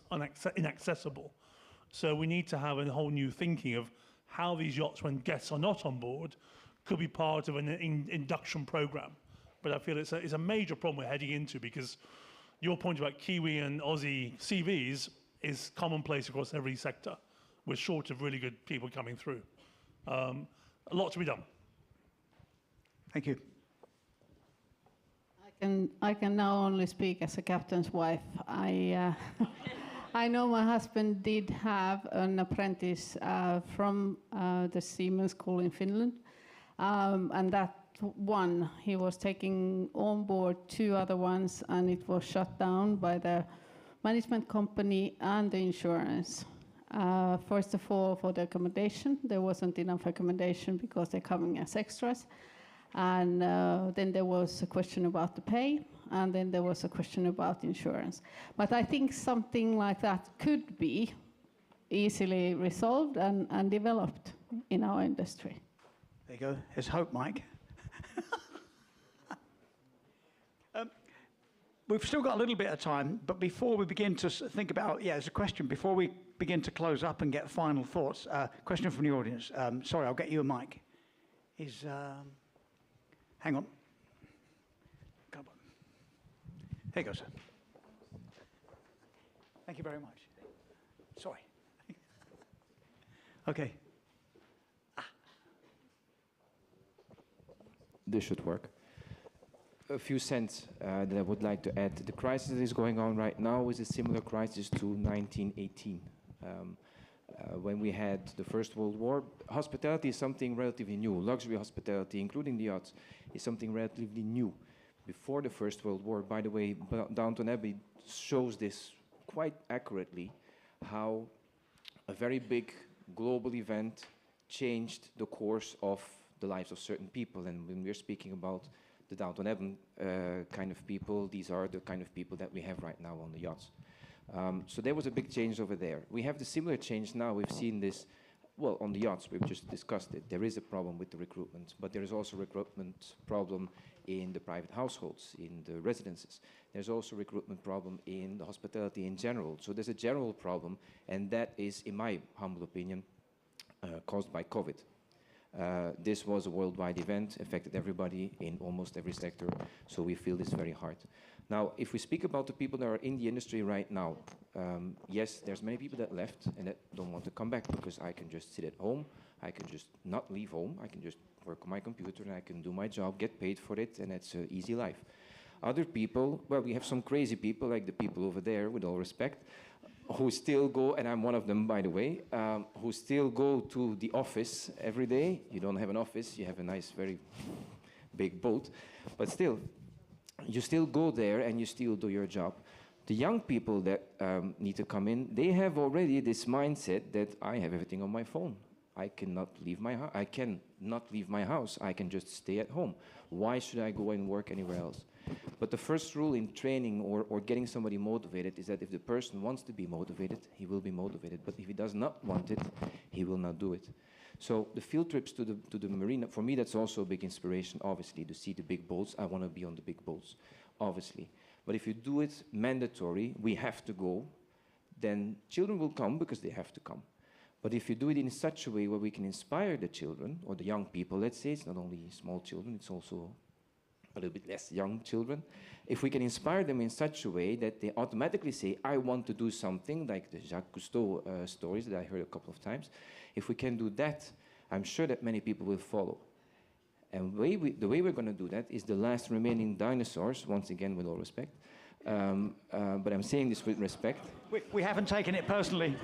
inaccessible. So we need to have a whole new thinking of how these yachts, when guests are not on board, could be part of an induction program. But I feel it's a major problem we're heading into, because your point about Kiwi and Aussie CVs is commonplace across every sector. We're short of really good people coming through. A lot to be done. Thank you. I can now only speak as a captain's wife. I know my husband did have an apprentice from the Seaman School in Finland, and that one he was taking on board 2 other ones, and it was shut down by the management company and the insurance. First of all, for the accommodation, there wasn't enough accommodation because they're coming as extras. And then there was a question about the pay, and then there was a question about insurance. But I think something like that could be easily resolved and developed in our industry. There you go. There's hope, Mike. We've still got a little bit of time, but before we begin to think about, there's a question. Before we begin to close up and get final thoughts, question from the audience. Sorry, I'll get you a mic. Hang on. Here you go, sir. Thank you very much. Sorry. Okay. This should work. A few cents that I would like to add. The crisis that is going on right now is a similar crisis to 1918. When we had the First World War, hospitality is something relatively new. Luxury hospitality, including the yachts, is something relatively new. Before the First World War, by the way, Downton Abbey shows this quite accurately, how a very big global event changed the course of the lives of certain people. And when we're speaking about the Downton Abbey kind of people, these are the kind of people that we have right now on the yachts. So there was a big change over there. We have the similar change now. We've seen this, well, on the yachts. We've just discussed it. There is a problem with the recruitment, but there is also a recruitment problem in the private households, in the residences. There's also a recruitment problem in the hospitality in general. So there's a general problem, and that is, in my humble opinion, caused by COVID. This was a worldwide event, affected everybody in almost every sector, so we feel this very hard. Now, if we speak about the people that are in the industry right now, yes, there's many people that left and that don't want to come back because I can just sit at home, I can just not leave home, I can just work on my computer and I can do my job, get paid for it, and it's an easy life. Other people, well, we have some crazy people, like the people over there, with all respect, who still go, and I'm one of them, by the way, who still go to the office every day. You don't have an office, you have a nice, very big boat, but still, you still go there and you still do your job. The young people that need to come in, they have already this mindset that I have everything on my phone. I cannot leave my house. I can not leave my house. I can just stay at home. Why should I go and work anywhere else? But the first rule in training or getting somebody motivated is that if the person wants to be motivated, he will be motivated. But if he does not want it, he will not do it. So the field trips to the marina, for me, that's also a big inspiration, obviously, to see the big boats. I want to be on the big boats, obviously. But if you do it mandatory, we have to go, then children will come because they have to come. But if you do it in such a way where we can inspire the children, or the young people, let's say, it's not only small children, it's also a little bit less young children. If we can inspire them in such a way that they automatically say, I want to do something, like the Jacques Cousteau stories that I heard a couple of times, if we can do that, I'm sure that many people will follow. And the way we're going to do that is the last remaining dinosaurs, once again, with all respect, but I'm saying this with respect. We haven't taken it personally.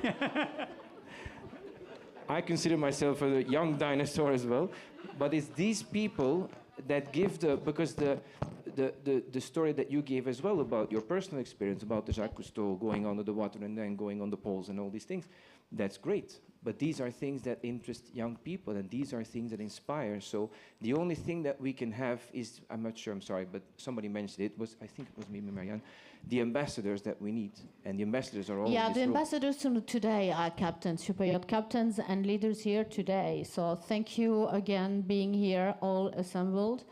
I consider myself a young dinosaur as well, but it's these people that give because the story that you gave as well about your personal experience, about the Jacques Cousteau going under the water and then going on the poles and all these things, that's great. But these are things that interest young people, and these are things that inspire. So the only thing that we can have is, I'm not sure, I'm sorry, but somebody mentioned it, I think it was me, Marianne, the ambassadors that we need. And the ambassadors are all Yeah, in this the room. ambassadors today are captains, super yacht captains and leaders here today. So thank you again being here, all assembled.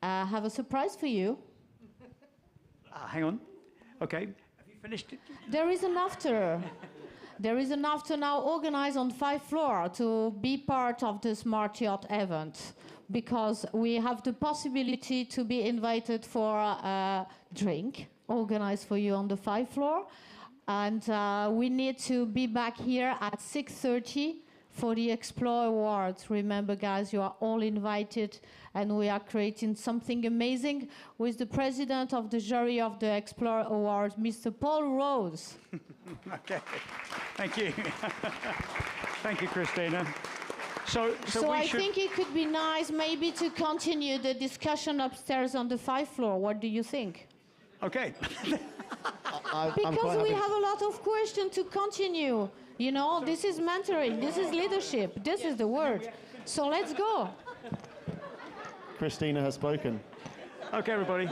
I have a surprise for you. Hang on. Okay. Have you finished it? There is an after. There is an after now organized on 5th floor to be part of the Smart Yacht event, because we have the possibility to be invited for a drink organized for you on the 5th floor. And we need to be back here at 6:30 for the Explore Awards. Remember, guys, you are all invited, and we are creating something amazing with the president of the jury of the Explore Awards, Mr. Paul Rose. Okay. Thank you. Thank you, Christina. So I think it could be nice maybe to continue the discussion upstairs on the 5th floor. What do you think? Okay. Because we have a lot of questions to continue. You know, this is mentoring, this is leadership, this is the word. So let's go. Christina has spoken. Okay, everybody.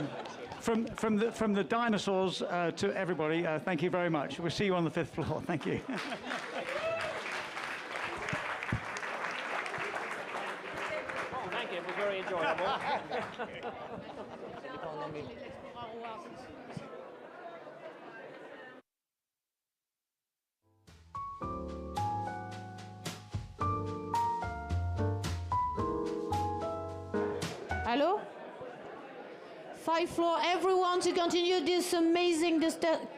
From the dinosaurs to everybody, thank you very much. We'll see you on the 5th floor. Thank you. Thank you. It was very enjoyable. Hello? 5th floor, everyone, to continue this amazing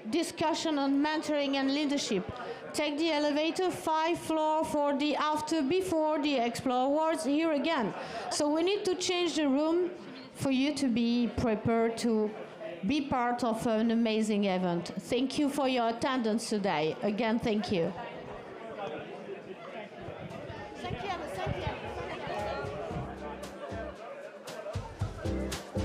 discussion on mentoring and leadership. Take the elevator, 5th floor for the before the Explore Awards, here again. So we need to change the room for you to be prepared to be part of an amazing event. Thank you for your attendance today. Again, thank you. Thank you.